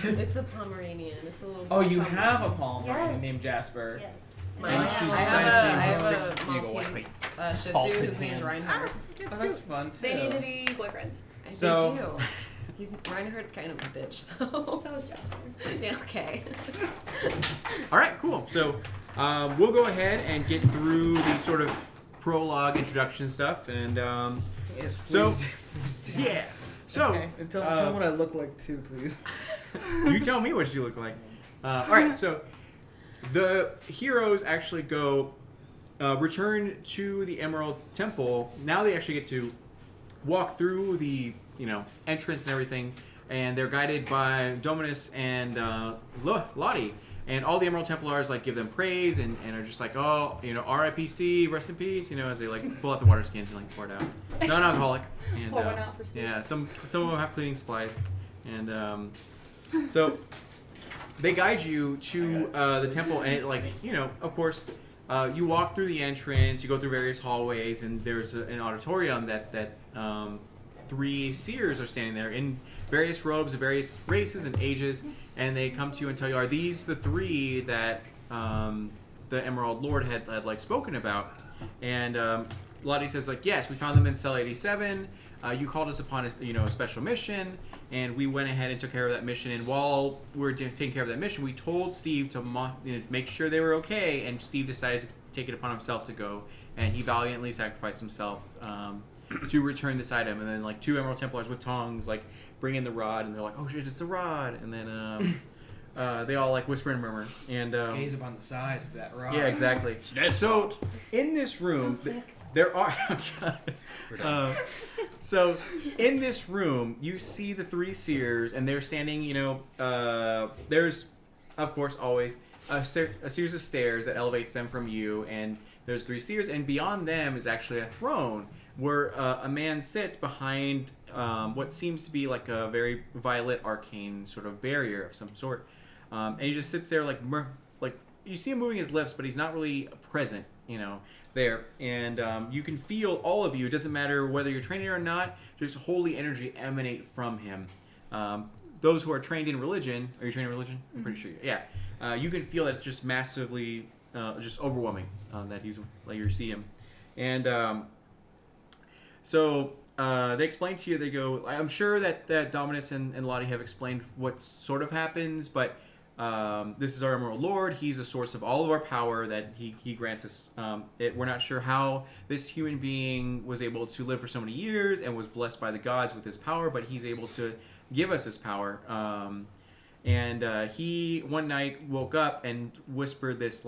It's a Pomeranian. It's a little. Oh, you have a Pomeranian Yes. named Jasper. Yes. I And have, she I decided to have name a her- you go, wait, Maltese Shih Tzu. salted His name's hands. Reinhardt. That's fun too. They need to be boyfriends. So- They do. Reinhardt's kind of a bitch, though. So is Jasper. Yeah, okay. All right, cool. So we'll go ahead and get through the sort of prologue introduction stuff, and so yeah. So Okay. And tell them what I look like too, please. you tell me what you look like. All right, so the heroes actually go return to the Emerald Temple. Now they actually get to walk through the entrance and everything, and they're guided by Dominus and Lottie. And all the Emerald Templars give them praise and are just like, oh, R.I.P. Steve, rest in peace, as they pull out the water skins and pour it out. Non-alcoholic. And Pour one out for Steve. yeah, some of them have cleaning supplies, and so they guide you to the temple, and of course, you walk through the entrance, you go through various hallways, and there's an auditorium that 3 seers are standing there in various robes of various races and ages, and they come to you and tell you, are these the 3 that the Emerald Lord had spoken about? And Lottie says, yes, we found them in cell 87. You called us upon a special mission, and we went ahead and took care of that mission. And while we were taking care of that mission, we told Steve to make sure they were okay, and Steve decided to take it upon himself to go, and he valiantly sacrificed himself to return this item. And then 2 Emerald Templars with tongs bring in the rod, and they're like, oh shit, it's the rod. And then they all whisper and murmur, and Gaze upon the size of that rock. yeah, exactly. So in this room, there are. So in this room, you see the 3 seers, and they're standing. There's, of course, always a series of stairs that elevates them from you, and there's 3 seers, and beyond them is actually a throne where a man sits behind what seems to be a very violet arcane sort of barrier of some sort, and he just sits there you see him moving his lips, but he's not really present, there. And you can feel, all of you, it doesn't matter whether you're trained or not, just holy energy emanate from him. Those who are trained in religion, are you trained in religion? I'm pretty sure. Yeah. You can feel that it's just massively, just overwhelming that he's, you see him. And so they explain to you, they go, I'm sure that Dominus and Lottie have explained what sort of happens, but this is our Emerald Lord. He's a source of all of our power that he grants us. We're not sure how this human being was able to live for so many years and was blessed by the gods with his power, but he's able to give us his power. And he one night woke up and whispered this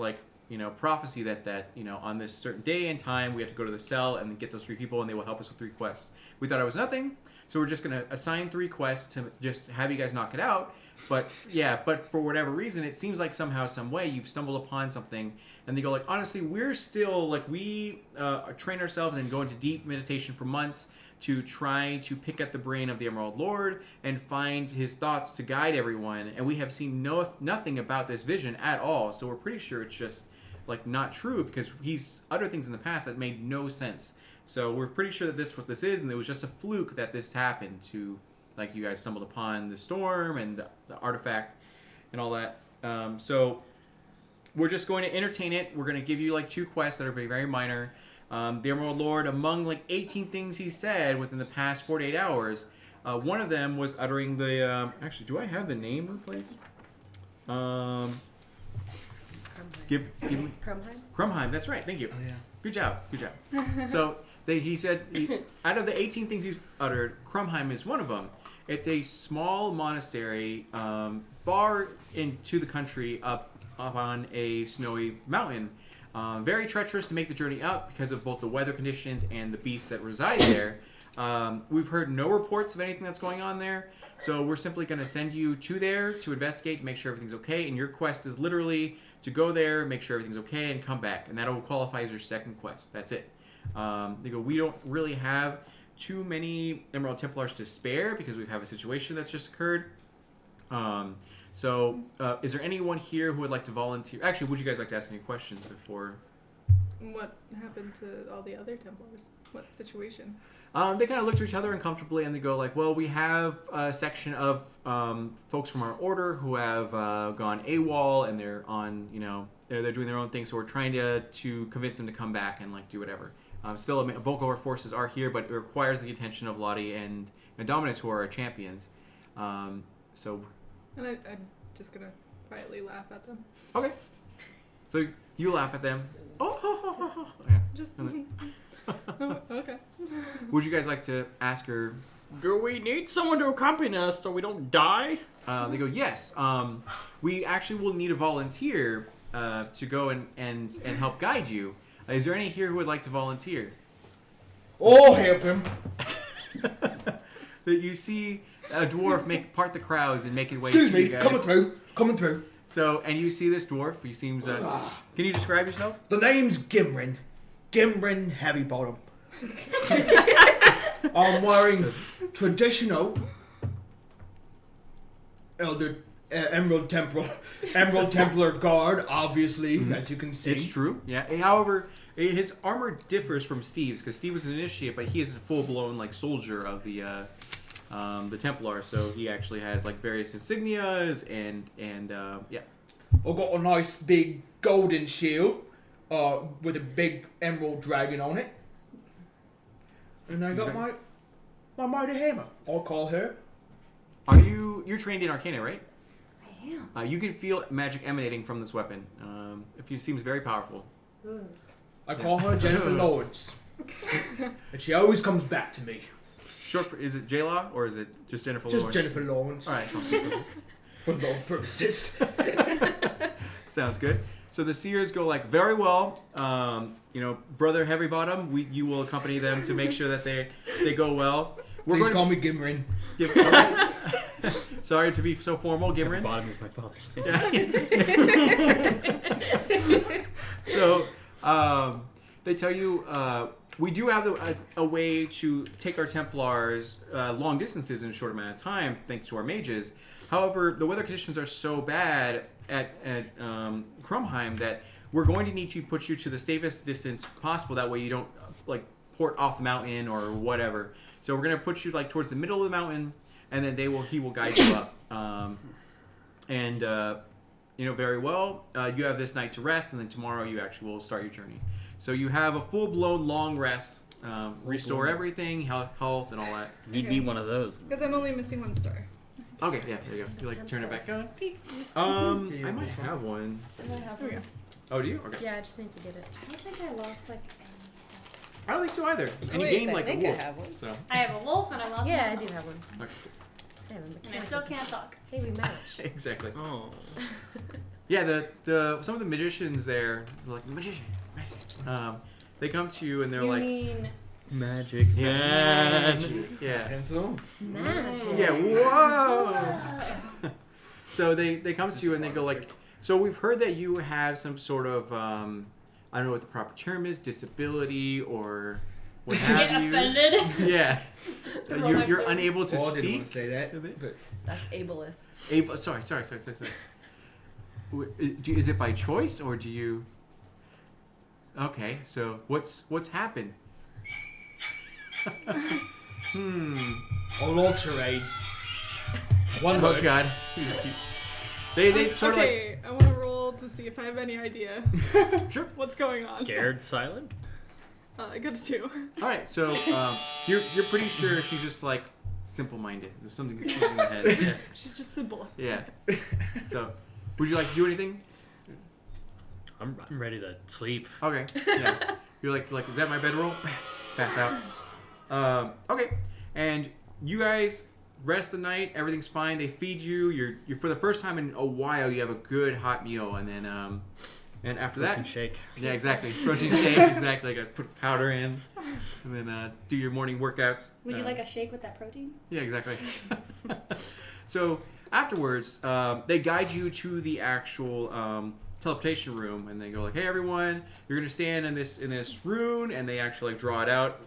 prophecy that on this certain day and time we have to go to the cell and get those 3 people, and they will help us with 3 quests. We thought it was nothing, so we're just gonna assign 3 quests to just have you guys knock it out. But for whatever reason, it seems like somehow, some way, you've stumbled upon something, and they go honestly, we're still we train ourselves and go into deep meditation for months to try to pick at the brain of the Emerald Lord and find his thoughts to guide everyone, and we have seen nothing about this vision at all. So we're pretty sure it's just not true, because he's uttered things in the past that made no sense. So we're pretty sure that this is what this is, and it was just a fluke that this happened to. You guys stumbled upon the storm and the artifact and all that. So we're just going to entertain it. We're going to give you 2 quests that are very, very minor. The Emerald Lord, among 18 things he said within the past 48 hours, one of them was uttering the... actually, do I have the name of the place? Give me... Krumheim, that's right. Thank you. Oh, yeah. Good job. So he said, out of the 18 things he's uttered, Krumheim is one of them. It's a small monastery far into the country up on a snowy mountain. Very treacherous to make the journey up because of both the weather conditions and the beasts that reside there. We've heard no reports of anything that's going on there, so we're simply going to send you to there to investigate, to make sure everything's okay, and your quest is literally to go there, make sure everything's okay, and come back, and that'll qualify as your second quest. That's it. They go, we don't really have too many Emerald Templars to spare because we have a situation that's just occurred. So is there anyone here who would like to volunteer? Actually, would you guys like to ask any questions before What happened to all the other Templars? What's the situation? They kind of look to each other uncomfortably, and they go like, "Well, we have a section of folks from our order who have gone AWOL, and they're on, they're doing their own thing. So we're trying to convince them to come back and like do whatever. Still, a bulk of our forces are here, but it requires the attention of Lottie and Dominus, who are our champions. So, And I'm just gonna quietly laugh at them. okay. So you laugh at them. Oh. Yeah. Just. And Okay. Would you guys like to ask her? Do we need someone to accompany us so we don't die? They go, yes. We actually will need a volunteer to go and help guide you. Is there any here who would like to volunteer? Oh, help him. That you see a dwarf part the crowds and make it way Excuse to me, you guys. coming through. So, and you see this dwarf. He seems. Can you describe yourself? The name's Gimrin. Gimrin Heavy Bottom. I'm wearing traditional Emerald Templar guard, obviously, as you can see. It's true. Yeah. However, his armor differs from Steve's because Steve was an initiate, but he is a full-blown like soldier of the Templar. So he actually has like various insignias and yeah. I've got a nice big golden shield with a big emerald dragon on it. And I got my mighty hammer. I'll call her. You're trained in Arcana, right? I am. You can feel magic emanating from this weapon. It seems very powerful. Ooh. I call her Jennifer Lawrence. And she always comes back to me. Short for, is it J-Law or is it just Jennifer Just Lawrence? Jennifer Lawrence. All right, sounds good. For love purposes. Sounds good. So the seers go like, very well. Brother Heavy Bottom, you will accompany them to make sure that they go well. Please call me Gimrin. Sorry to be so formal, Gimrin. Bottom is my father's name. Yeah. So they tell you we do have a way to take our Templars long distances in a short amount of time, thanks to our mages. However, the weather conditions are so bad at Krumheim that we're going to need to put you to the safest distance possible. That way you don't like port off the mountain or whatever. So we're going to put you like towards the middle of the mountain, and then he will guide you up. Very well. You have this night to rest, and then tomorrow you actually will start your journey. So you have a full-blown long rest, restore everything, health, and all that. Need me one of those. Because I'm only missing 1 star. Okay, yeah, there you go. You like turn it back on. I might have one. I have There we one. go. Oh, do you? Okay. Yeah, I just need to get it. I don't think I lost like I don't think so either. And you Wait a gain sec, like I a think I wolf. have one. So I have a wolf and I lost Yeah, my I do wolf. have one. okay. I have a And I mechanical still piece. can't talk. Hey, we match. Exactly. Oh. Yeah, the some of the magicians there, they're like magician. They come to you and they're You like mean Magic. yeah, yeah, Pencil. Magic. yeah. Whoa. So they come to you and they go like, so we've heard that you have some sort of I don't know what the proper term is, disability or what get have you. offended? Yeah. You're Rolex. unable to Oh, I didn't speak. want to say that. But That's ableist. Sorry. Is it by choice or do you? Okay, so what's happened? I love charades. One Oh word. God. They sort of like Okay, I want to roll to see if I have any idea sure. what's going on. Scared silent? I got a 2. All right, so you're pretty sure she's just like simple-minded. There's something that's in the head. She's just simple. Yeah. Yeah. So, would you like to do anything? I'm ready to sleep. Okay. Yeah. You're like, is that my bedroll? Pass out. Okay. And you guys rest the night. Everything's fine. They feed you. You're for the first time in a while. You have a good hot meal, and then and after Protein that, shake. yeah, exactly. Protein shake. Exactly. Like put powder in, and then do your morning workouts. Would you like a shake with that protein? Yeah, exactly. So afterwards, they guide you to the actual teleportation room, and they go like, "Hey, everyone, you're gonna stand in this rune," and they actually like draw it out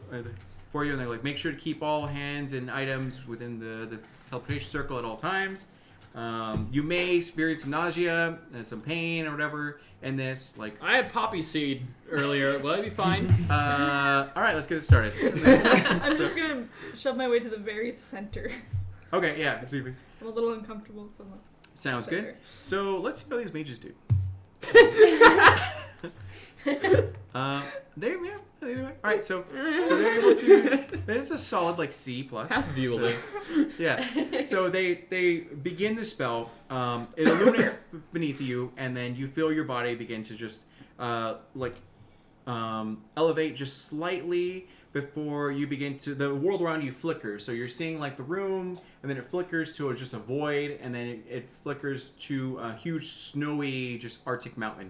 for you, and they're like, "Make sure to keep all hands and items within the teleportation circle at all times." You may experience some nausea and some pain or whatever in this. Like, I had poppy seed earlier. Will I be fine? all right, let's get it started. I'm just gonna shove my way to the very center. Okay, yeah, so I'm a little uncomfortable, so I'm like, sounds good. center. So let's see how these mages do. They do it. All right, so they're able to. There's a solid like C plus. Half of you will live. Yeah. So they begin the spell. It illuminates beneath you, and then you feel your body begin to just elevate just slightly before you begin to. The world around you flickers. So you're seeing like the room, and then it flickers to just a void, and then it flickers to a huge snowy, just Arctic mountain.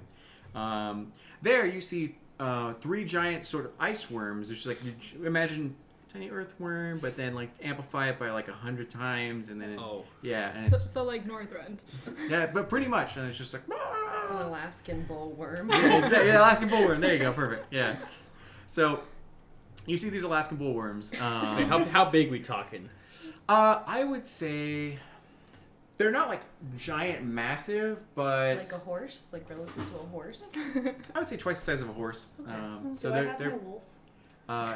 There you see 3 giant sort of ice worms. It's just like you imagine tiny earthworm, but then like amplify it by like 100 times, and then it, yeah, and it's So like Northrend. yeah, but pretty much, and it's just like It's an Alaskan bullworm. yeah, exactly, yeah, Alaskan bullworm. There you go, perfect. Yeah, so you see these Alaskan bullworms. Wait, how big we talking? I would say they're not like giant, massive, but Like a horse, like relative to a horse. I would say twice the size of a horse. Okay. So Do I have they're my wolf?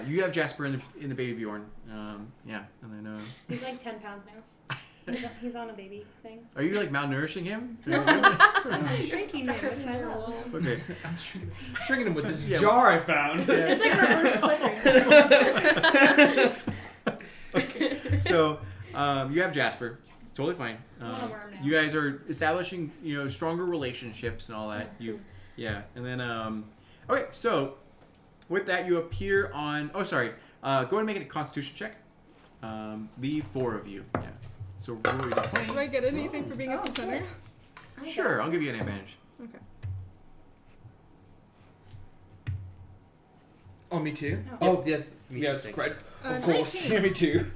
you have Jasper in the baby Bjorn. Yeah, and then He's like 10 pounds now. He's on a baby thing. are you like malnourishing him? I'm shrinking him with my love. Okay. I'm drinking him with this Yeah. jar I found. It's like reverse flickering. So you have Jasper. It's totally fine. I'm a worm now. You guys are establishing, stronger relationships and all that. Yeah, and then okay. So with that, you appear on. Oh, sorry. Go ahead and make a Constitution check. The 4 of you. Yeah. So roll your d20. Do I get anything for being at the center? Sure, I'll give you an advantage. Okay. Oh, me too? Oh. Oh, yes. Me Yes, too, correct. Uh, Of course. 19. Yeah, me too.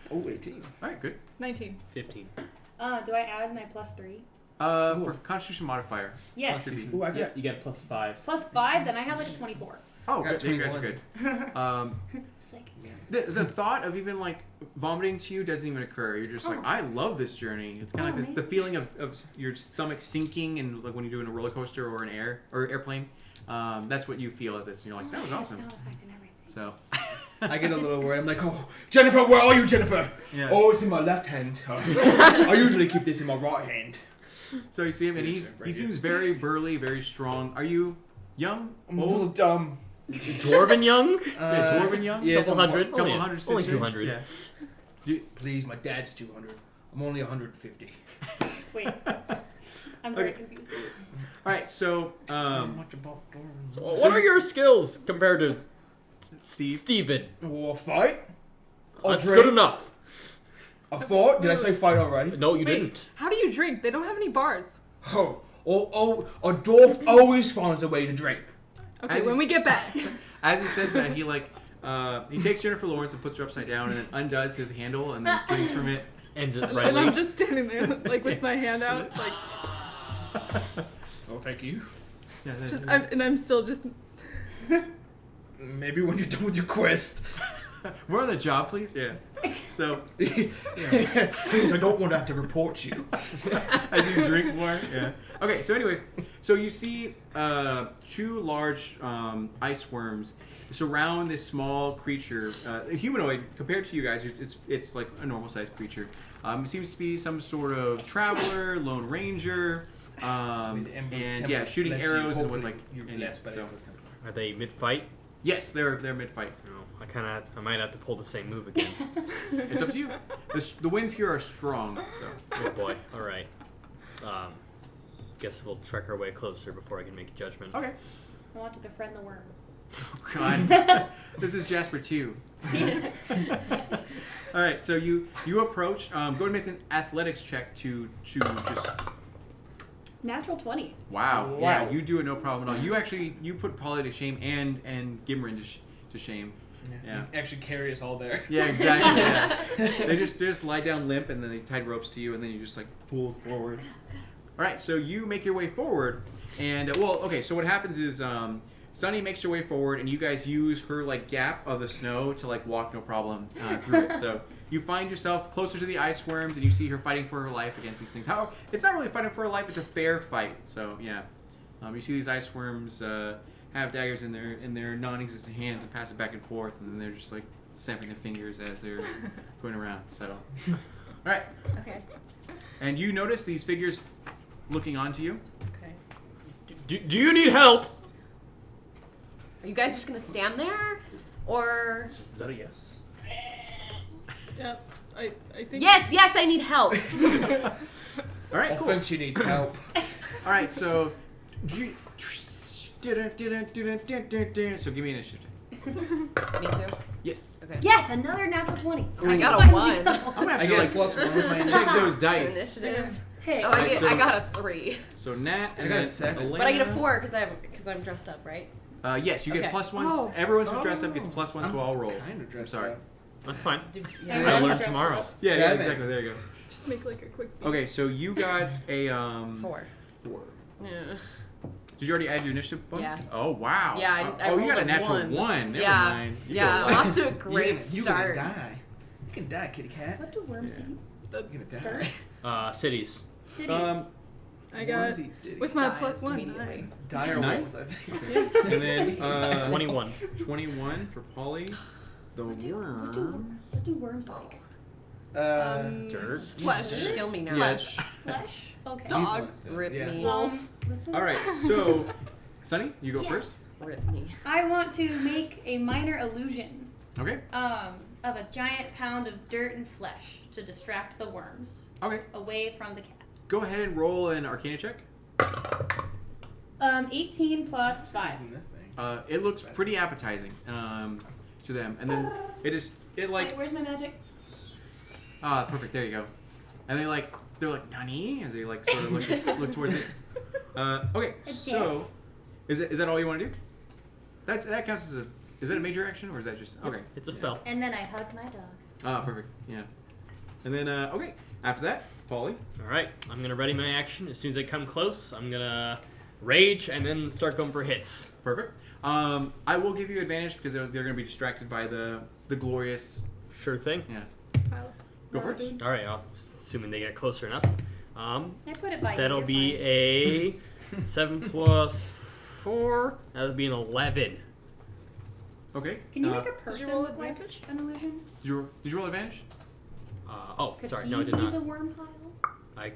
Oh, 18. All right, good. 19. 15. Do I add my +3? For Constitution modifier. Yes. Should be- Ooh, I got You get +5. +5, then I have like a 24. Oh, got good. You guys are good. 21. Sick. The thought of even like vomiting to you doesn't even occur. You're just like, I love this journey. It's kind of like the feeling of your stomach sinking, and like when you're doing a roller coaster or an airplane. That's what you feel at this. And you're like, that was awesome. Sound effect and everything. So I get a little worried. I'm like, oh, Jennifer, where are you, Jennifer? yeah. Oh, it's in my left hand. I usually keep this in my right hand. So you see him, and he seems very burly, very strong. Are you young? I'm a little Old? dumb. Dwarven young? Dwarven young? Yeah, Couple hundred? Couple Only, hundred only sisters? 200. Yeah. Please, my dad's 200. I'm only 150. Wait. I'm very Okay. confused. All right. So Much about So what are your skills compared to Steve. Steven? Or a fight? Or That's drink? good enough. A fight? Did I say fight already? No, you Wait, didn't. how do you drink? They don't have any bars. Oh, a dwarf always finds a way to drink. Okay, As when is- we get back. As he says that, he takes Jennifer Lawrence and puts her upside down, and then undoes his handle, and then drinks from it. Ends it And rightly. I'm just standing there, like with my hand out, like, Oh, thank you. Yeah, I'm still just. Maybe when you're done with your quest. we're on the job, please. Yeah. So Please, I don't want to have to report you. as you drink more. Yeah. Okay. So, anyways, so you see 2 large ice worms surround this small creature, a humanoid compared to you guys. It's like a normal sized creature. It seems to be some sort of traveler, lone ranger, and yeah, shooting arrows and with like. And yeah, so Are they mid-fight? yes, they're mid-fight. No, I might have to pull the same move again. It's up to you. The winds here are strong, so. Oh boy. All right. Guess we'll trek our way closer before I can make a judgment. Okay. I want to befriend the worm. God, this is Jasper too. All right, so you approach. Go ahead and make an athletics check to just. Natural 20. Wow. Wow. Yeah, you do it no problem at all. You put Polly to shame and Gimrin to shame. Yeah. You actually carry us all there. Yeah, exactly. Yeah. They just lie down limp, and then they tied ropes to you, and then you just like pull forward. All right, so you make your way forward, and so what happens is Sunny makes her way forward, and you guys use her like gap of the snow to like walk no problem through it. So you find yourself closer to the ice worms, and you see her fighting for her life against these things. How it's not really fighting for her life; it's a fair fight. So yeah, you see these ice worms have daggers in their non-existent hands and pass it back and forth, and then they're just like snapping their fingers as they're going around. So, all right. Okay. And you notice these figures looking onto you. Okay. Do you need help? Are you guys just gonna stand there, or? Is that a yes? Yeah, I think. Yes, I need help. All right, I cool. think she needs help. All right, so so give me initiative. Me too. Yes. Okay. Yes, another natural 20. I got a 1. I'm gonna have I to get like a +1 with my check initiative. those dice. Initiative. Hey. Oh, Alright, I got a 3. So Nat I and got a then 7. Elena. But I get a 4 because I'm dressed up, right? Yes, you get Okay. +1s. Oh. Everyone who's dressed up gets +1s to all rolls. Kind of I'm dressed sorry. up. That's fine. Yeah. I'll learn tomorrow. Yeah, 7. exactly. There you go. Just make like a quick. beat. Okay, so you got a 4. 4. Yeah. Did you already add your initiative bonus? Yeah. Oh wow. Yeah, I oh, you rolled got a a natural 1. 1. Never Yeah. mind. You Yeah, go I'm light. off to a great You're start. gonna die. You can die, kitty cat. What do worms Yeah. eat? That's You're gonna die. Cities. Cities. I got Wormsy city. with my Dies +1. immediately. 9. Dire Nine? wolves, I think. And then 21. 21 for Polly. The what worms. do worms like? Dirt. Just kill me now. Yeah. Flesh? Okay. Dog. These ones, Rip yeah. me. Listen. All right, so Sunny, you go Yes. first. Rip me. I want to make a minor illusion Okay. of a giant pound of dirt and flesh to distract the worms Okay. away from the cat. Go ahead and roll an Arcana check. 18 plus 5. Using this thing. It looks pretty appetizing to them, and then it like Wait, where's my magic? perfect. There you go. And they're like nani as they like sort of look towards it. Okay, so Yes. is that all you want to do? That counts as is that a major action or is that just okay? It's a spell. And then I hug my dog. Ah, perfect. Yeah. And then okay, after that, Polly. All right, I'm gonna ready my action. As soon as I come close, I'm gonna rage and then start going for hits. Perfect. I will give you advantage because they're going to be distracted by the glorious. Sure thing. Yeah. Pile. Go first. All right, assuming they get closer enough. I put it by That'll you, be you're a 7 plus 4. That would be an 11. Okay. fine. Can you make a Did person you roll look like advantage? an illusion? Did you roll advantage? Oh, Could sorry, he no, I did be not. the worm pile?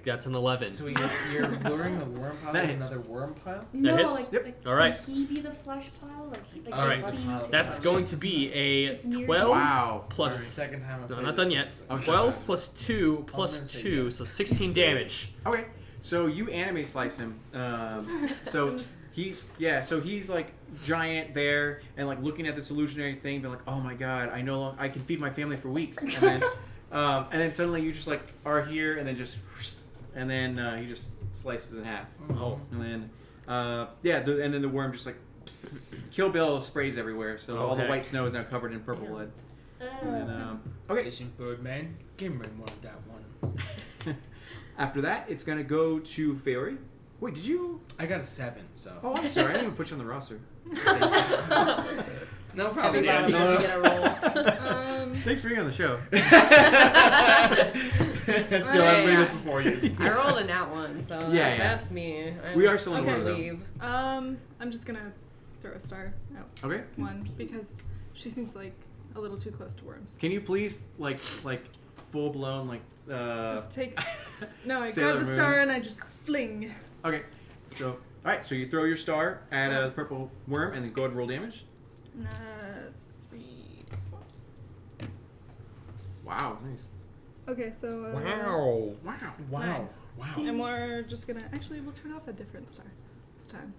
That's an 11. So you're luring the worm pile That with hits. another worm pile? No, hits? like, Yep. like All right. Can he be the flesh pile? Like All right. it seems to That's be. going to be a It's near 12 Wow. plus. Second time I've No, played not this done yet. game. 12 plus 2 gonna plus say 2, yes. so 16 damage. Okay. So you anime slice him. So he's like giant there and like looking at this illusionary thing, being like, oh my god, I can feed my family for weeks, and then suddenly you just like are here, and then he just slices in half. Oh. And then, and then the worm just like Kill Bill sprays everywhere, so all the Okay. white snow is now covered in purple blood. And then, okay. Listen, Birdman, give me one of that one. After that, it's gonna go to Fairy. Wait, did you? I got a 7, so. Oh, I'm sorry, I didn't even put you on the roster. No problem. Everybody No, gets to get a roll. Thanks for being on the show. So I've made this before you. I rolled a nat 1, so Yeah. that's me. We are still in the gonna room, leave. I'm just gonna throw a star out. Okay. One because she seems like a little too close to worms. Can you please like full blown like Just take. No, I Sailor grab the Moon. star and I just fling. Okay. So all right, so you throw your star at a purple worm and then go ahead and roll damage. That's 3. Wow, nice. Okay, so. Wow. Wow. Wow. And we're just gonna. Actually, we'll turn off a different star this time.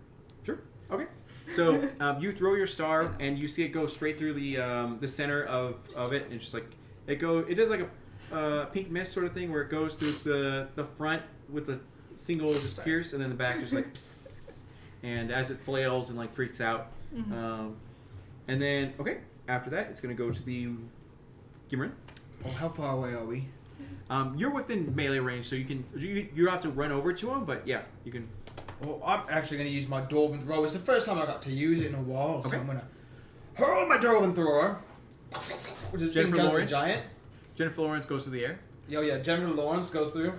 Sure. Okay. So you throw your star and you see it go straight through the center of it, and it's just like it does like a pink mist sort of thing where it goes through the front with the single just pierce, and then the back just like psst, and as it flails and like freaks out, and then okay, after that it's gonna go to the Gimrin. Oh, how far away are we? You're within melee range, so you have to run over to him, but yeah, you can. Well, I'm actually going to use my Dwarven Thrower. It's the first time I got to use it in a while, so Okay. I'm going to hurl my Dwarven Thrower, which is Jennifer the Lawrence? giant. Jennifer Lawrence goes through the air. Yo, yeah, Jennifer Lawrence goes through.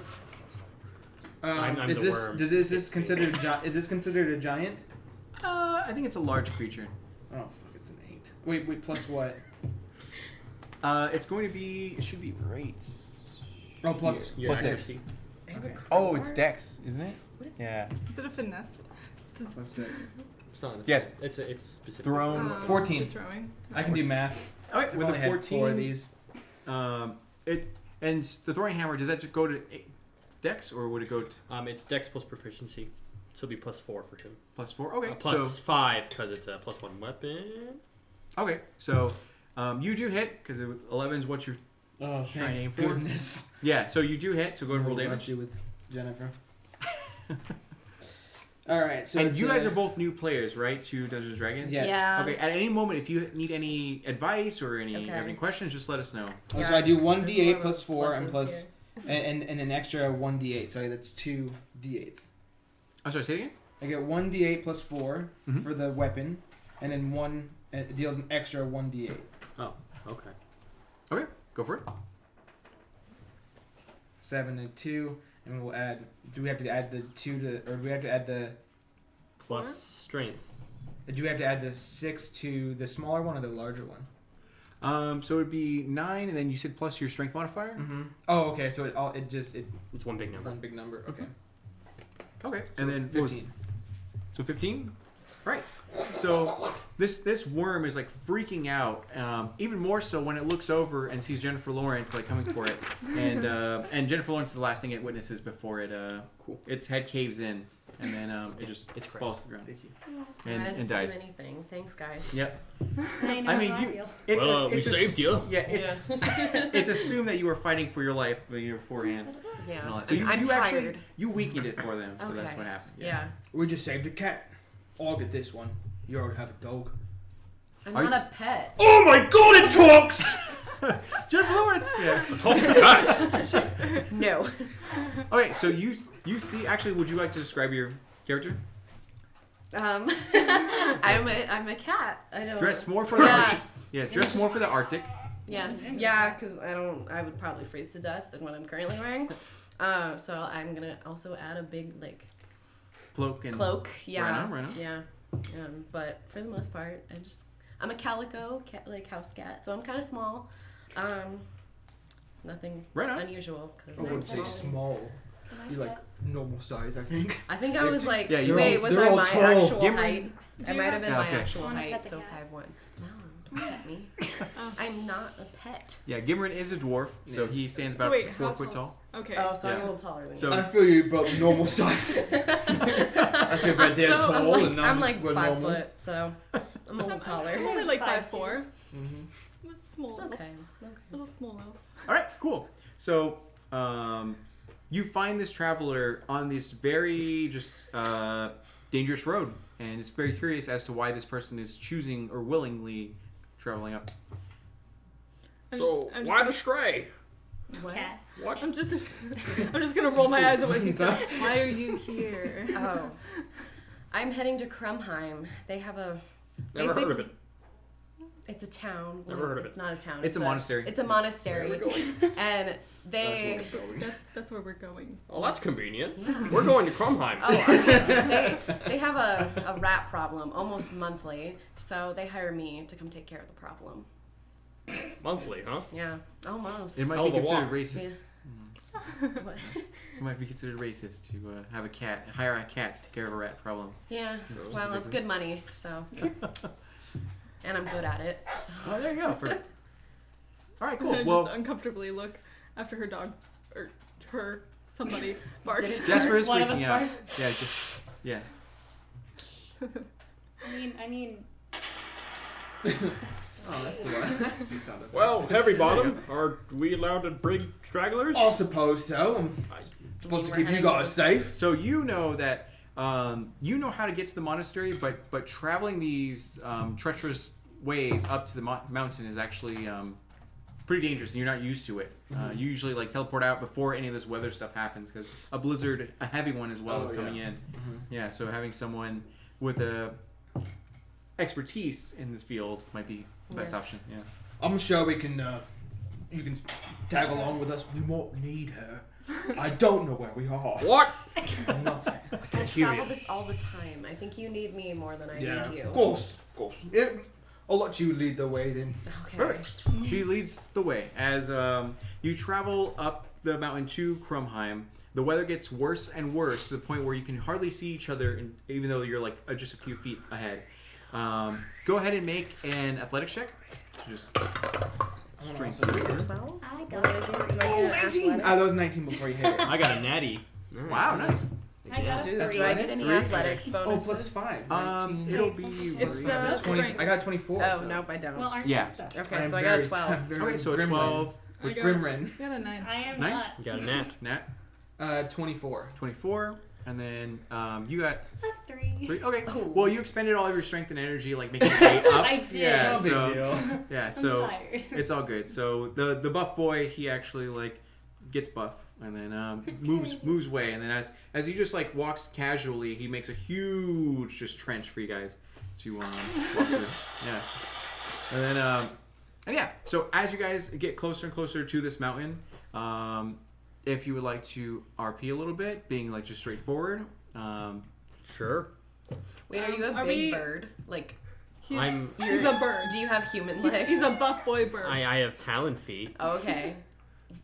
I'm is the this worm. is this It's me. considered is this considered a giant? I think it's a large creature. Oh fuck, it's an 8. Wait, plus what? It's going to be. It should be right. Oh, plus Your Plus accuracy. Okay. Oh, it's Dex, isn't it? Yeah. Is it a finesse? Does, Plus 6. It's not. Yeah. It's specific. Thrown. 14. the throwing? I can do math. All right, I've with only a had 14. 4 of these. It and the throwing hammer. Does that just go to Dex or would it go to It's Dex plus proficiency, so it'll be +4 for him. +4? Okay. Plus 5 because it's a +1 weapon. Okay, so you do hit because 11 is what you're Oh, trying to aim for. goodness. Yeah, so you do hit. So go and roll Ooh, damage. rusty with Jennifer. All right, so And it's, you guys are both new players, right? To Dungeons and Dragons. Yes. Yeah. Okay. At any moment, if you need any advice or any Okay. have any questions, just let us know. Oh, so I do there's 1d8 a lot plus of 4 and pluses plus here. and an extra 1d8. Sorry, that's 2 d8s. I'm sorry. Say it again. I get 1d8 plus 4 Mhm. for the weapon, and then it deals an extra 1d8. Oh, okay. Okay. Go for it. 7 and 2, and we'll add. Do we have to add the 2 to, or do we have to add the? Plus strength. Do we have to add the 6 to the smaller one or the larger one? So it would be 9, and then you said plus your strength modifier. Mm-hmm. Oh, okay. So it It's one big number. one big number. Okay. Okay. So And then what was- 15. So 15? Right. So this worm is like freaking out, even more so when it looks over and sees Jennifer Lawrence like coming for it, and Jennifer Lawrence is the last thing it witnesses before it its head caves in, and then it just It's cracked. falls to the ground Thank you. I and didn't dies. do anything. Thanks, guys. Yep. I know I mean, how you- I feel. It's Well, we it's saved you. Yeah. It's Yeah. it's assumed that you were fighting for your life beforehand and all Yeah. that. So I'm you actually tired. you weakened it for them. So that's Okay. what happened. Yeah. We just saved a cat. I'll get this one. You already have a dog. I'm Are not a pet. Oh my god, it talks! Jennifer Lawrence. Yeah. Talk that. No. Okay. So you see. Actually, would you like to describe your character? I'm a cat. I don't. Dress more for the Yeah. Arctic. Yeah, dress more for the Arctic. Yes. Yeah, because I would probably freeze to death than what I'm currently wearing. So I'm gonna also add a big Cloak and cloak. Yeah. Right on. Yeah. But for the most part, I'm a calico cat, house cat, so I'm kind of small. Nothing Right on. unusual. I Cause wouldn't say small. You're like normal size, I think. I think I was like, Yeah, you're wait, all- was they're I all my tall. actual Give me- height? Do It you might have have- been Yeah, my okay. actual Wanna height, pet the so cat? 5'1". No, don't pet me. I'm not a pet. Yeah, Gimrin is a dwarf, so Yeah. he stands So about wait, 4 how foot tall. Okay. Oh, so I'm Yeah. a little taller than So- you. I feel you about normal size. I feel right there So tall and I'm like we're 5 normal. foot, so I'm a little taller. I'm only like 5'2". 5'4". Mm-hmm. That's small. Okay. Little small elf. All right, cool. So you find this traveler on this very just dangerous road, and it's very curious as to why this person is choosing or willingly traveling up. So I'm why just, the stray? What? Cat. What? I'm just gonna roll my eyes at what he said. Why are you here? Oh. I'm heading to Krumheim. They have a Never heard of it. It's a town. Never Well, heard of it. It's not a town. It's a monastery. It's a monastery. Where are we going? And they That's where we're going. That's where we're going. Oh, that's convenient. Yeah. We're going to Krumheim. they have a rat problem almost monthly, so they hire me to come take care of the problem. Monthly, huh? Yeah, almost. It might Hell be of a considered walk. racist. What? It might be considered racist to have a cat, hire a cat to take care of a rat problem. Yeah, Gross. well, it's good money, so. And I'm good at it. So. Oh, there you go. Perfect. All right, cool. I Well, just uncomfortably look after her dog or somebody barks. Did Jasper is One of freaking us out. Yeah, yeah. I mean, Oh, that's the one. That's the sound of Well, Heavy Bottom, are we allowed to bring stragglers? I suppose so. I'm supposed to keep you guys safe. So you know that you know how to get to the monastery, but traveling these treacherous ways up to the mountain is actually pretty dangerous, and you're not used to it. You usually teleport out before any of this weather stuff happens, because a blizzard, a heavy one as well, Oh, is coming yeah. in. Yeah, so having someone with a expertise in this field might be the best Yes. option. Yeah. I'm sure we can you can tag along with us. We won't need her. I don't know where we are. What? Nothing. I travel this all the time. I think you need me more than I need you. Of course. I'll let you lead the way then. Okay. Perfect. She leads the way as you travel up the mountain to Krumheim. The weather gets worse and worse to the point where you can hardly see each other, even though you're like just a few feet ahead. Go ahead and make an athletics check. Just strength. 12? I got a 19! I was 19 before you hit it. I got a natty. Wow, nice. I got a Do I get any athletics bonuses? Oh, plus 5. 19. It'll be. It's 20, strength. I got 24. Oh, so. nope, I don't. Well, aren't Yeah. you stuff? Okay, I'm so I got a very- 12. I'm very Okay, so a Grimrin. 12. With I got- Grimrin. I got a 9. I am 9? not. You got a nat. Nat. 24. 24. And then you got A 3. 3. Okay. Ooh. Well, you expended all of your strength and energy, like making your way up. I did. Yeah, No big so, deal. yeah, I'm so tired. it's all good. So the buff boy, he actually like gets buff and then moves away, and then as he just like walks casually, he makes a huge just trench for you guys to walk through. Yeah, and then and yeah. So as you guys get closer and closer to this mountain, if you would like to RP a little bit, being like just straightforward. Sure. Wait, are you a Are big we- bird? Like, He's I'm- he's a bird. do you have human legs? He's a buff boy bird. I have talon feet. Oh, okay.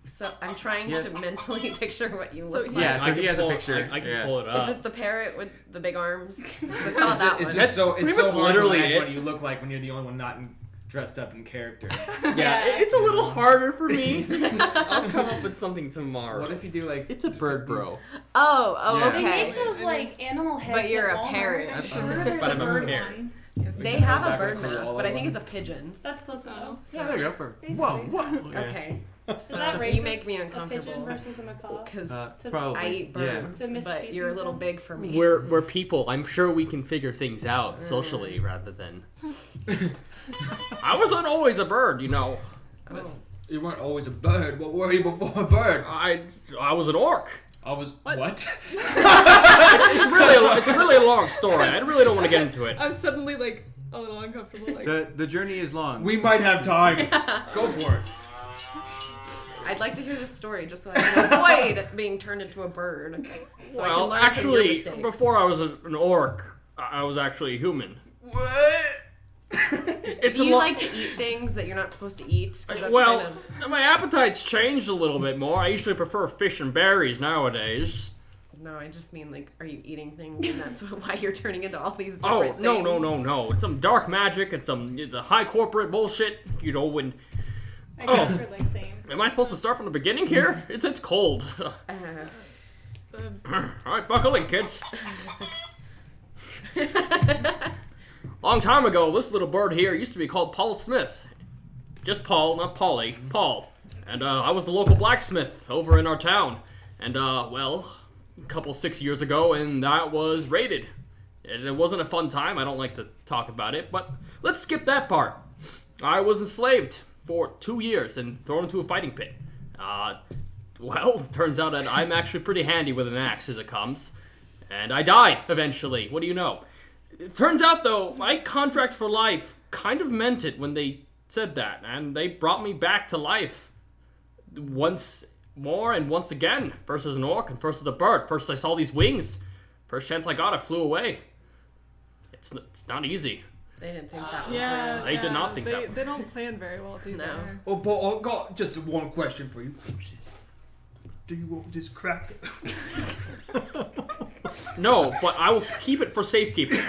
So I'm trying Yes. to mentally picture what you So look he- like. Yeah, so I he can has a pull- picture. I can Yeah. pull it up. Is it the parrot with the big arms? I saw that It's one. just so pretty it's so much hard literally to imagine it. what you look like when you're the only one not dressed up in character. Yeah, it's a little harder for me. I'll come up with something tomorrow. What if you do like? It's a bird, bro. Oh, Yeah. They okay. make those like animal heads. But you're at a Walmart. parrot. I'm That's sure fine. there's But a I'm a bird parrot. one. They have a Back bird and forth mask, all but I over. think it's a pigeon. That's close enough. Yeah, there you go. Basically. Whoa. Yeah. Okay. Is that So racist? you make me A pigeon uncomfortable versus a macaw. because To- Probably. I eat Yeah. birds, To miss but you're a species little then? big for me. We're people. I'm sure we can figure things out socially rather than. I wasn't always a bird, you know. Oh. You weren't always a bird. What were you before a bird? I was an orc. I was what? It's really a long story. I really don't want to get into it. I'm suddenly like a little uncomfortable. Like The journey is long. We might have time. Go for it. I'd like to hear this story just so I can avoid being turned into a bird. So I can Well, learn from your actually, mistakes. before I was an orc, I was actually a human. What? It's Do a you lo- like to eat things that you're not supposed to eat? 'Cause that's well, kind of... my appetite's changed a little bit more. I usually prefer fish and berries nowadays. No, I just mean, like, are you eating things and that's why you're turning into all these Oh, different no. It's some dark magic. It's a high corporate bullshit. You know, when... I guess we're like same. Am I supposed to start from the beginning here? It's cold. Alright, buckle in, kids. Long time ago, this little bird here used to be called Paul Smith. Just Paul, not Polly. Paul. And I was the local blacksmith over in our town. And, well, a couple 6 years ago, and that was raided. It wasn't a fun time. I don't like to talk about it, but let's skip that part. I was enslaved for 2 years and thrown into a fighting pit. Well, it turns out that I'm actually pretty handy with an axe as it comes. And I died, eventually. What do you know? It turns out, though, my contract for life kind of meant it when they said that. And they brought me back to life. Once more and once again. First as an orc and first as a bird. First I saw these wings. First chance I got, I flew away. It's not easy. They didn't think that one yeah, through. They did not think that. They don't plan very well, do No. they? Oh, but I got just one question for you. Do you want this crack? No, but I will keep it for safekeeping.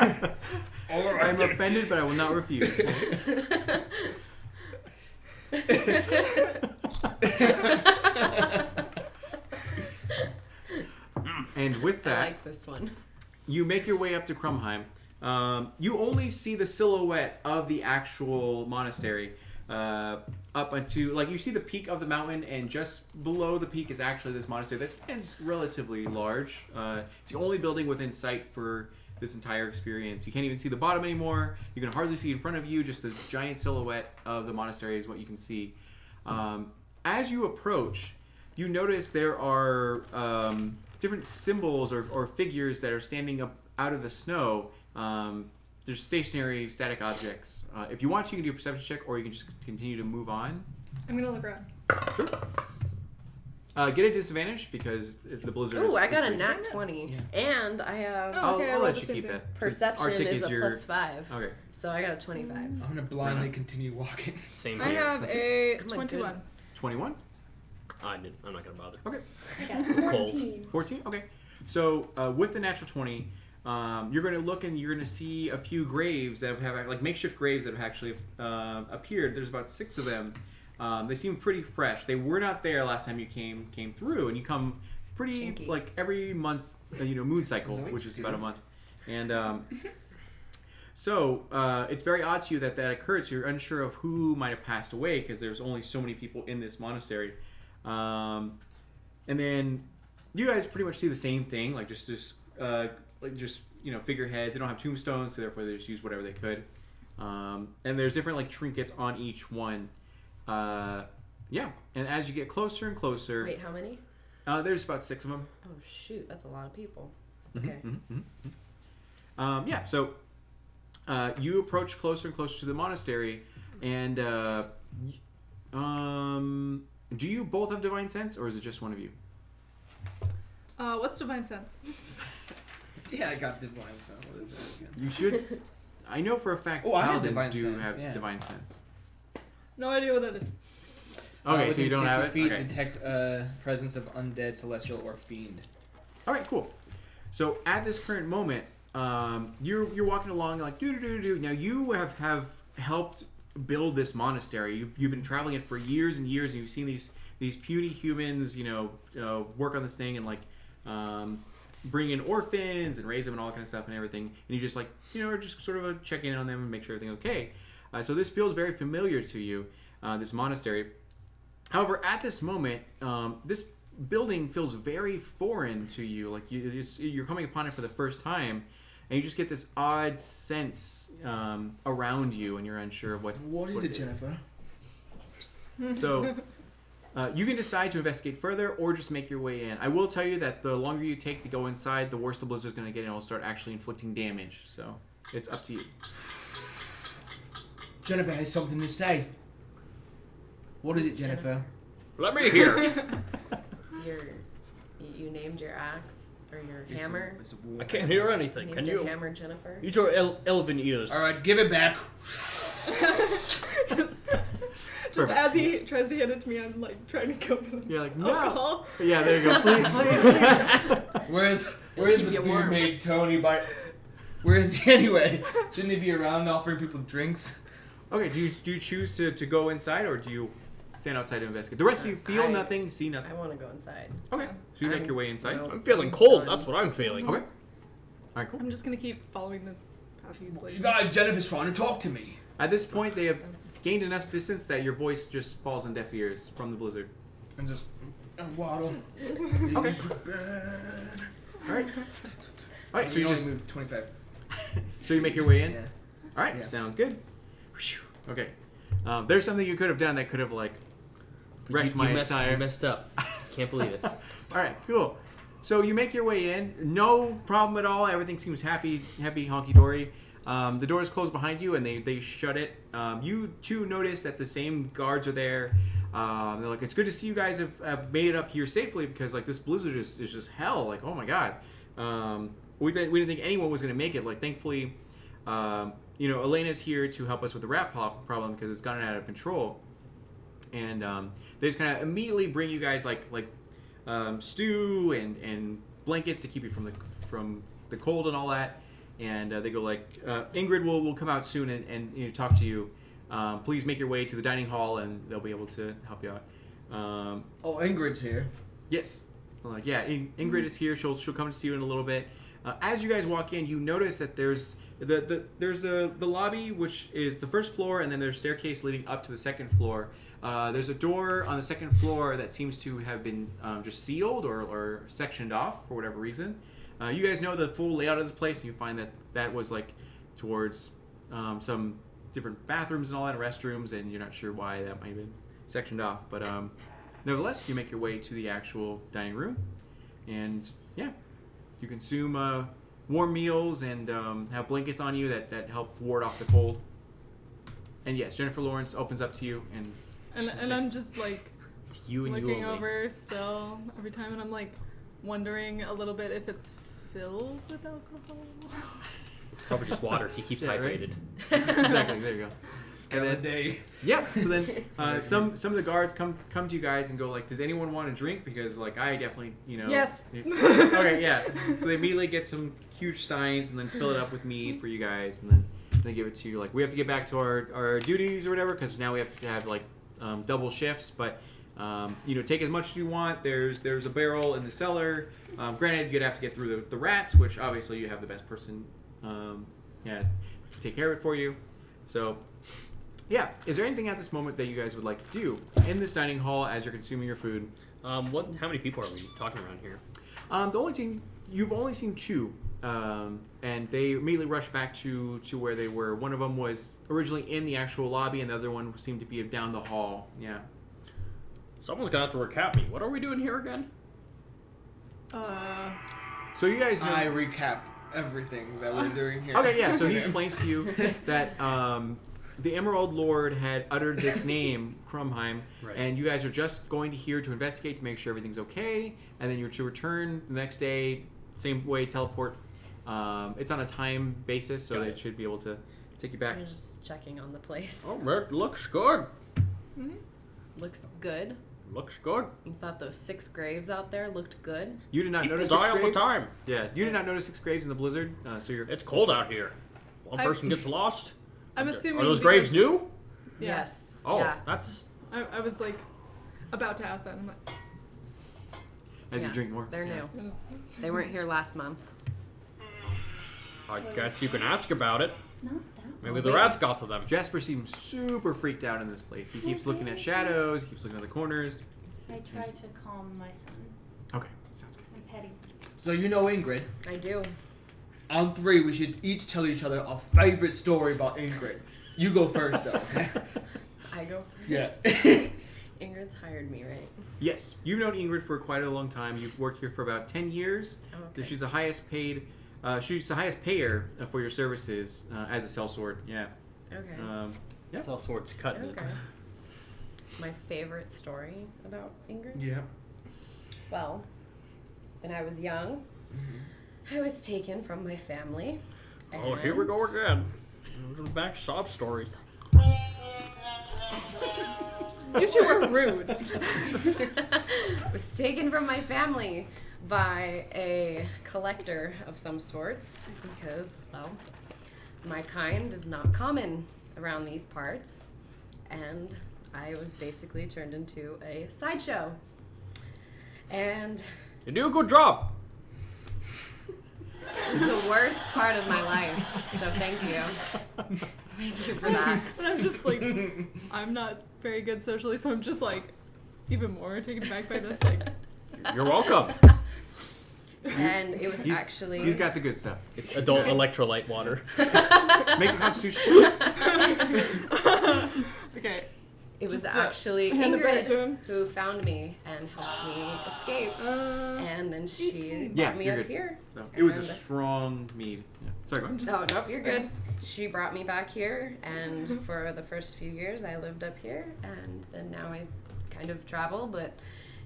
I'm offended, but I will not refuse. And with I that, like this one. you make your way up to Krumheim. You only see the silhouette of the actual monastery up onto, like, you see the peak of the mountain, and just below the peak is actually this monastery that stands relatively large. It's the only building within sight for this entire experience. You can't even see the bottom anymore. You can hardly see in front of you. Just the giant silhouette of the monastery is what you can see. As you approach, you notice there are different symbols or figures that are standing up out of the snow. There's stationary, static objects. If you want to, you can do a perception check, or you can just continue to move on. I'm gonna look around. Sure. Get a disadvantage because the blizzard. Ooh, is I got a freezing. nat 20, and I have Oh, okay, I I'll rolled let the you same keep thing. that. perception Arctic is a your... +5, Okay. so I got a 25. I'm gonna blindly continue walking. Same I here. have a I'm a 21. 21. I'm not gonna bother. Okay. I got It's cold. 14. 14. Okay. So with the natural 20, you're going to look and you're going to see a few graves that have like makeshift graves that have actually appeared. There's about 6 of them. They seem pretty fresh. They were not there last time you came through, and you come pretty Chinkies. like every month, moon cycle, Zoinks, which is about a dude. month. And so it's very odd to you that occurred. So you're unsure of who might have passed away because there's only so many people in this monastery. And then you guys pretty much see the same thing, like just figureheads. They don't have tombstones, so therefore they just use whatever they could. And there's different like trinkets on each one. Yeah, and as you get closer and closer, Wait, how many? there's about 6 of them. Oh shoot, that's a lot of people. Mhm, Okay. mhm, mhm. Yeah, so you approach closer and closer to the monastery, and do you both have divine sense, or is it just one of you? What's divine sense? Yeah, I got divine sense. What is that again? You should. I know for a fact Oh, I have paladins divine do sense, have yeah. divine sense. No idea what that is. Okay, so you Within don't 60 have it? feet, Okay. detect presence of undead, celestial, or fiend. All right, cool. So at this current moment, you're walking along like do. Now you have helped build this monastery. You've been traveling it for years and years, and you've seen these puny humans, work on this thing and like bring in orphans and raise them and all that kind of stuff and everything. And you just like are just sort of checking in on them and make sure everything's okay. So this feels very familiar to you, this monastery. However, at this moment, this building feels very foreign to you. Like you're coming upon it for the first time, and you just get this odd sense around you, and you're unsure of what. What is it, Jennifer? So you can decide to investigate further or just make your way in. I will tell you that the longer you take to go inside, the worse the blizzard's going to get, and it'll start actually inflicting damage. So it's up to you. Jennifer has something to say. What is Who's it, Jennifer? Let me hear. It's you named your axe or your hammer. It's a war. I can't hear anything. Named Can your you? hammer Jennifer. Use your elven ears. All right, give it back. Just as he tries to hand it to me, I'm like trying to go for the You're like, no. alcohol. Yeah, there you go. Please, please. Where's keep the you beer warm. made Tony? Where is he anyway? Shouldn't he be around offering people drinks? Okay, do you choose to go inside, or do you stand outside to investigate? The rest of you feel nothing, see nothing. I want to go inside. Okay, so you make I'm- your way inside. no. I'm feeling cold. That's what I'm feeling. Okay. All right, cool. I'm just gonna keep following the path he's You leading. guys, Jennifer's trying to talk to me. At this point, they have gained enough distance that your voice just falls on deaf ears from the blizzard. And just waddle. Okay. All right. All right, so you only just moved 25. so you make your way in. Yeah. All right, Yeah. sounds good. Okay. There's something you could have done that could have like wrecked my you entire. messed up. Can't believe it. All right, cool. So you make your way in, no problem at all. Everything seems happy, honky dory. The door is closed behind you, and they shut it. You too notice that the same guards are there. They're like, "It's good to see you guys have made it up here safely because like this blizzard is just hell. Like, oh my god, we didn't think anyone was gonna make it. Like, thankfully, Elena's here to help us with the rat problem because it's gotten out of control." And they just kind of immediately bring you guys like stew and blankets to keep you from the cold and all that. And they go like, Ingrid will come out soon and talk to you. Please make your way to the dining hall and they'll be able to help you out. Oh, Ingrid's here. Yes. I'm like, yeah, Ingrid is here. She'll come to see you in a little bit. As you guys walk in, you notice that there's the lobby, which is the first floor, and then there's a staircase leading up to the second floor. There's a door on the second floor that seems to have been just sealed or sectioned off for whatever reason. You guys know the full layout of this place, and you find that was like towards some different bathrooms and all that, restrooms, and you're not sure why that might have been sectioned off. But nevertheless, you make your way to the actual dining room, and yeah, you consume warm meals and have blankets on you that help ward off the cold. And yes, Jennifer Lawrence opens up to you, and And I'm just like It's you and you looking only. over still every time, and I'm like wondering a little bit if it's filled with alcohol. It's probably just water. He keeps Yeah, right? hydrated. Exactly. There you go. And Every then, day. yeah. So then, some of the guards come to you guys and go like, "Does anyone want a drink?" Because like I definitely, Yes. Okay. Yeah. So they immediately get some huge steins and then fill it up with mead for you guys, and then they give it to you. Like we have to get back to our duties or whatever because now we have to have like double shifts, but. Take as much as you want. There's a barrel in the cellar. Granted, you'd have to get through the rats, which obviously you have the best person, to take care of it for you. So, yeah. Is there anything at this moment that you guys would like to do in this dining hall as you're consuming your food? How many people are we talking around here? You've only seen two, and they immediately rushed back to where they were. One of them was originally in the actual lobby, and the other one seemed to be down the hall. Yeah. Someone's gonna have to recap me. What are we doing here again? So you guys know. I recap everything that we're doing here. Okay, yeah. So he explains to you that the Emerald Lord had uttered this name, Krumheim, Right. and you guys are just going to here to investigate to make sure everything's okay, and then you're to return the next day, same way, teleport. It's on a time basis, so Got they it. should be able to take you back. I'm just checking on the place. Oh, it looks good. Looks good. Looks good. You thought those 6 graves out there looked good? You did not Keep notice his 6 eye on the graves? time. Yeah, you did not notice 6 graves in the blizzard, so you're... It's cold out here. One I- person gets lost. I'm assuming. Are those graves because- new? Yeah. Yes. Oh, Yeah. that's. I was like about to ask that. I'm like, As you Yeah, drink more. They're new. I'm just- They weren't here last month. I guess you can ask about it. Not that. Maybe the rats got to them. Jasper seems super freaked out in this place. He keeps looking at shadows, he keeps looking at the corners. I try to calm my son. Okay, sounds good. I'm petty. So you know Ingrid. I do. On 3, we should each tell each other our favorite story about Ingrid. You go first, though. Okay? I go Yeah. first. Ingrid's hired me, right? Yes, you've known Ingrid for quite a long time. You've worked here for about 10 years. Oh, okay. She's the highest paid. She's the highest payer for your services as a sellsword. Yeah. Okay. Yeah. Cell swords cutting Okay. My favorite story about Ingrid? Yeah. Well, when I was young, I was taken from my family. it. Oh, here we and- go again. Back sob stories. You two were rude. was taken from my family by a collector of some sorts because, well, my kind is not common around these parts, and I was basically turned into a sideshow. And You do a good job. this is the worst part of my life, so thank you. Thank you for that. And I'm just like, I'm not very good socially, so I'm just like, even more taken aback by this. Like, You're welcome. And it was He's actually... He's got the good stuff. It's adult electrolyte water. Make a constitution. okay. It was Just, actually hand the bag to Ingrid him. who found me and helped me escape. And then she 18. brought Yeah, me you're up good. here. So it was a And- strong mead. Yeah. Sorry, go ahead. Oh, nope, you're good. She brought me back here, and for the first few years I lived up here, and then now I kind of travel, but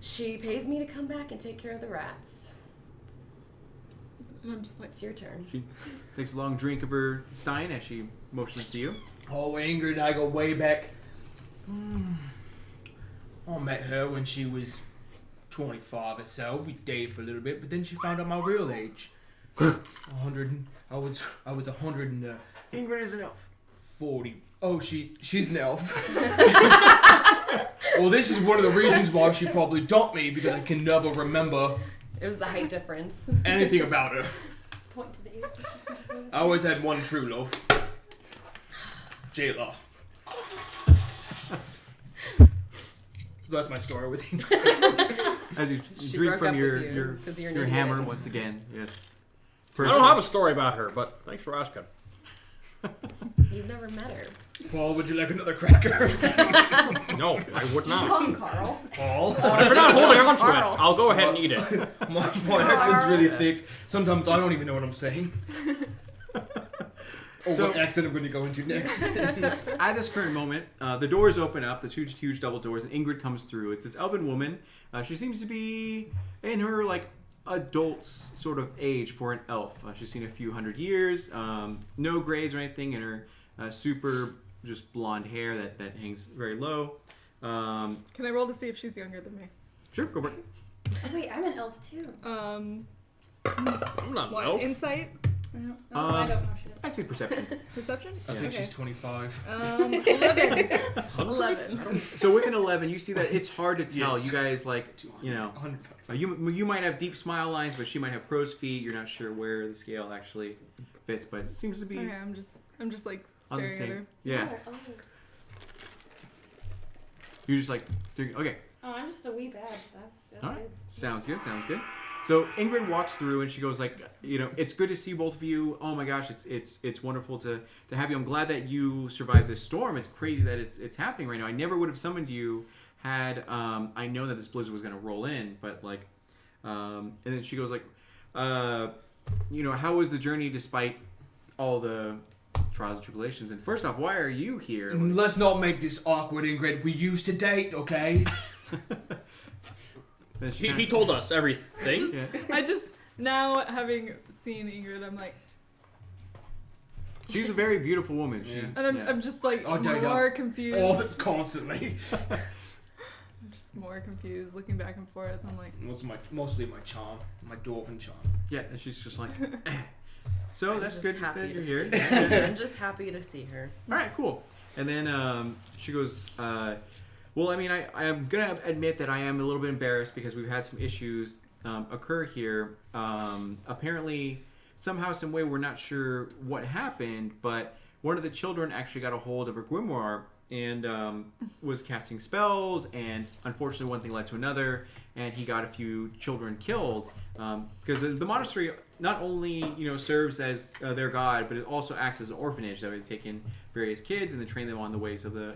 she pays me to come back and take care of the rats. And I'm just like, It's your turn. She takes a long drink of her stein as she motions to you. Oh, Ingrid and I go way back. I met her when she was 25 or so. We dated for a little bit, but then she found out my real age. 100. I was 140. Ingrid is an elf. Oh, she's an elf. Well, this is one of the reasons why she probably dumped me, because I can never remember It was the height difference. anything about her. Point to the age. I always had one true love. Jayla. That's my story with you. As you She drink broke from up your with you 'cause you're your an hammer idiot. once again. Yes. I don't have a story about her, but thanks for asking. You've never met her. Paul, would you like another cracker? No, I would Just not. call him Carl. Paul? If you're not holding on to it, Carl. I'll go ahead and eat it. My accent's really thick. Sometimes I don't even know what I'm saying. what accent I'm going to go into next. At this current moment, the doors open up, the two huge double doors, and Ingrid comes through. It's this elven woman. She seems to be in her, like, adult sort of age for an elf. She's seen a few hundred years, no grays or anything, and her super just blonde hair that hangs very low. Can I roll to see if she's younger than me? Sure, go for it. Oh, wait, I'm an elf too. I'm not an What? elf. Insight? I don't know shit. I'd say perception. Perception? I think Okay. she's 25. 11. 11. So with an 11, you see that it's hard to tell. Yes. You guys, like, you know, 125. you might have deep smile lines, but she might have crow's feet. You're not sure where the scale actually fits, but it seems to be Okay, I'm just like on the staring at same. her. Yeah, you're just like, okay. Oh, I'm just a wee bad. That's All right. good. Sounds good. Sounds good. So Ingrid walks through and she goes like, you know, it's good to see both of you. Oh my gosh, it's wonderful to have you. I'm glad that you survived this storm. It's crazy that it's happening right now. I never would have summoned you had I known that this blizzard was gonna roll in. But like, and then she goes like, you know, how was the journey despite all the trials and tribulations? And first off, why are you here? Let's not make this awkward, Ingrid. We used to date, okay? Then she He told us everything. yeah. I just, now having seen Ingrid, I'm like, She's a very beautiful woman. She, Yeah. and I'm, yeah. I'm just like Oh, Jay, more confused. Constantly. I'm just more confused, looking back and forth. I'm like, Mostly my charm, my dwarven charm. Yeah, and she's just like. So I'm that's just good happy that you're to here. see her. I'm just happy to see her. All right, cool. And then she goes, well, I mean, I'm going to admit that I am a little bit embarrassed because we've had some issues occur here. Apparently, somehow, some way, we're not sure what happened, but one of the children actually got a hold of a grimoire and was casting spells, and unfortunately one thing led to another, and he got a few children killed. Because the monastery not only, you know, serves as their god, but it also acts as an orphanage that would take in various kids and then train them on the ways of the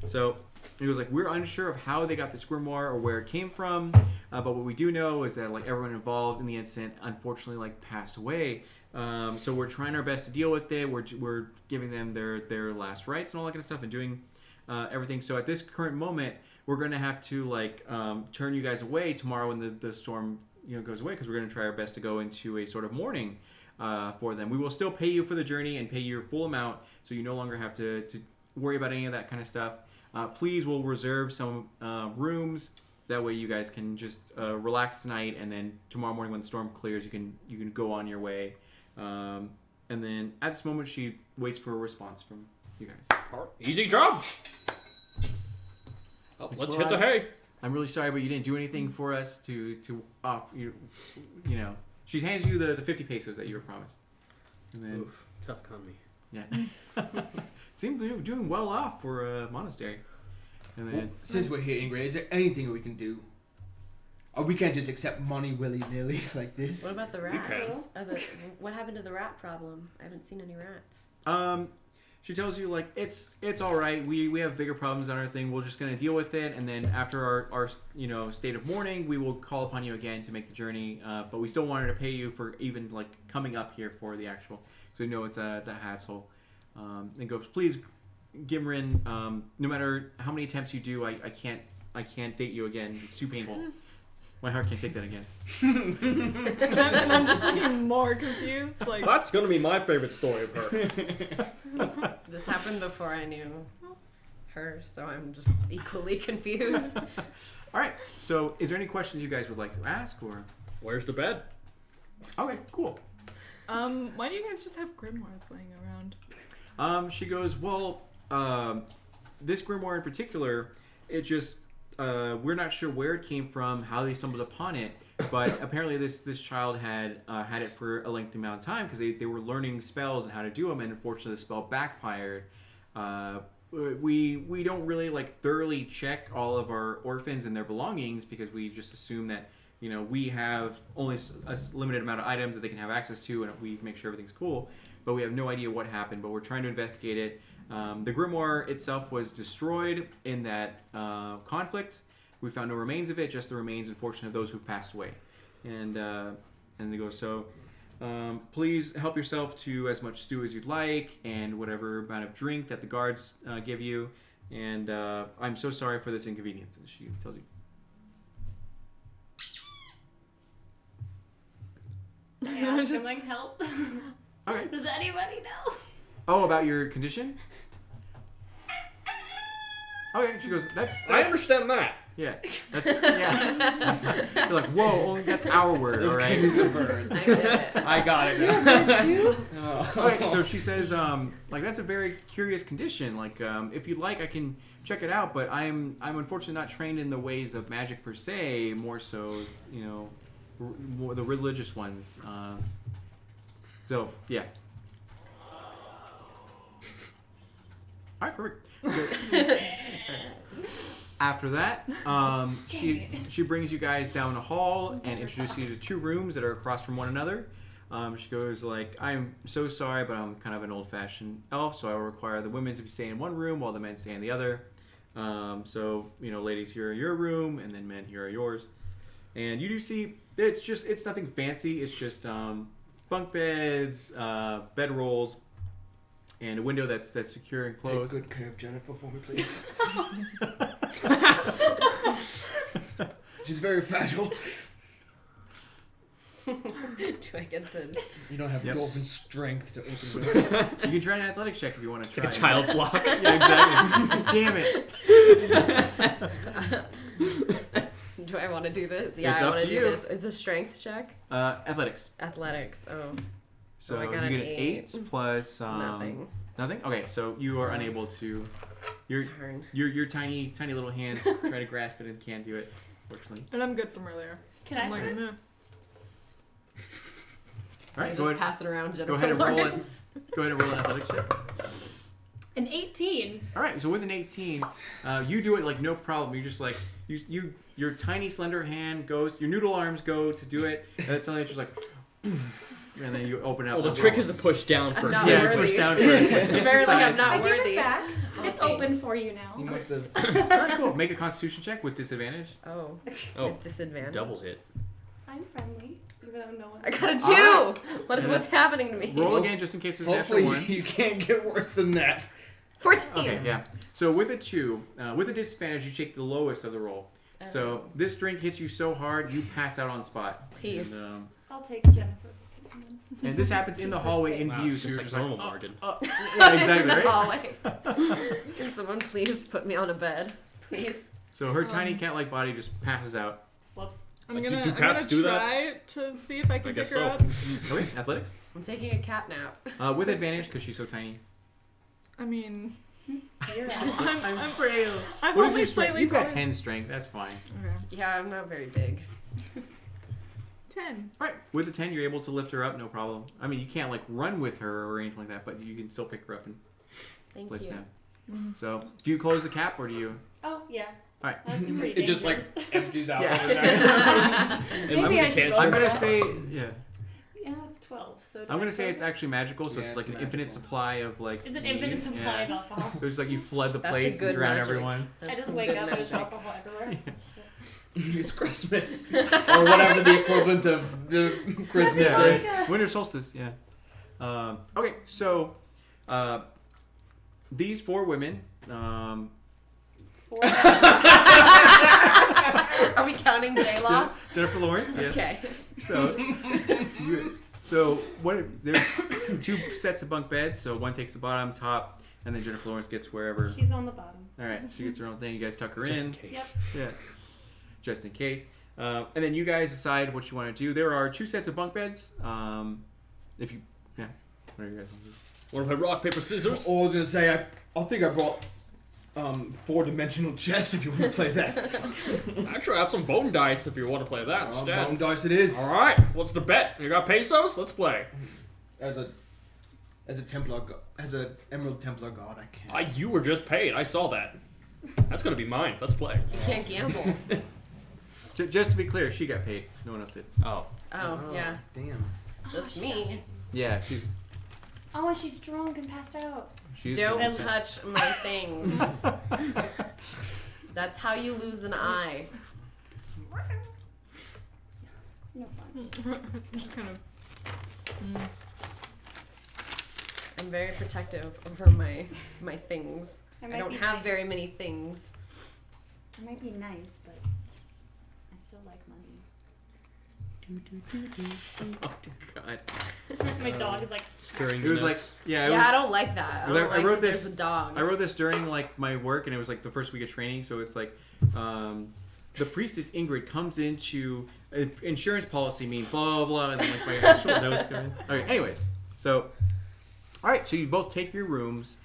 So it was like, we're unsure of how they got this grimoire or where it came from, but what we do know is that like everyone involved in the incident unfortunately like passed away. So we're trying our best to deal with it. We're giving them their last rites and all that kind of stuff and doing everything. So at this current moment, we're going to have to like turn you guys away tomorrow when the storm goes away, because we're going to try our best to go into a sort of mourning for them. We will still pay you for the journey and pay your full amount, so you no longer have to worry about any of that kind of stuff. Please, we'll reserve some rooms. That way you guys can just relax tonight, and then tomorrow morning when the storm clears, you can go on your way. And then at this moment, she waits for a response from you guys. Easy job. Oh, let's hit the hay. I'm really sorry, but you didn't do anything for us to off you know. She hands you the 50 pesos that you were promised. And then Oof, tough economy. yeah. Seems to be doing well off for a monastery. And then Since we're here, Ingrid, is there anything we can do? Or we can't just accept money willy-nilly like this. What about the You rats? What happened to the rat problem? I haven't seen any rats. she tells you like it's all right. We have bigger problems on our thing. We're just gonna deal with it, and then after our state of mourning, we will call upon you again to make the journey. But we still wanted to pay you for even like coming up here for the actual. So we know it's the hassle. And goes, please, Gimrin. No matter how many attempts you do, I can't date you again. It's too painful. My heart can't take that again. and I'm just looking more confused. Like, That's gonna be my favorite story of her. This happened before I knew her, so I'm just equally confused. All right. So, is there any questions you guys would like to ask, or? Where's the bed? Okay, cool. why do you guys just have grimoires laying around? She goes, well, this grimoire in particular, it just, we're not sure where it came from, how they stumbled upon it, but apparently this child had had it for a lengthy amount of time because they were learning spells and how to do them, and unfortunately the spell backfired. We don't really like thoroughly check all of our orphans and their belongings because we just assume that we have only a limited amount of items that they can have access to, and we make sure everything's cool. But we have no idea what happened. But we're trying to investigate it. The grimoire itself was destroyed in that conflict. We found no remains of it, just the remains, unfortunately, of those who passed away. And they go, so Please help yourself to as much stew as you'd like and whatever amount of drink that the guards give you. And I'm so sorry for this inconvenience. And she tells you. I ask him, like, help. All right. Does anybody know? Oh, about your condition? Okay, she goes, that's I understand that. yeah. That's, yeah. You're like, whoa, only that's our word, all right? This a bird. I get it. I got it now. Okay, so she says, like, that's a very curious condition. Like, if you'd like, I can check it out, but I'm unfortunately not trained in the ways of magic per se, more so, you know, more the religious ones. So, yeah. All right, perfect. So, after that, she brings you guys down a hall and introduces you to 2 rooms that are across from one another. She goes like, I'm so sorry, but I'm kind of an old-fashioned elf, so I will require the women to be staying in one room while the men stay in the other. So, you know, ladies, here are your room, and then men, here are yours. And you do see, it's nothing fancy. It's just bunk beds, bed rolls, and a window that's secure and closed. Take good care of Jennifer for me, please. She's very fragile. Do I get to? You don't have Yep. golden strength to open the door. You can try an athletics check if you want to It's try. like a child's lock. Yeah, exactly. Damn it. Do I want to do this? Yeah, It's I up want to to do you. this. It's a strength check. Athletics. Athletics. Oh, So I got you an get an 8. 8 plus nothing. Nothing. Okay, so you are unable to. Your Turn. your tiny little hand try to grasp it and can't do it. Fortunately. And I'm good from earlier. Can I I'm like, try? no. All right, I go just ahead. pass it around Jennifer Go ahead and roll it. Lawrence. Go ahead and roll an athletics check. An 18. All right, so with an 18, you do it like no problem. You just like your tiny slender hand goes, your noodle arms go to do it, and it's suddenly just like, and then you open up. Well, the trick is to push down first. not yeah, worthy. push down first. Very like I'm not I give worthy. it back. Oh, It's thanks. open for you now. You must have. All right, cool. Make a Constitution check with disadvantage. Oh, Oh, at disadvantage. double hit. I'm friendly, even though no one. I got a 2. All right. What's happening to me? Roll again, just in case there's an extra Hopefully, one. you can't get worse than that. 14. Okay, yeah. So with a 2, with a disadvantage, you take the lowest of the roll. So this drink hits you so hard, you pass out on spot. Peace. I'll take Jennifer. And this happens in the hallway in Wow, view, it's so just you're like just like, normal Morgan. Oh, Yeah, it's exactly, in the right? hallway. Can someone please put me on a bed, please? so her tiny cat-like body just passes out. Whoops. I'm Like, gonna, do I'm cats gonna do that? try to see if I can I pick guess her so. up. Okay, athletics. I'm taking a cat nap. With advantage because she's so tiny. I mean, You're out. I'm frail. I'm What is only your strength? slightly You've got taller. 10 strength. That's fine. Okay. Yeah, I'm not very big. 10. All right. With the 10, you're able to lift her up, no problem. I mean, you can't like run with her or anything like that, but you can still pick her up and Thank place you. her down. So, do you close the cap or do you? Oh yeah. All right. That's pretty It just like dangerous. empties out. Yeah. over there. Unless Maybe I the should cancer. I'm gonna say, yeah. Yeah, it's 12. So. I'm gonna say it's actually magical, so Yeah, it's like it's an infinite magical. supply of like. It's an mead. infinite supply of Yeah. alcohol. It's like you flood the That's place a good and drown magic. everyone. That's I just some wake good up and there's magic. alcohol everywhere. It's Christmas. Or whatever the equivalent of the Christmas Yeah, is. right. Winter solstice. Yeah. Okay, so these 4 women. Four. Are we counting J-Law? Jennifer Lawrence. Yes. Okay. So there's 2 sets of bunk beds. So one takes the bottom, top, and then Jennifer Lawrence gets wherever. She's on the bottom. All right, she gets her own thing. You guys tuck her Just in. in case. Yeah. Just in case. And then you guys decide what you want to do. There are 2 sets of bunk beds. If you, yeah. What do you guys want to do? Want to play rock, paper, scissors? Oh, I was gonna say, I think I brought 4-dimensional chess if you want to play that. Actually, I have some bone dice if you want to play that Bone instead. dice it is. All right, what's the bet? You got pesos? Let's play. As a Templar, as a Emerald Templar god, I can't. You were just paid. I saw that. That's gonna be mine. Let's play. You can't gamble. Just to be clear, she got paid. No one else did. Oh. Oh, yeah. Damn. Just me. Yeah, she's Oh, and she's drunk and passed out. Don't touch my things. That's how you lose an eye. No fun. I'm just kind of I'm very protective over my things. I I might don't be have nice. very many things. It might be nice, but I still like money. Oh God. My dog is like. Scaring It was like nuts. yeah. It Yeah, I was, don't like that. I was- don't I like wrote that this- there's a dog. I wrote this during like my work, and it was like the first week of training. So it's like, the priestess Ingrid comes into insurance policy means blah blah blah, and then like my actual notes come in. Okay, anyways, so all right, so you both take your rooms.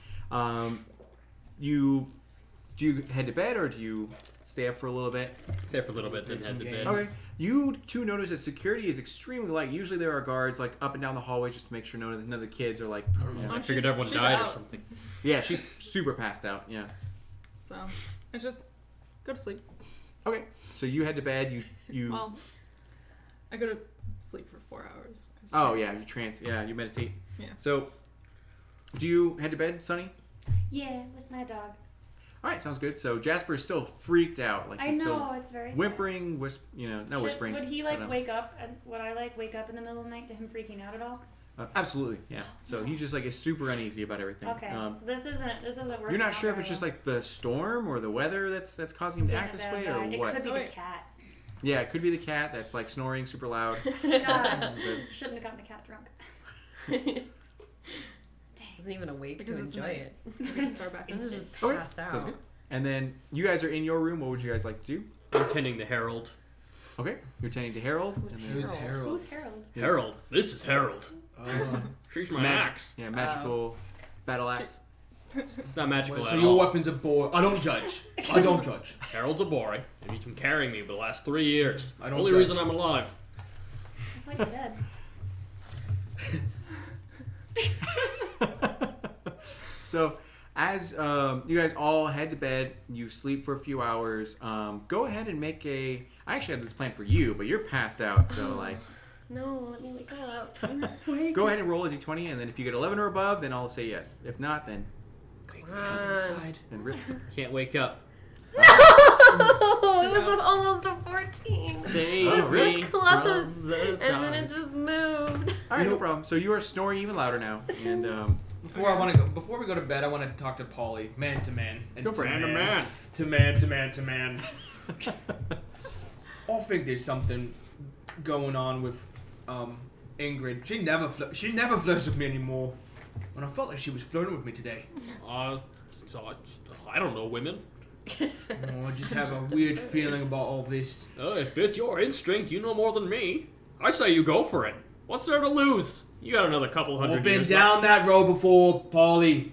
Do you head to bed or do you stay up for a little bit? Stay up for a little bit, then head to bed. Okay. You two notice that security is extremely light. Usually there are guards like up and down the hallways just to make sure none of the kids are like. I don't know. You know. I figured she's- everyone she's died or out. something. Yeah, she's super passed out. Yeah. So it's just go to sleep. Okay. So you head to bed. You. Well, I go to sleep for 4 hours. 'cause Oh trance. yeah, you trance. Yeah, you meditate. Yeah. So, do you head to bed, Sonny? Yeah, with my dog. All right, sounds good. So Jasper is still freaked out, like I he's know, still it's very sad. whimpering, not Should- whispering. Would he but, like wake up? And would I like wake up in the middle of the night to him freaking out at all? Absolutely, yeah. So he just like is super uneasy about everything. Okay, so this isn't working. You're not out sure if very it's just well. like the storm or the weather that's causing him to Yeah, act this that way, bad. or It what? could be Oh, the wait. cat. Yeah, it could be the cat that's like snoring super loud. God, shouldn't have gotten the cat drunk. Isn't even awake Because to it's enjoy night. it. We can start back I'm in. just Okay, passed out. sounds good. And then you guys are in your room. What would you guys like to do? I'm tending the Herald. Okay, you're tending to Harold. Who's and then- Who's Harold? Harold? Who's Harold? Yes. Herald. This is Herald. Oh. She's my Magic. axe. Yeah, magical battle axe. Not magical So at your all. weapon's a boy. I don't judge. I don't judge. Harold's a boy, and he's been carrying me for the last 3 years. I don't Only judge. reason I'm alive. I feel like you're dead. So, as you guys all head to bed, you sleep for a few hours. Go ahead and make a. I actually had this planned for you, but you're passed out. So, like, No, let me wake up. go ahead and roll a d20, and then if you get 11 or above, then I'll say yes. If not, then rip. Can't wake up. Oh, it was almost a 14. Save Oh, really? me It was close. from the And then it dark. just moved. All right, no problem. So you are snoring even louder now, and Before we go to bed, I want to talk to Polly, man to man. And Go for to it. Man to man. To man to man to man. I think there's something going on with Ingrid. She never flirts with me anymore. And I felt like she was flirting with me today. So I don't know women. Oh, I just have a weird feeling about all this. If it's your instinct, you know more than me. I say you go for it. What's there to lose? You got another couple hundred I've been years down that road before, Polly.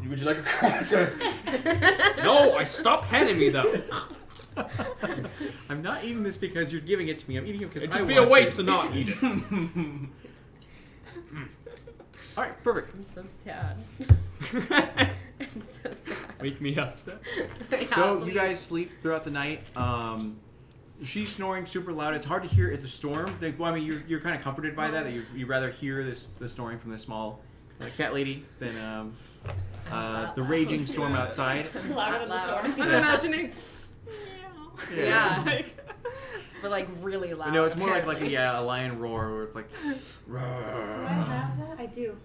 Would you like a cracker? left. No, I stopped handing me them. I'm not eating this because you're giving it to me. I'm eating it because It'd I just be a want waste to not eat it. All right, perfect. I'm so sad. I'm so sad. Wake me up. Yeah, So please. you guys sleep throughout the night. She's snoring super loud. It's hard to hear at the storm. Well, I mean, you're kind of comforted by that you rather hear the snoring from the small cat lady than the raging storm outside. Louder than the storm. I'm Yeah. imagining. Yeah. Like, But like really loud. No, it's more like apparently. a lion roar where it's like, Do I have that? I do.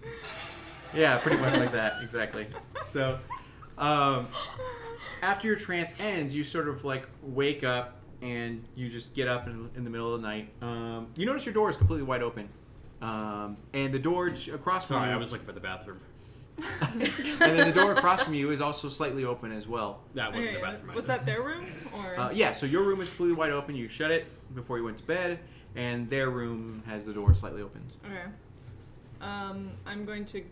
yeah, pretty much like that, exactly. So, after your trance ends, you sort of like wake up and you just get up in the middle of the night. You notice your door is completely wide open, and the door across from Sorry, you, I was looking for the bathroom. and then the door across from you is also slightly open as well. That wasn't okay, the bathroom. was either. that their room or? Yeah, so your room is completely wide open. You shut it before you went to bed, and their room has the door slightly open. Okay. I'm going to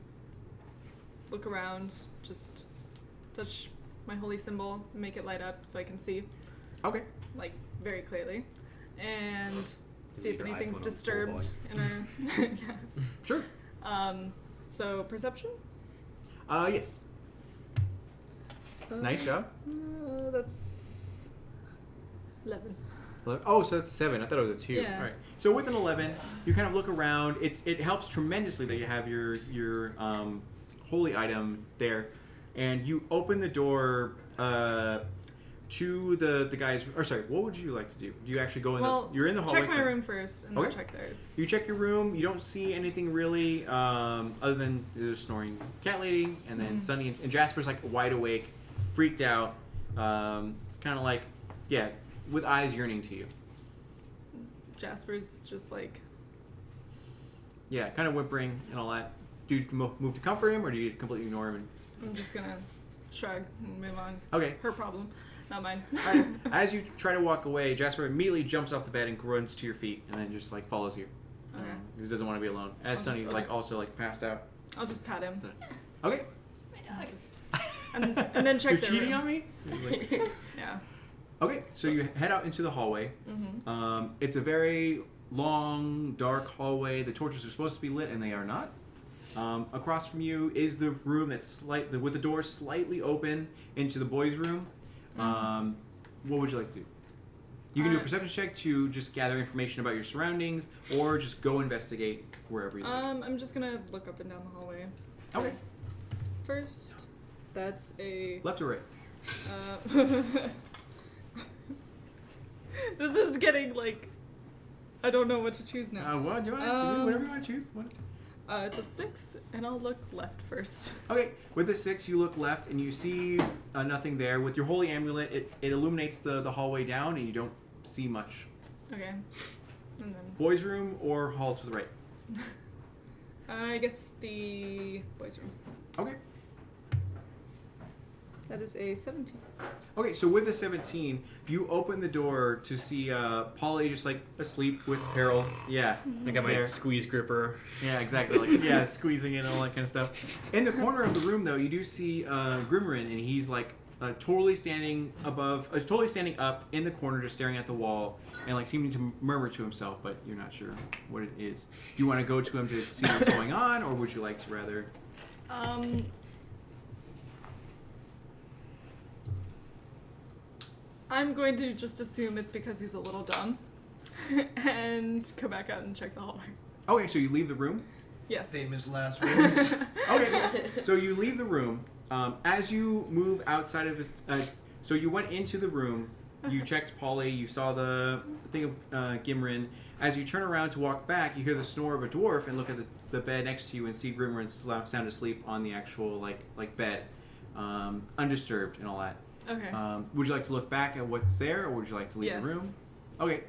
look around, just touch my holy symbol, and make it light up so I can see, Okay. like, very clearly, and see if Leave your anything's iPhone on disturbed full in our. Yeah. Sure. So perception. Yes. Nice job. That's 11. 11. Oh, so that's 7. I thought it was a 2. Yeah. All right. So with an 11, you kind of look around. It helps tremendously that you have your holy item there, and you open the door to the guys. Or sorry, what would you like to do? Do you actually go in Well, You're in the hallway. check my room first, and then Okay. check theirs. You check your room. You don't see anything really, other than the snoring cat lady, and then Sunny and Jasper's like wide awake, freaked out, kind of like, yeah, with eyes yearning to you. Jasper's just like, Yeah, kind of whimpering and all that. Do you move to comfort him, or do you completely ignore him? I'm just gonna shrug and move on. Okay. Her problem, not mine. Alright. As you try to walk away, Jasper immediately jumps off the bed and runs to your feet, and then just like follows you. Okay. He doesn't want to be alone. As I'll Sunny's just- like also like passed out. I'll just pat him. Okay. My dog. And then check You're their cheating room. on me? Yeah. Okay, so you head out into the hallway. It's a very long, dark hallway. The torches are supposed to be lit, and they are not. Across from you is the room that's with the door slightly open into the boys' room. What would you like to do? You can do a perception check to just gather information about your surroundings, or just go investigate wherever you like. I'm just gonna look up and down the hallway. Okay. First, that's a. Left or right? This is getting like. I don't know what to choose now. What do you want? Whatever you want to choose. What? It's a 6, and I'll look left first. Okay, with the 6, you look left and you see nothing there. With your holy amulet, it illuminates the hallway down, and you don't see much. Okay. And then. Boys' room or hall to the right? I guess the boys' room. Okay. That is a 17. Okay, so with the 17, you open the door to see Polly just like asleep with Harold. Yeah. I got my there. squeeze gripper. Yeah, exactly. Like, yeah, squeezing in all that kind of stuff. In the corner of the room, though, you do see Grimrin, and he's like totally standing up in the corner, just staring at the wall, and like seeming to murmur to himself, but you're not sure what it is. Do you want to go to him to see what's going on, or would you like to rather? I'm going to just assume it's because he's a little dumb, and come back out and check the hallway. Okay, so you leave the room. Yes. Famous last words. Okay, so you leave the room. As you move outside of it, so you went into the room, you checked Polly, you saw the thing of Gimrin. As you turn around to walk back, you hear the snore of a dwarf and look at the bed next to you and see Grimrin sound asleep on the actual like bed, undisturbed and all that. Okay. Would you like to look back at what's there, or would you like to leave Yes. the room? Okay.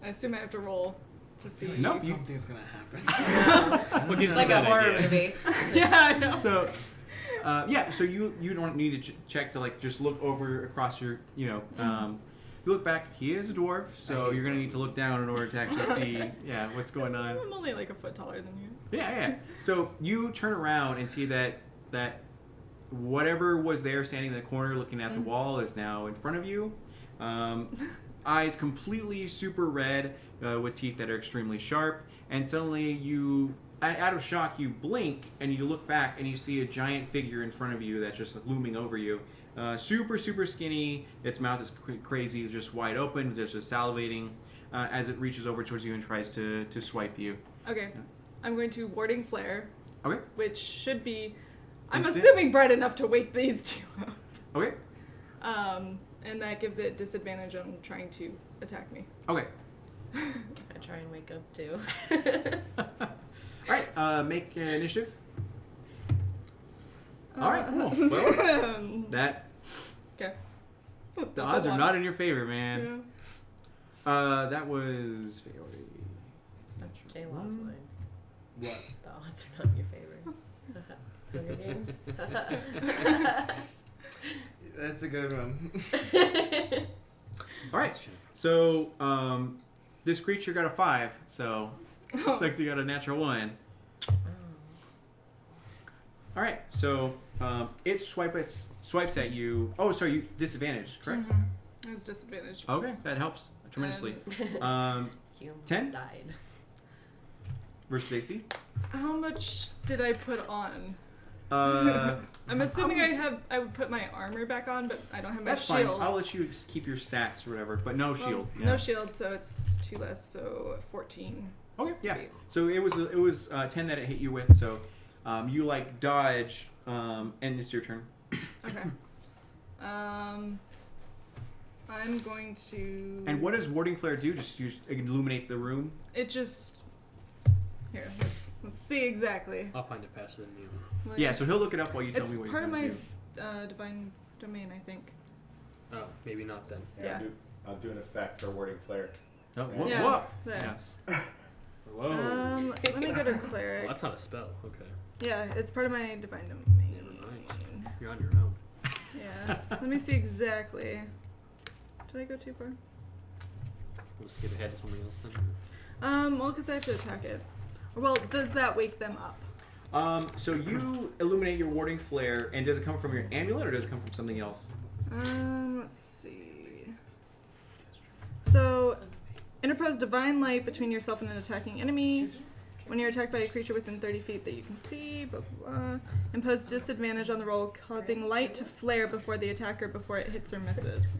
I assume I have to roll to see. No, Something's gonna happen. What gives It's like you a that horror idea? movie. Yeah, I know. So, so you don't need to check to like just look over across your, you look back. He is a dwarf, so you're gonna need to look down in order to actually see, what's going on. I'm only like a foot taller than you. Yeah. So you turn around and see that whatever was there standing in the corner looking at the wall is now in front of you. Eyes completely super red, with teeth that are extremely sharp, and suddenly you, out of shock, you blink and you look back and you see a giant figure in front of you that's just looming over you. Super, super skinny. Its mouth is crazy, just wide open, just salivating as it reaches over towards you and tries to swipe you. Okay. I'm going to warding flare, Okay. which should be, I'm Instant? assuming bright enough to wake these two up. Okay. And that gives it disadvantage on trying to attack me. Okay. I try and wake up too. All right. Make initiative. All right. Cool. Well, that Okay. the odds are not in your favor, man. Yeah. That was Fairy. That's J Law's line. What? The odds are not in your favor. Hunger Games. That's a good one. All right. So this creature got a 5, so it's actually got a natural 1. All right. So it swipes at you. Oh, sorry. You disadvantage, correct? It's disadvantage. Okay, that helps tremendously. You 10? died. Versus AC. How much did I put on? I'm assuming I would put my armor back on, but I don't have my That's shield. fine. I'll let you keep your stats or whatever, but no shield. Yeah. No shield, so it's 2 less, so 14. Okay, yeah. Wait. So it was 10 that it hit you with. So you like dodge, and it's your turn. Okay. I'm going to. And what does warding flare do? Just illuminate the room? It just. Here, let's see exactly. I'll find it faster than you. Like, Yeah, so he'll look it up while you tell it's me what part you're of going my to do. divine domain, I think. Oh, maybe not then. Yeah. I'll do an effect for warding flare. Oh, what? Yeah. What? There. Yeah. Whoa. Let me go to cleric. Well, that's not a spell. Okay. Yeah, it's part of my divine domain. Never mind. You're on your own. Yeah. Let me see exactly. Did I go too far? We'll just get ahead of something else then. Well, because I have to attack it. Well, does that wake them up? So you illuminate your warding flare, and does it come from your amulet or does it come from something else? Let's see. So, interpose divine light between yourself and an attacking enemy. When you're attacked by a creature within 30 feet that you can see, blah, blah, blah. Impose disadvantage on the roll, causing light to flare before the attacker before it hits or misses.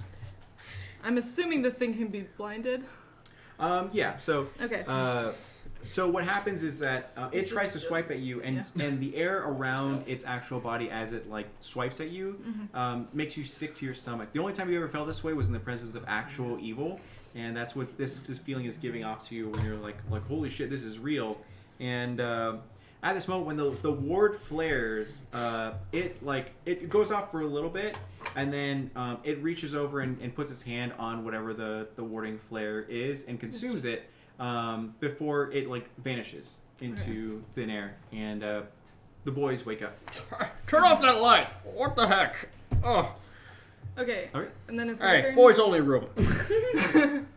I'm assuming this thing can be blinded. Yeah. So. Okay. So what happens is that it It's tries to just- swipe at you, and the air around its actual body as it like swipes at you makes you sick to your stomach. The only time you ever felt this way was in the presence of actual evil, and that's what this feeling is giving off to you when you're like holy shit, this is real. And at this moment, when the ward flares, it goes off for a little bit, and then it reaches over and puts its hand on whatever the warding flare is and consumes it. Before it vanishes into thin air, and the boys wake up. Turn off that light! What the heck? Oh. Okay. All right. And then it's my Hey, turn. boys only room.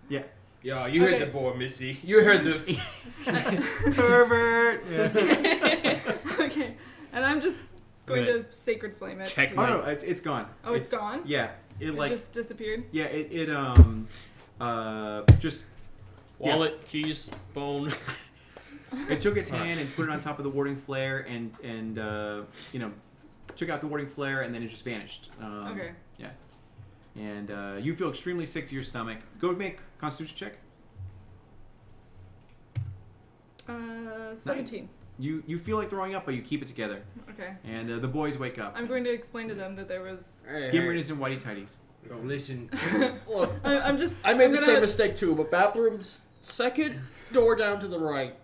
Yeah. Yeah, you Okay. heard the boy, Missy. You heard the Pervert. Yeah. Okay. And I'm just going Okay. to sacred flame it. Check. Oh no, it's gone. Oh, it's gone? Yeah. It It just disappeared. yeah. It just Wallet, keys, phone. it took its hand and put it on top of the warding flare and took out the warding flare and then it just vanished. Okay. Yeah. And you feel extremely sick to your stomach. Go make a Constitution check. 17. You feel like throwing up, but you keep it together. Okay. And the boys wake up. I'm going to explain to them that there was. Gimrin is in whitey tighties. Oh, listen. Look, I'm just. I made I'm the gonna- same mistake too, but bathroom's second door down to the right.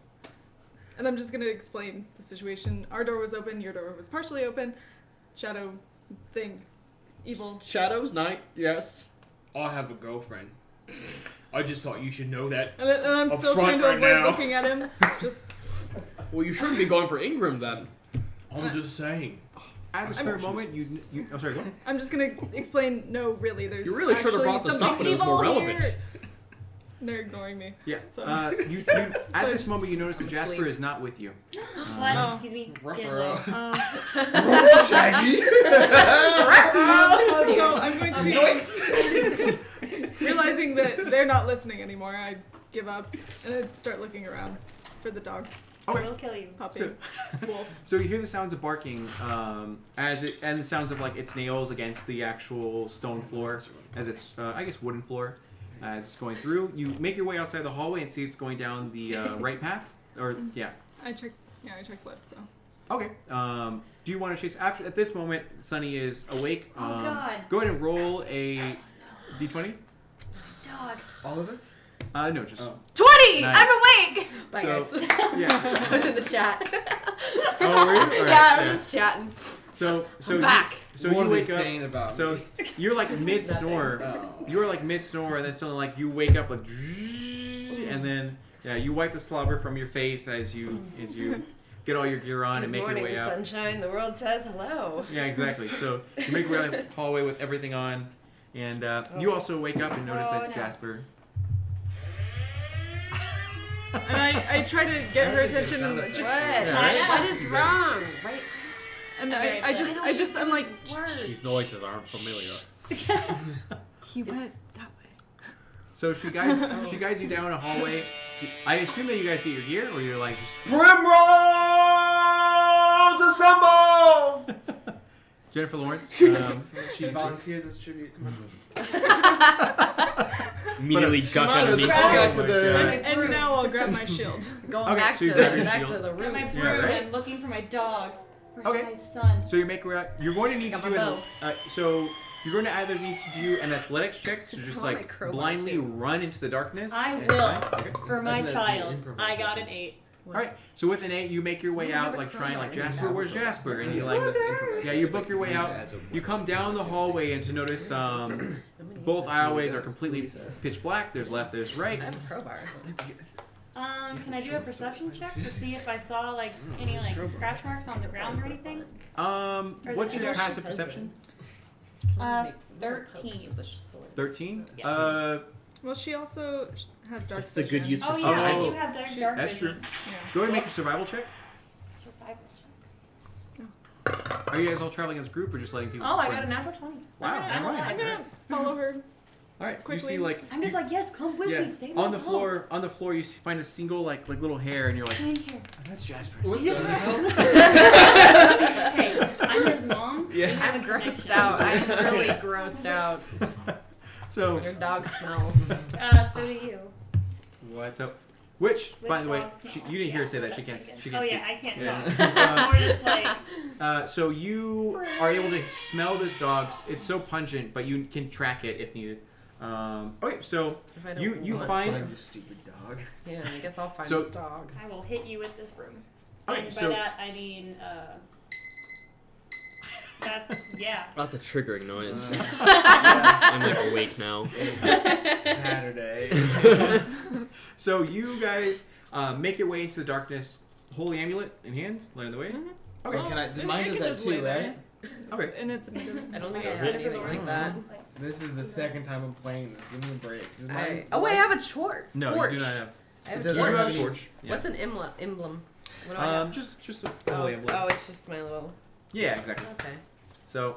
And I'm just going to explain the situation. Our door was open, your door was partially open. Shadow thing. Evil. Shadows, night, yes. I have a girlfriend. I just thought you should know that. And I'm Up still front trying to right avoid now. looking at him. Just. Well, you shouldn't be going for Ingram then. I'm just saying. At this current moment, you oh sorry, go ahead. I'm just going to explain. No, really. There's. You really should have actually brought this something up when it was evil more relevant. here. They're ignoring me. Yeah. So- You at this moment you notice that Jasper asleep. is not with you. What? Oh. Excuse me. Ruh-roh. Shaggy. So I'm going to be realizing that they're not listening anymore. I give up and I start looking around for the dog. Okay. We'll kill you. Puppy. So- Wolf. So you hear the sounds of barking and the sounds of its nails against the actual stone floor as it's I guess wooden floor as it's going through. You make your way outside the hallway and see it's going down the right path or yeah. I checked left, so. Okay. Do you want to chase after at this moment? Sunny is awake. Oh, God. Go ahead and roll a d20. Dog. All of us? No, just 20! Nice. I'm awake! Bye, So- guys. yeah. I was in the chat. Oh, were you? All right, Yeah, I was just chatting. So I'm back. So what you are they wake up. saying about So me? you're like mid snore. Oh. You're like mid snore, and then suddenly you wake up and then you wipe the slobber from your face as you get all your gear on Good and make morning, your way out. sunshine. The world says hello. Yeah, exactly. So you make your way out the hallway with everything on, and you also wake up and notice that no. Jasper. And I try to get her attention and just What is wrong? Right? and Okay, I just I'm like These noises aren't familiar. he went that way. So she guides you down a hallway. I assume that you guys get your gear, or you're like just Primrose assemble! Jennifer Lawrence. She volunteers as tribute. Immediately But, duck might as underneath. well Oh get to my the- God. And now I'll grab my shield. Going Okay, back so you to grab your back shield. to the Got my roots. broom Yeah, right. and looking for my dog. Okay. My son. So you make you're going to need to Got do my it. So You're going to either need to do an athletics check to just I want like my crowbar, blindly too. run into the darkness. I and- will. Okay. For my Isn't that child, improvise I got weapon? an 8. All right. So with an 8, you make your way I don't out, have a like trying like crowbar. Jasper. Where's Jasper? And you like, yeah, you book your way out. You come down the hallway and to notice both aisleways are completely pitch black. There's left, there's I right. have a crowbar. Can I do a perception check to see if I saw like any like scratch marks on the ground or anything? is What's it your dark? passive perception? 13. 13. Well, she also has dark This is a vision. good use for Oh yeah, I Oh. do have dark That's true. vision. Yeah. Go ahead and make a survival check. Survival check. Are you guys all traveling as a group or just letting people? Oh, I got a friends? natural 20. Wow. I'm all right. I'm gonna follow her. All right. quickly. You see like I'm just like, yes, come with yeah me. Save on my the home. floor. On the floor, you find a single like little hair, and you're like, Thank you. oh, that's Jasper. What Just- the hell? Hey, I'm his mom. Yeah. We have I'm a grossed connection. out. I'm really grossed out. So Your dog smells. So do you. what's up? Which, Which by the way, dog smell? you didn't hear her say Yeah, that. She can't. that's She good. can't Oh speak. yeah, I can't Yeah. talk. We're just like, So you are able to smell this dog. It's so pungent, but you can track it if needed. Okay, so If I don't you want find. Time, you stupid dog. to. Yeah, I guess I'll find So- a dog. I will hit you with this broom. Okay, And by so that I mean, that's yeah. That's a triggering noise. I'm like awake now. Saturday. so you guys make your way into the darkness. Holy amulet in hand, lighting the way. Okay, can I? Well, Mine it does can that just lay too, there. right? Okay. And it's middle. I don't think I Does have it? anything like that. This is the second time I'm playing this. Give me a break. Is mine- Oh wait, I have a torch. No, torch. you do not have. I have It a doesn't You torch. have a any- torch. Yeah. What's an emblem? What do I have? Just a Oh holy it's, emblem. it's just my little. Yeah, exactly. Okay. So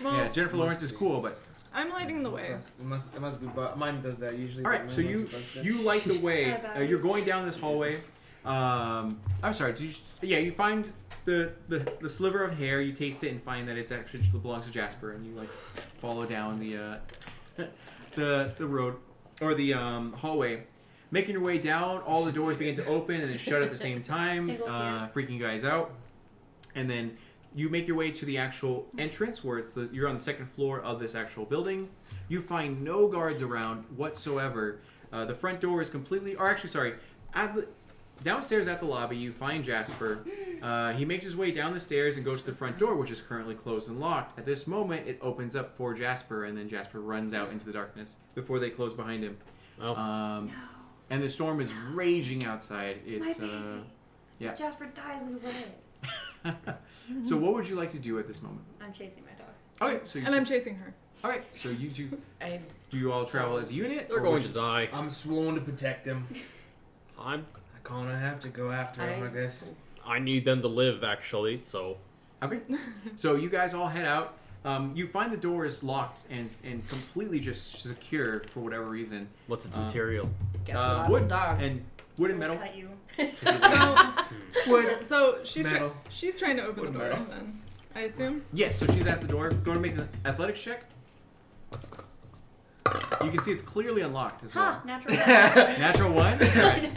Well, yeah, Jennifer Lawrence is cool, but I'm lighting the way. It must be, but mine does that usually. all but right. So mine you must be busted. you light the way. Hi, You're guys. going down this hallway. I'm sorry. You find the sliver of hair. You taste it and find that it's actually just belongs to Jasper, and you like follow down the the road or the hallway. Making your way down, all the doors begin to open and then shut at the same time, Single tier. freaking you guys out. And then you make your way to the actual entrance where you're on the second floor of this actual building. You find no guards around whatsoever. The front door is completely, or actually, sorry, downstairs at the lobby, you find Jasper. He makes his way down the stairs and goes to the front door, which is currently closed and locked. At this moment, it opens up for Jasper, and then Jasper runs out into the darkness before they close behind him. Oh. And the storm is raging outside. My It's baby. yeah. If Jasper dies, we will live. So what would you like to do at this moment? I'm chasing my dog. Okay, so you And I'm chasing her. all right. So you do. I Do you all travel as a unit? They're or going would to you- die. I'm sworn to protect him. I I kind of have to go after him, I guess. need them to live actually. So Okay. So you guys all head out. You find the door is locked and completely just secure for whatever reason. what's its material? guess we lost wood the dog. and wood and metal. Cut you. Wood. So she's Metal. she's trying to open Wood the door metal. then. I assume. Yes. So she's at the door. Go to make an athletics check. You can see it's clearly unlocked as well. Ha! Natural. Natural one. All right.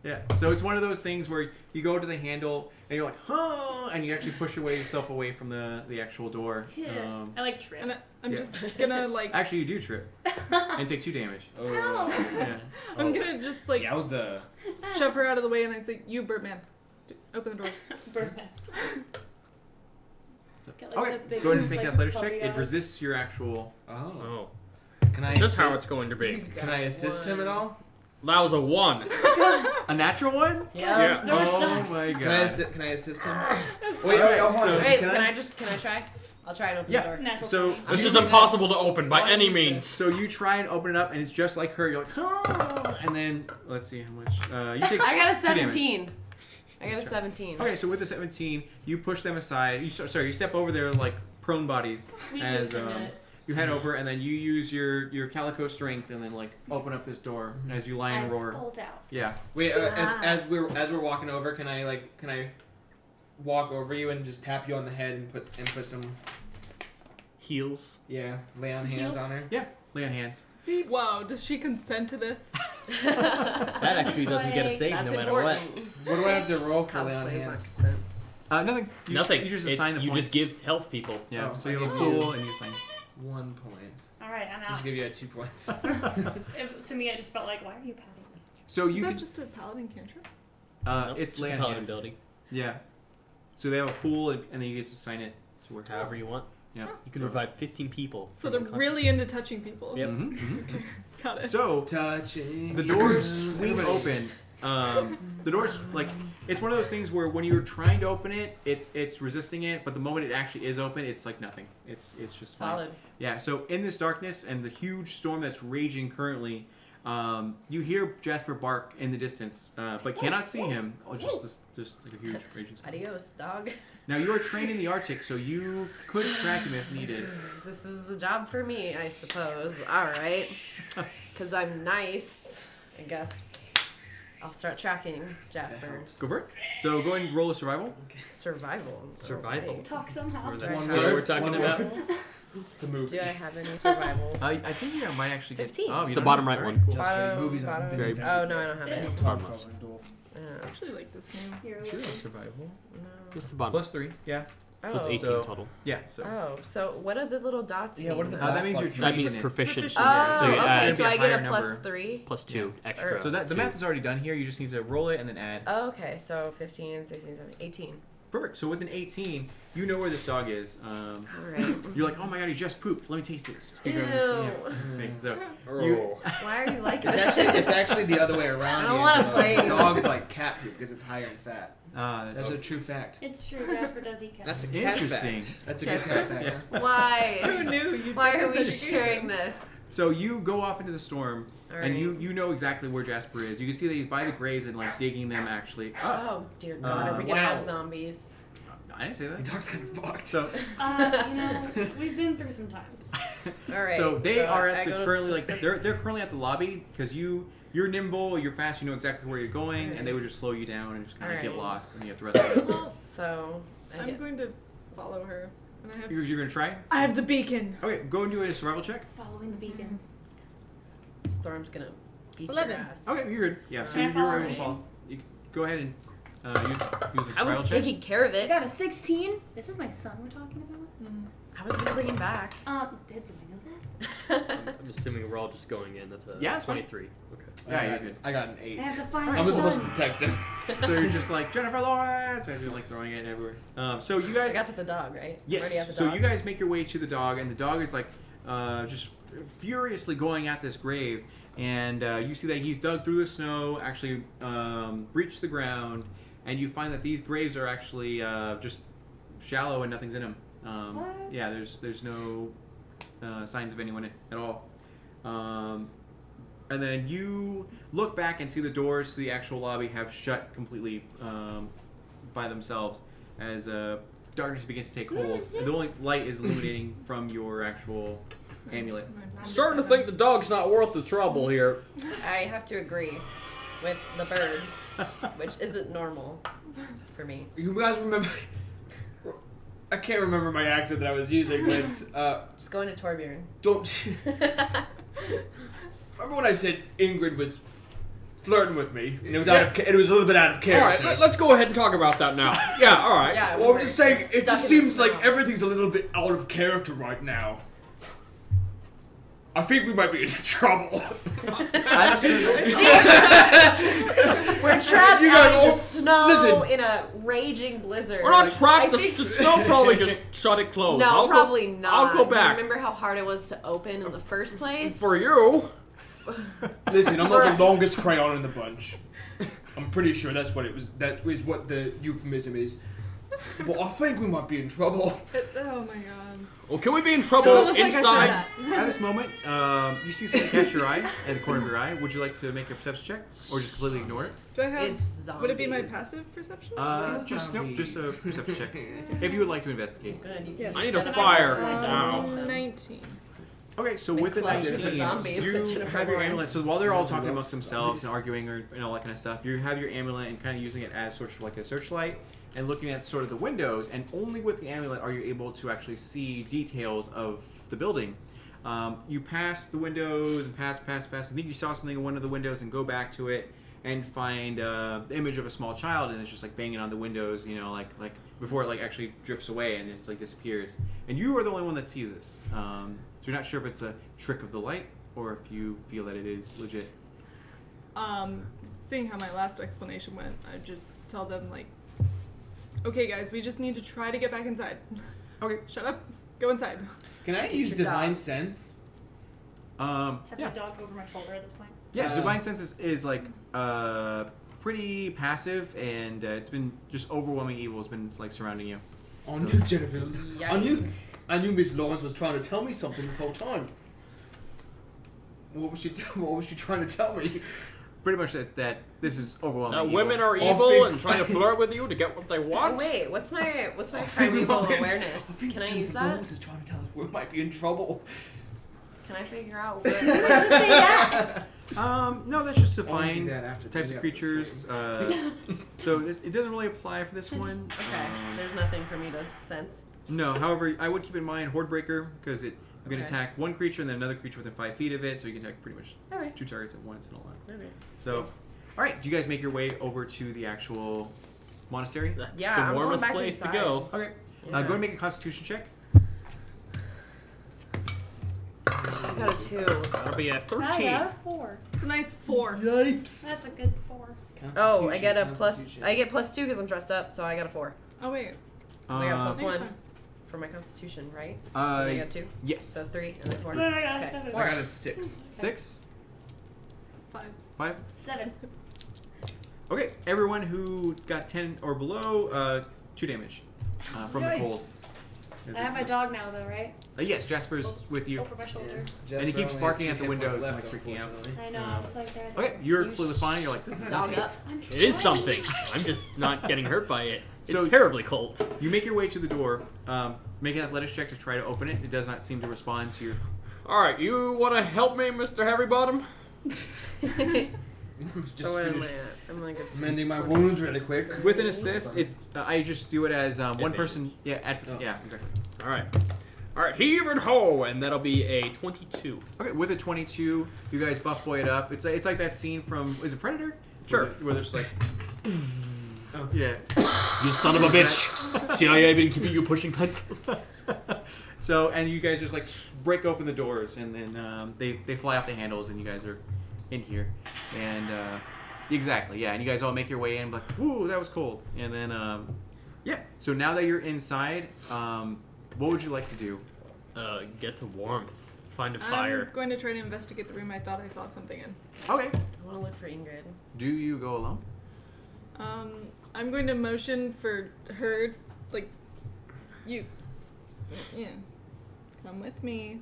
Yeah. So it's one of those things where you go to the handle and you're like, huh, and you actually push yourself away from the actual door. I like trip. And I'm Yeah. just gonna like Actually, you do trip and take 2 damage. Oh. Yeah. I'm gonna just like Yowza. shove her out of the way and I say, "You, Birdman, open the door." Birdman. So, Get, like, okay. the big, Go ahead and make like, an athletics check. puppy It dog. resists your actual. Oh. Oh, Can I? just how assi- it's going to be. Can I assist him at all? That was a 1. A natural one? Yeah. Door Oh sucks. my Can god. Can I assist him? Wait, Alright, hold on. so- Wait, Can I- can I try? I'll try and open Yeah. the door. Natural So- 20. This I'm is using impossible to open by Why any is means. this? So you try and open it up, and it's just like her. You're like, huh, and then let's see how much. You take. I got a 2 damage. 17. I got a 17. Okay, so with the 17, you push them aside. You step over their like prone bodies We as loosened it. you head over, and then you use your calico strength, and then like open up this door as you lie I and roar. pulled out. Yeah. Wait, as we're walking over, can I walk over you and just tap you on the head and put some Heals. lay on hands on her? Lay on hands. Wow, does she consent to this? That actually doesn't get a save That's no matter important. What do I have to roll for lay on Cosplay is not hands? consent. Nothing. You Nothing. Just, you just It's- assign the you points. just give to health people. Yeah. Oh, so I you have a give you- pool, and you assign. 1 point. Alright, I'm out. Just give you 2 points. To me, it just felt like, why are you patting me? So Is you that can. just a paladin cantrip? Nope, It's just a land paladin hands. ability. Yeah. So they have a pool, and then you get to sign it to where. However you want. Yeah. You can revive 15 people. So from they're really into touching people. Yep. Got it. So Touching. the doors swing open. The doors, like, it's one of those things where when you're trying to open it, it's resisting it, but the moment it actually is open, it's like nothing. It's just fine. Solid. Yeah. So in this darkness and the huge storm that's raging currently, you hear Jasper bark in the distance, but cannot see him. Oh, just like a huge raging storm. Adios, dog. Now you are trained in the Arctic, so you could track him if needed. This is a job for me, I suppose. All right. Because I'm nice, I guess I'll start tracking Jasper. Go for it. So go ahead and roll a survival. Survival. Survival. Alright. Talk somehow. Or that One skill word, we're talking one about. word. It's a movie. Do I have any survival? I think you might actually get. 15. Oh, It's you the don't bottom know? right Alright, one. cool. Bottom, movies haven't bottom. been Very- Oh, no, I don't have it. Bottom left. I actually like this name. You're Sure, looking. survival. No. Just the bottom. Plus 3. Yeah. So it's 18 So- total. Yeah. So. Oh, so what are the little dots Yeah, what are mean? the that means you're That That trained means in it. proficient. Oh, So you okay, add so I a get a higher plus number. 3. plus 2 extra. So that the two. math is already done here. You just need to roll it and then add. Oh, okay, so 15, 16, 17, 18. Perfect. So with an 18, you know where this dog is. Alright. You're like, oh my god, he just pooped. Let me taste it. Ew. So Oh. you, Why are you like It's that? actually the other way around. I don't here. wanna play. Dogs like cat poop because it's higher in fat. that's That's a true fact. It's true, Jasper does eat cat. That's a cat Interesting. fact. That's a good cat fact. Yeah. huh? Why? Who knew you'd Why get are we this education? sharing this? So you go off into the storm, Alright. and you know exactly where Jasper is. You can see that he's by the graves and like digging them actually. Oh, dear God, are we gonna Wow. have zombies? I didn't say Your that. dog's kind of fucked. So We've been through some times. Alright. so they are I at the go to- currently like they're currently at the lobby because you're nimble, you're fast, you know exactly where you're going, and they would just slow you down and just kind of get Alright. lost, and you have the rest of it. So, I I'm guess. going to follow her. And I have. You're gonna try? I have the beacon. Okay, go and do a survival check. Following the beacon. Storm's gonna beat 11. your ass. Okay, you're good. Yeah, so Can I you're follow able to me? follow. You go ahead and use the I survival was check. taking care of I it. got a 16. This is my son we're talking about. I was gonna bring him back. Do I know that? I'm assuming we're all just going in. That's a Yeah, it's fine. 23. Okay. Yeah, you're good. I got an 8. I have to find I'm my supposed to son. protect him. So you're just like Jennifer Lawrence, and you're like throwing it everywhere. So you I guys, got to the dog, right? Already yes. at the So dog. you guys make your way to the dog, and the dog is like just furiously going at this grave, and you see that he's dug through the snow, actually breached the ground, and you find that these graves are actually just shallow and nothing's in them. What? Yeah, there's no signs of anyone at all. And then you look back and see the doors to the actual lobby have shut completely by themselves as darkness begins to take hold. And the only light is illuminating from your actual amulet. Starting to think the dog's not worth the trouble here. I have to agree with the bird, which isn't normal for me. You guys remember? I can't remember my accent that I was using, but Just going to Torbjorn. don't. Remember when I said Ingrid was flirting with me, and it was it was a little bit out of All character. right, let's go ahead and talk about that now. Yeah, all right. Yeah, Well, I'm just saying, we're it stuck just in the seems like snow. everything's a little bit out of character right now. I think we might be in trouble. We're trapped You out guys in the all- snow listen. in a raging blizzard. We're not Like, trapped. I think- The snow probably just shut it closed. No, I'll probably go, not. I'll go Do back. you remember how hard it was to open in the first place? For you. Listen, I'm not the longest crayon in the bunch. I'm pretty sure that's what it was. That is what the euphemism is. Well, I think we might be in trouble. Oh my god. Well, can we be in It's trouble almost like I said inside? that. At this moment, you see something catch your eye at the corner of your eye. Would you like to make a perception check, or just completely ignore it? Do I have? It's zombies. Would it be my passive perception? Just a perception check. If you would like to investigate. Good, you Yes. can I need a set 'em fire up. now. 19. Okay, so Make with the clubs 19, for zombies you with Jennifer have your Lawrence. amulet. So while they're all talking amongst themselves and arguing and all that kind of stuff, you have your amulet and kind of using it as sort of like a searchlight and looking at sort of the windows. And only with the amulet are you able to actually see details of the building. You pass the windows and pass. I think you saw something in one of the windows and go back to it. and find the image of a small child, and it's just like banging on the windows, you know, like before it like actually drifts away and it like disappears. And you are the only one that sees this. So you're not sure if it's a trick of the light or if you feel that it is legit. Seeing how my last explanation went, I just tell them like, okay guys, we just need to try to get back inside. Okay. Shut up. Go inside. Can I use your divine dog. sense? Have Yeah. my dog over my shoulder at this point. Yeah, divine sense is like pretty passive, and it's been just overwhelming evil has been like surrounding you. I knew Jennifer. Yikes. I knew Miss Lawrence was trying to tell me something this whole time. What was she trying to tell me? Pretty much that this is overwhelming. Now evil. women are All evil fig- and trying to flirt with you to get what they Oh, want. wait, what's my primeval awareness? Can I use Jennifer that? Lawrence is trying to tell us we might be in trouble. Can I figure out What did you say that? No, that's just to I'll do find that after types the of creatures. So it doesn't really apply for this one. Okay, there's nothing for me to sense. No, however, I would keep in mind Hordebreaker because you can Okay. attack one creature and then another creature within 5 feet of it, so you can attack pretty much Okay. 2 targets at once and all that. Okay. So, all right, do you guys make your way over to the actual monastery? That's Yeah, the I'm going warmest back place to inside. go. Okay, Yeah. go ahead and make a Constitution check. I got a 2. That'll be a I 13. got a 4. It's a nice 4. Yipes. That's a good 4. Oh, I get a plus. I get +2 because I'm dressed up, so I got a 4. Oh wait. So I got a Uh, +1 for my Constitution, right? Uh, And I got 2, yes. so 3 and then 4. No, I got a Okay, 7. I 4. got a 6. 6, 5. 5. 7. Okay, everyone who got 10 or below, 2 damage from the coals. I have my dog now, though, right? Yes, Jasper's with you. Over my shoulder. And he keeps barking at the windows and like freaking out. I know, I was like, there. Okay, you're completely fine. You're like, this is Dog nothing. up. It is something. I'm just not getting hurt by it. It's So- terribly cold. You make your way to the door. Make an athletics check to try to open it. It does not seem to respond to your. All right, you want to help me, Mr. Heavy Bottom? So what am I at? I'm like it's Mending my wounds really quick. With an assist, it's I just do it as one Advantage. person. Yeah, yeah, exactly. All right, heave and ho, and that'll be a 22. Okay, with a 22, you guys buff boy it up. It's like that scene from is it Predator? Sure. Where there's like. Yeah. You son of a bitch! CIA been keeping you pushing pencils. So and you guys just like break open the doors and then they fly off the handles and you guys are in here and exactly yeah and you guys all make your way in like whoo that was cold and then yeah so now that you're inside what would you like to do? Get to warmth. Find a fire. I'm going to try to investigate the room I thought I saw something in. Okay. I want to look for Ingrid. Do you go alone? I'm going to motion for her, like, you. Yeah. Come with me.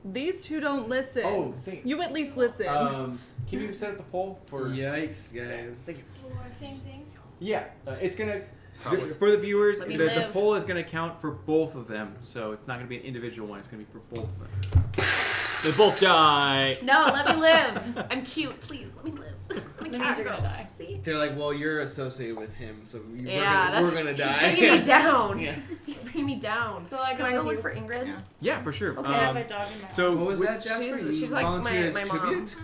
These two don't listen. Oh, same. You at least listen. Can you set up the poll for? Yikes, guys. Thank you. Same thing. Yeah, it's gonna for the viewers. Let me The live. poll is gonna count for both of them, so it's not gonna be an individual one. It's gonna be for both of them. They both die. No, let me live. I'm cute. Please, let me live. I'm a That means cat you're girl. gonna die. See? They're like, well, you're associated with him, so Yeah, we're gonna die. He's bringing me down. Yeah. He's bringing me down. So I Can I go with look you. for Ingrid? Yeah. Yeah, for sure. Okay. I have my dog in my So What was with- that, Jasper? She's You like volunteer as my mom. tribute?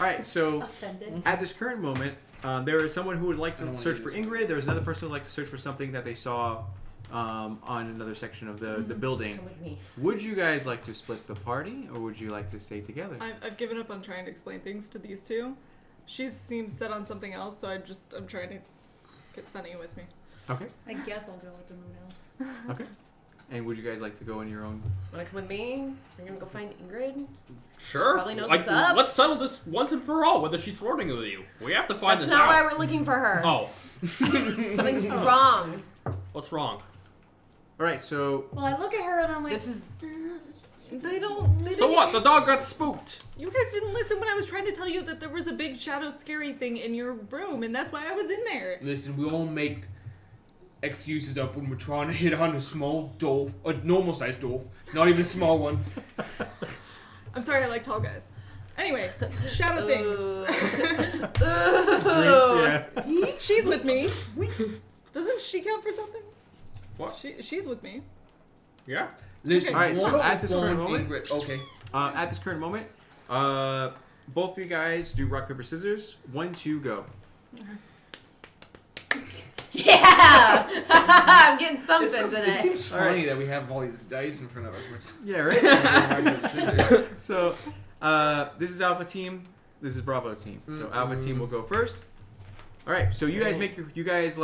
All right, so offended. at this current moment, there is someone who would like I don't to wanna search do for this Ingrid. There's another person who would like to search for something that they saw on another section of the building. Come with me. Would you guys like to split the party, or would you like to stay together? I've given up on trying to explain things to these two. She seems set on something else, so I'm trying to get Sunny with me. Okay. I guess I'll go with the moon elf. Okay. And would you guys like to go in your own? Wanna come with me? We're gonna go find Ingrid. Sure. Probably knows what's up. Let's settle this once and for all. Whether she's flirting with you, we have to find That's this not out. why we're looking for her. Oh, Something's wrong. what's wrong? All right. So Well, I look at her and I'm like, This is. They don't. They So didn't- what? The dog got spooked. You guys didn't listen when I was trying to tell you that there was a big shadow scary thing in your room, and that's why I was in there. Listen, we all make excuses up when we're trying to hit on a small dwarf, a normal sized dwarf, not even a small one. I'm sorry, I like tall guys. Anyway, shadow things. yeah. She's with me. Doesn't she count for something? What? She's with me. Yeah. Listen, All right, so what at this if current one moment- Ingrid, okay. At this current moment, both of you guys do rock, paper, scissors. 1, 2, go. Yeah! I'm getting something It today. seems funny that we have all these dice in front of us. Yeah, right? So, this is Alpha Team. This is Bravo Team. So Alpha Team will go first. All right. So you guys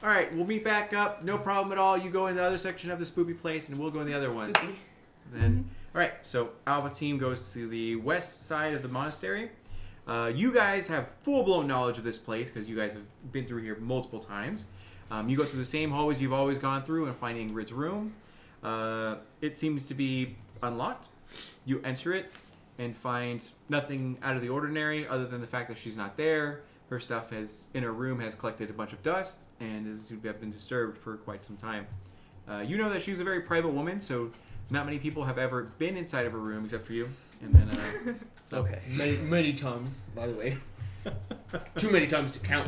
all right, we'll meet back up. No problem at all. You go in the other section of the spoopy place, and we'll go in the other one. Spoopy. Then, all right. So Alpha Team goes to the west side of the monastery. You guys have full-blown knowledge of this place because you guys have been through here multiple times. You go through the same hallways you've always gone through and find Ingrid's room. It seems to be unlocked. You enter it and find nothing out of the ordinary other than the fact that she's not there. Her stuff in her room has collected a bunch of dust and has been disturbed for quite some time. You know that she's a very private woman, so not many people have ever been inside of her room except for you. And then, Okay. Many times, by the way. Too many times to count.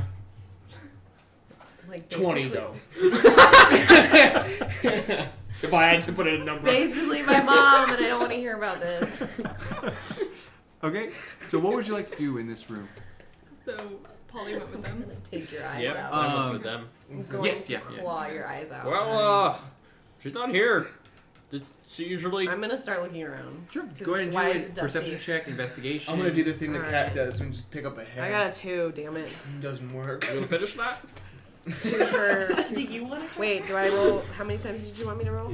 It's like 20 basically- though. If I had to put in a number. Basically, my mom, and I don't want to hear about this. okay, so what would you like to do in this room? So Polly went with I'm them. gonna take your eyes Yep, out. I went with them. I'm going yes, to yeah. claw your eyes out. Well, she's not here. She usually. I'm gonna start looking around. Sure. 'Cause Go ahead and why do is a it dusty? perception check, investigation. I'm gonna do the thing the cat Alright. does and just pick up a hair. I got a 2, damn it. It doesn't work. You gonna finish that? 2 for. Do you want to? Wait, do I roll? How many times did you want me to roll?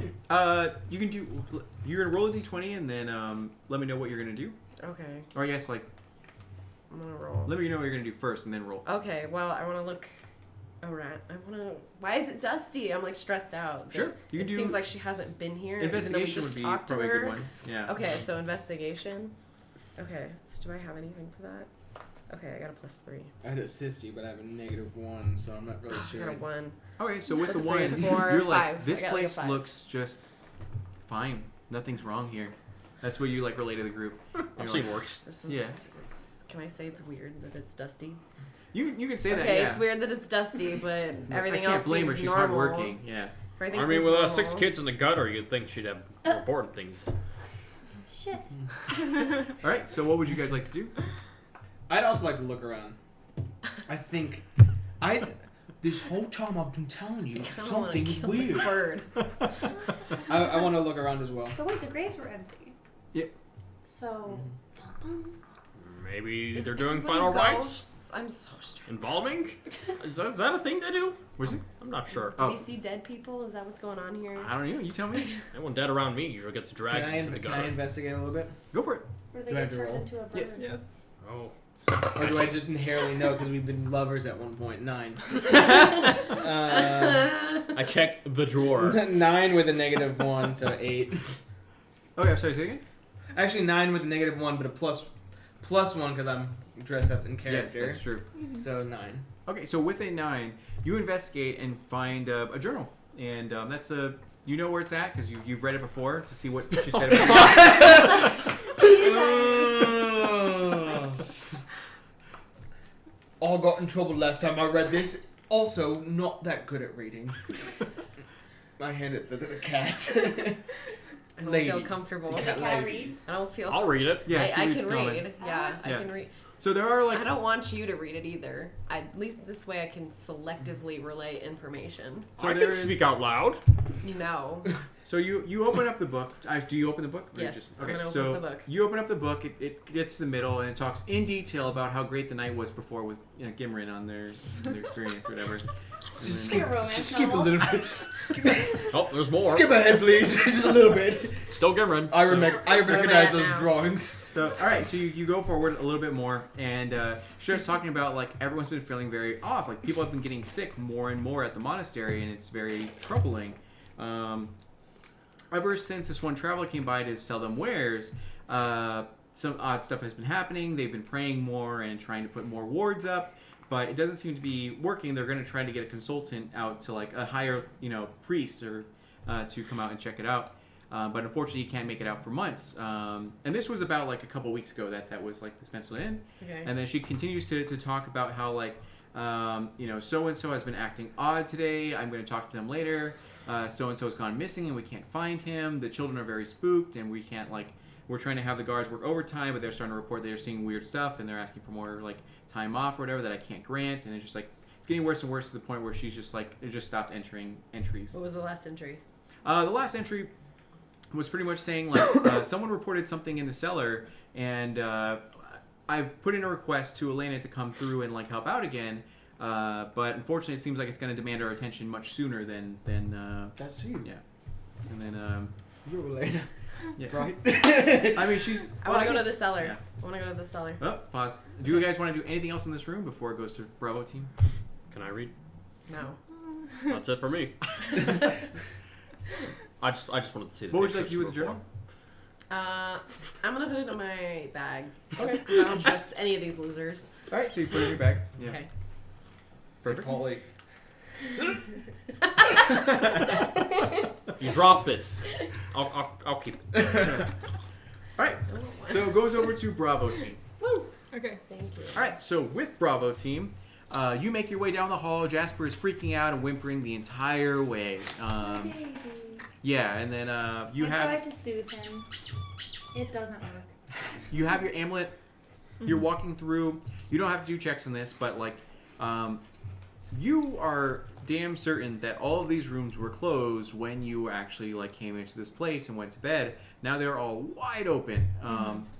You can do. You're gonna roll a d20 and then let me know what you're gonna do. Okay, Or I guess like I'm gonna roll. let me know what you're gonna do first and then roll. Okay, well, I want to look. Oh, right. I want to. Why is it dusty? I'm like stressed out. Sure. You It can do. seems like she hasn't been here. investigation even would though we just be talked to probably a her. good one. Yeah. Okay, so investigation. Okay, so do I have anything for that? Okay, I got a +3. I had a +60, but I have a -1, so I'm not really I sure. got a 1. Okay, so with the Plus 3, one, 4, you're like 5. this I got like a place 5. looks just fine. Nothing's wrong here. That's what you like relay to the group. And I've you're seen like, worse. This is. Yeah. Can I say it's weird that it's dusty? You can say that. Okay, Yeah. it's weird that it's dusty, but everything I can't else blame seems her. She's normal. hardworking. Yeah. Everything I mean, seems with normal. 6 kids in the gutter, you'd think she'd have more important things. Shit. All right. So what would you guys like to do? I'd also like to look around. I think this whole time I've been telling you I kinda wanna something's kill the weird. bird. I want to look around as well. So wait, the graves were empty. Yep. So. Maybe Is they're it doing playing final rites? ghosts? I'm so stressed. Embalming? Is that a thing they do? Where's it? I'm not sure. Do Oh. we see dead people? Is that what's going on here? I don't know. You tell me. Anyone dead around me usually gets dragged into the Can I gutter. investigate a little bit? Go for it. Or they Do I get have to turned roll? into a bird. Yes. Yes. Oh. Or do I just inherently know because we've been lovers at one point? 9. I check the drawer. 9 with a -1, so 8. Okay. I'm sorry. Say again. Actually, 9 with a -1, but a +1 because I'm dressed up in Yes, character. that's true. So 9. Okay, so with a 9, you investigate and find a journal, and that's a you know where it's at because you've read it before to see what she said about All got in trouble last time I read this. Also, not that good at reading. I hand it to the cat. I don't Lady. feel comfortable. The Can cat the cat lady. read? I don't feel. I'll read it. Yeah, she I reads can common. read. Yeah, I Yeah. can read. So there are like I don't want you to read it either. At least this way I can selectively relay information. so I there can is- speak out loud. No. So you open up the book. Do you open the book? Or Yes, I'm okay, gonna open so up the book. you open up the book. It gets to the middle and it talks in detail about how great the night was before with Gimrin on their experience or whatever. And Just then- Like a romance skip a novel. little bit. Oh, there's more. Skip ahead, please. Just a little bit. Still Gimrin. I Where am I recognize at those now? drawings. So, all right, so you go forward a little bit more, and she starts talking about like everyone's been feeling very off. Like people have been getting sick more and more at the monastery, and it's very troubling. Ever since this one traveler came by to sell them wares, some odd stuff has been happening. They've been praying more and trying to put more wards up, but it doesn't seem to be working. They're going to try to get a consultant out to like a higher, priest or to come out and check it out. But unfortunately, you can't make it out for months. And this was about like a couple weeks ago that was like this penciled in. Okay. And then she continues to talk about how like, so and so has been acting odd today. I'm going to talk to them later. So and so has gone missing and we can't find him. The children are very spooked and we can't like we're trying to have the guards work overtime, but they're starting to report they're seeing weird stuff, and they're asking for more like time off or whatever that I can't grant, and it's just like it's getting worse and worse to the point where she's just like it just stopped entering entries. What was the last entry? The last entry was pretty much saying like someone reported something in the cellar, and I've put in a request to Elena to come through and like help out again. But unfortunately, it seems like it's going to demand our attention much sooner than That's you. yeah. And then You're Elena. yeah. Right? I mean, she's. I want to go to guess- the cellar. Yeah. I want to go to the cellar. Oh, pause. Do you guys want to do anything else in this room before it goes to Bravo team? Can I read? No. That's it for me. I just wanted to see the What would you like pictures to do with the before. I'm gonna put it in my bag because I don't trust any of these losers. All right, so you put it in your bag. Yeah. Okay. Perfect. Polly. You drop this. I'll keep it. All right. So it goes over to Bravo team. Okay. Thank you. All right. So with Bravo team, you make your way down the hall. Jasper is freaking out and whimpering the entire way. Baby. Yeah, and then you I have tried to soothe him. It doesn't work. you have your amulet. You're walking through. You don't have to do checks on this, but like, you are damn certain that all of these rooms were closed when you actually like came into this place and went to bed. Now they're all wide open.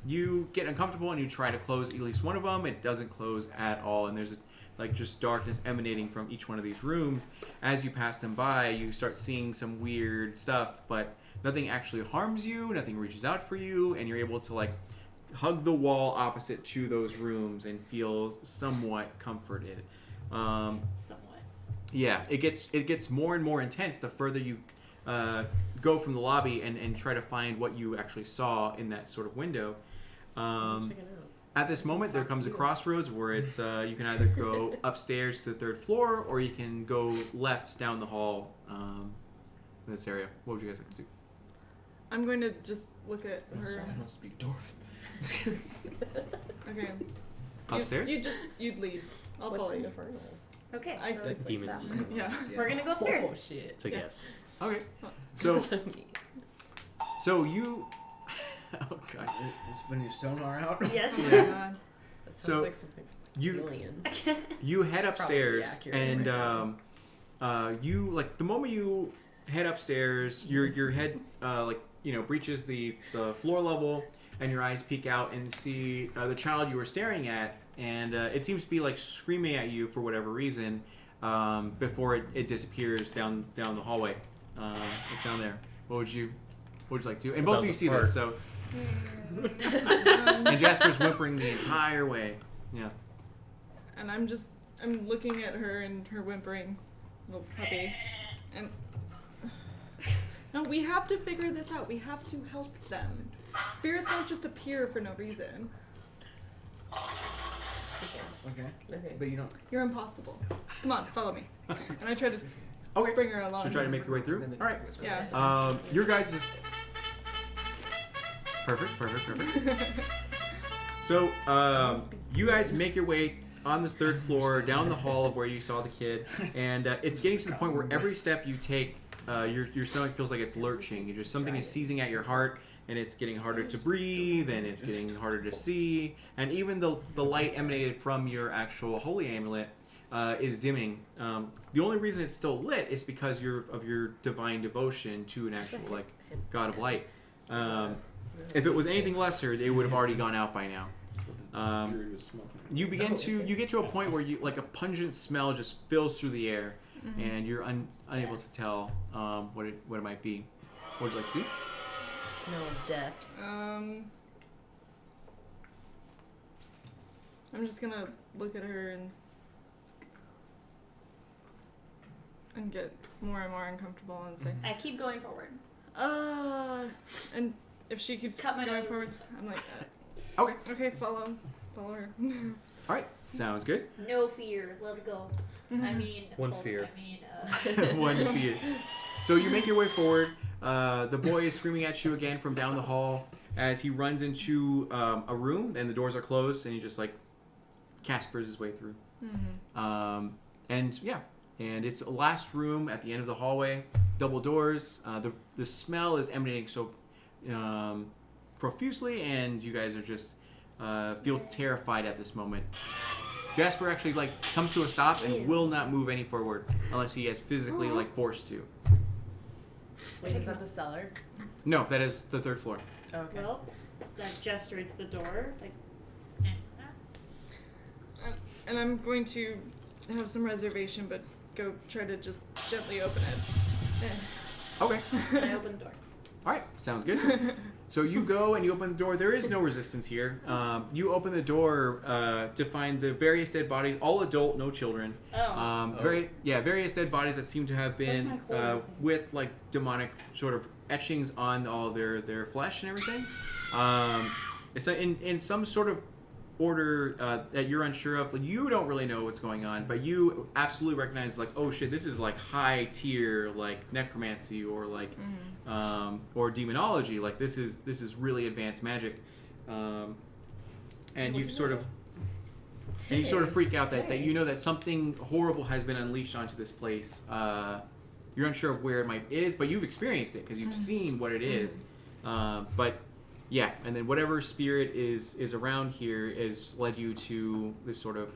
You get uncomfortable and you try to close at least one of them. It doesn't close at all, and there's like just darkness emanating from each one of these rooms. As you pass them by, you start seeing some weird stuff, but nothing actually harms you. Nothing reaches out for you, and you're able to like hug the wall opposite to those rooms and feel somewhat comforted. Somewhat. Yeah, it gets more and more intense the further you go from the lobby and try to find what you actually saw in that sort of window. Check it out. At this moment, there comes a crossroads where it's you can either go upstairs to the 3rd floor or you can go left down the hall in this area. What would you guys like to do? I'm going to just look at her. I don't speak Dwarven. Okay. Upstairs? You'd lead. I'll What's follow you. infernal? Okay, I- so It's like Demons. that. Yeah. we're gonna go upstairs. Oh shit. It's a guess. Okay. So So so you. Oh god. Is when your sonar out? Yes. Oh my Yeah. god. that sounds So, like something from you- Alien. You head It's probably upstairs, accurate and right you like the moment you head upstairs, your head breaches the floor level, and your eyes peek out and see the child you were staring at, and it seems to be like screaming at you for whatever reason before it disappears down the hallway. It's down there. What would you like to do? And both of you see this, so and Jasper's whimpering the entire way. Yeah. And I'm looking at her and her whimpering little puppy. And no, we have to figure this out. We have to help them. Spirits don't just appear for no reason. Okay. Okay. But you don't. You're impossible. Come on, follow me. And I try to Okay. bring her along. So try to make your way through. All right. Yeah. Your guys is perfect. So you guys make your way on the 3rd floor down the hall of where you saw the kid, and it's getting to the point where every step you take, your stomach feels like it's lurching. You just something is seizing at your heart, and it's getting harder to breathe, and it's getting harder to see, and even the light emanated from your actual holy amulet is dimming. The only reason it's still lit is because of your divine devotion to an actual like god of light. If it was anything lesser, it would have already gone out by now. You get to a point where you like a pungent smell just fills through the air, and you're unable to tell what it might be. What would you like to do? It's the smell of death. I'm just gonna look at her and get more and more uncomfortable and say, I keep going forward. and if she keeps Cut my going nose. forward, I'm like, Okay. follow her. All right. Sounds good. No fear. Let it go. I mean, One fear. One fear. So you make your way forward. The boy is screaming at you again from down the hall as he runs into a room, and the doors are closed, and he just like Caspers his way through. And it's a last room at the end of the hallway. Double doors. The smell is emanating so profusely, and you guys are just feel terrified at this moment. Jasper actually comes to a stop and will not move any forward unless he is physically forced to. Wait, is that the cellar? No, that is the 3rd floor. Oh, okay. Well, that gesture to the door, like. And I'm going to have some reservation, but go try to just gently open it. Okay. I open the door. All right, sounds good. So you go and you open the door. There is no resistance here. You open the door to find the various dead bodies, all adult, no children. Various dead bodies that seem to have been with demonic sort of etchings on all their flesh and everything. It's in some sort of order that you're unsure of. You don't really know what's going on, but you absolutely recognize oh shit, this is high tier necromancy or or demonology. This is really advanced magic, and you sort of freak out that you know that something horrible has been unleashed onto this place. You're unsure of where it is, but you've experienced it because you've seen what it is. But yeah, and then whatever spirit is around here has led you to this sort of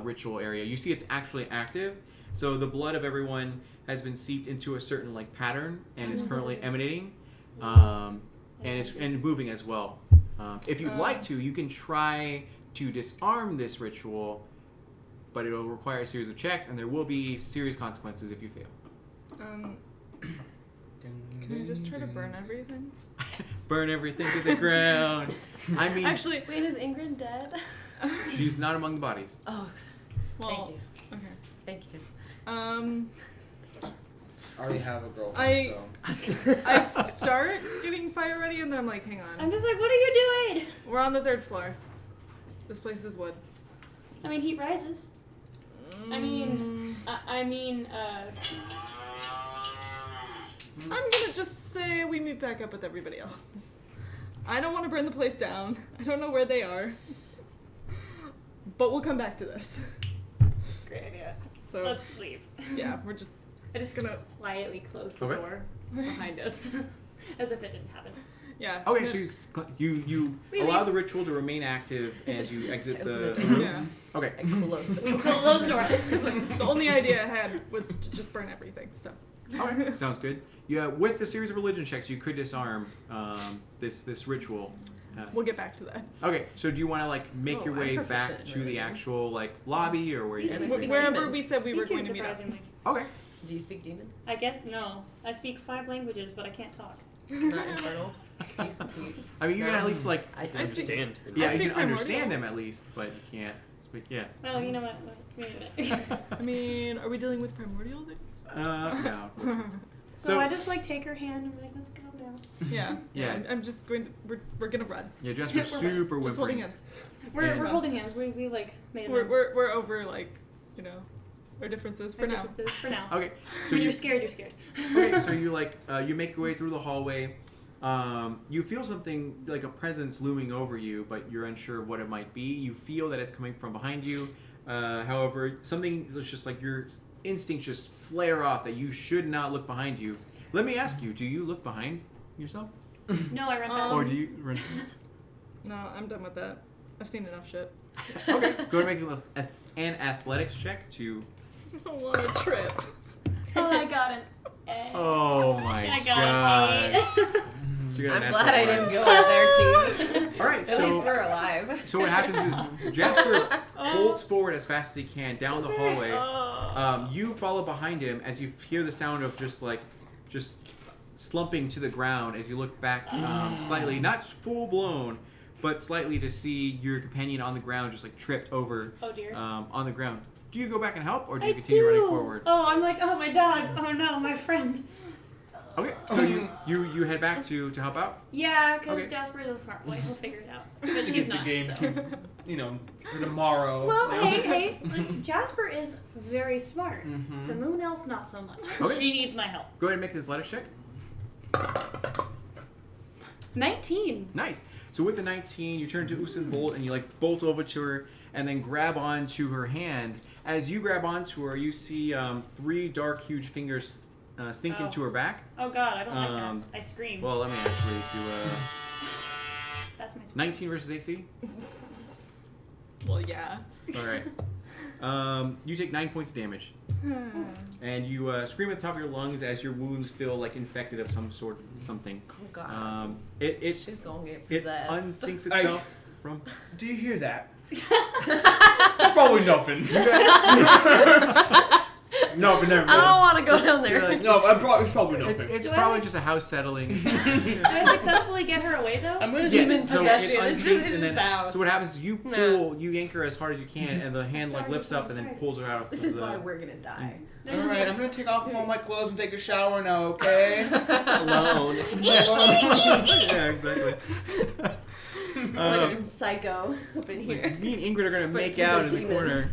ritual area. You see it's actually active, so the blood of everyone has been seeped into a certain pattern and is currently emanating, and moving as well. If you'd like to, you can try to disarm this ritual, but it will require a series of checks, and there will be serious consequences if you fail. Can I just try to burn everything? Burn everything to the ground. I mean, Actually, Wait, is Ingrid dead? she's not among the bodies. Oh, well, thank you. okay. Thank you. I already have a girlfriend, I start getting fire ready, and then I'm like, hang on. I'm just like, what are you doing? We're on the 3rd floor. This place is wood. I mean, heat rises. I mean, I'm gonna just say we meet back up with everybody else. I don't want to burn the place down. I don't know where they are. But we'll come back to this. great idea. So, Let's leave. yeah, we're just I just gonna... quietly close the Okay. door behind us, as if it didn't happen. Yeah. Okay, so you We allow leave. the ritual to remain active as you exit Open the the door. room. Yeah. Okay. I close the door. Close the door. The only idea I had was to just burn everything, so... Okay, sounds good. Yeah, with a series of religion checks, you could disarm this ritual. We'll get back to that. Okay, so do you want to make your I'm way proficient back in to the religion. actual lobby, or where you? And I Wh- speak Wherever demon. we said we Me were too, going to meet up. surprisingly. Okay. Do you speak demon? I guess no. I speak 5 languages, but I can't talk. Not infernal. Do you speak? I mean, you can No. at least I I speak. understand. yeah, I you speak can understand primordial. them at least, but you can't speak. Yeah. Well, you know what? Wait a minute. I mean, are we dealing with primordial things? No. So I just take her hand and be like, let's go down. Yeah. Yeah. I'm just going to... We're going to run. Yeah, Jasper's super Just holding whimpering. hands. We're And- holding hands. We made We're, amends. we're over, our differences for Our now. differences for now. Okay, so When you you're scared, you're scared. okay, so you you make your way through the hallway. You feel something like a presence looming over you, but you're unsure of what it might be. You feel that it's coming from behind you. However, something that's just your instincts just flare off that you should not look behind you. Let me ask you: do you look behind yourself, No, I run fast. or do you run? No, I'm done with that. I've seen enough shit. Okay, go ahead and make an athletics check to. What a trip. Oh, I got an A. Oh my I god! got an A. So you got I'm an glad I athletic. didn't go out there, team. All right, At so least we're alive. So what happens is Jasper bolts forward as fast as he can down the hallway. You follow behind him as you hear the sound of just slumping to the ground as you look back slightly, not full blown, but slightly to see your companion on the ground, just tripped over Oh dear. on the ground. Do you go back and help, or do I you continue do. running forward? Oh, I'm like, oh my dog. Oh no, my friend. Okay, so you head back to help out. Yeah, because Okay. Jasper's a smart boy. He'll figure it out. But To she's get the not. game, So. for tomorrow. Well, hey, Jasper is very smart. Mhm. The moon elf, not so much. Okay. She needs my help. Go ahead and make an athletics check. 19. Nice. So with the 19, you turn to Usain Bolt and you bolt over to her and then grab onto her hand. As you grab onto her, you see 3 dark, huge fingers sink Oh. into her back. Oh god, I don't like Um, that. I scream. Well, let me actually do That's my score. 19 versus AC. Well, yeah. All right. You take 9 points of damage, and you scream at the top of your lungs as your wounds feel like infected of some sort, something. Oh god. She's gonna get it possessed. unsinks itself from. Do you hear that? It's probably nothing. No, but never I don't mind. want to go down there. You're like, No, it's probably nothing. It's Do I probably like- just a house settling. Do I successfully get her away though? I'm gonna Yes, demon so possession. it It's unsinks just and the house. So what happens is you pull, you yank her as hard as you can, and the hand like Sorry, lifts up and then sorry. pulls her out. This of is the, why we're gonna die. Alright, I'm gonna take off all my clothes and take a shower now, okay? Alone. Yeah, exactly. Like a psycho up in here. Me and Ingrid are gonna But make you're out a in the demon. corner.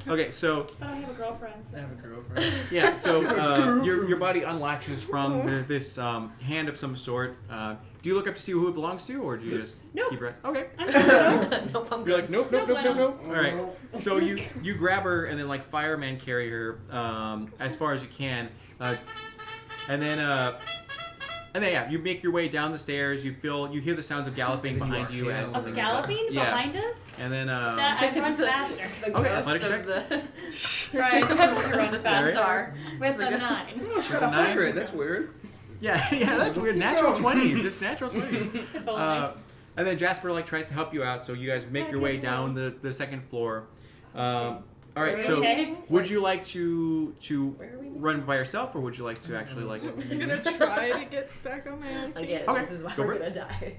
Okay, so But I have a girlfriend. So. I have a girlfriend. yeah, so your body unlatches from this hand of some sort. Do you look up to see who it belongs to, or do you just Nope. keep rest? Okay. Nope, I'm You're good. like nope, nope, nope, nope, nope. All right. Oh. So you grab her and then like fireman carry her as far as you can, and then yeah, you make your way down the stairs. You hear the sounds of galloping behind you as Of something galloping yeah. behind us? And then That I run It's the- faster. The Okay, ghost athletic of the Right, definitely run the faster. centaur. With the a ghost. 9. Oh, she got 100. That's weird. yeah, that's weird. Natural 20s, just natural 20s. If only. And then Jasper like tries to help you out, so you guys make your way down the second floor. All right, so Okay. would you like to Where are we? run by yourself, or would you like to actually like? I'm gonna try to get back on my own feet. Again, Okay, this is why go we're for gonna die.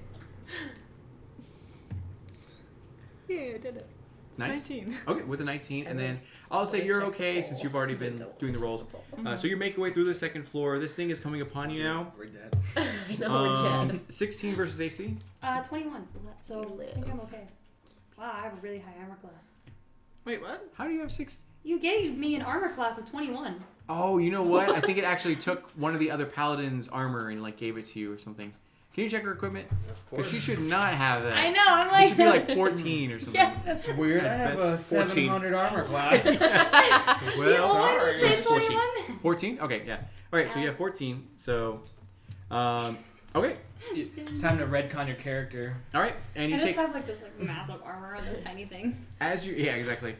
Yeah, I did it. It's Nice. 19. Okay, with a 19, and then I'll say you're okay since you've already been doing the rolls. So you make your way through the second floor. This thing is coming upon you now. We're dead. I know we're dead. 16 versus AC. 21. So I think I'm okay. Wow, I have a really high armor class. Wait, what? How do you have 6? You gave me an armor class of 21. Oh, you know what? I think it actually took one of the other paladins' armor and like gave it to you or something. Can you check her equipment? Because she should not have that. I know, I'm It like. should be like 14 or something. Yeah. That's weird. I have a 14. 700 armor class. Well, why sorry. did it say It's 14. 21? 14? Okay, yeah. All right, so you have 14. So, okay. It's time to redcon your character. All right, and you I just take have like this like massive armor on this tiny thing. as you exactly.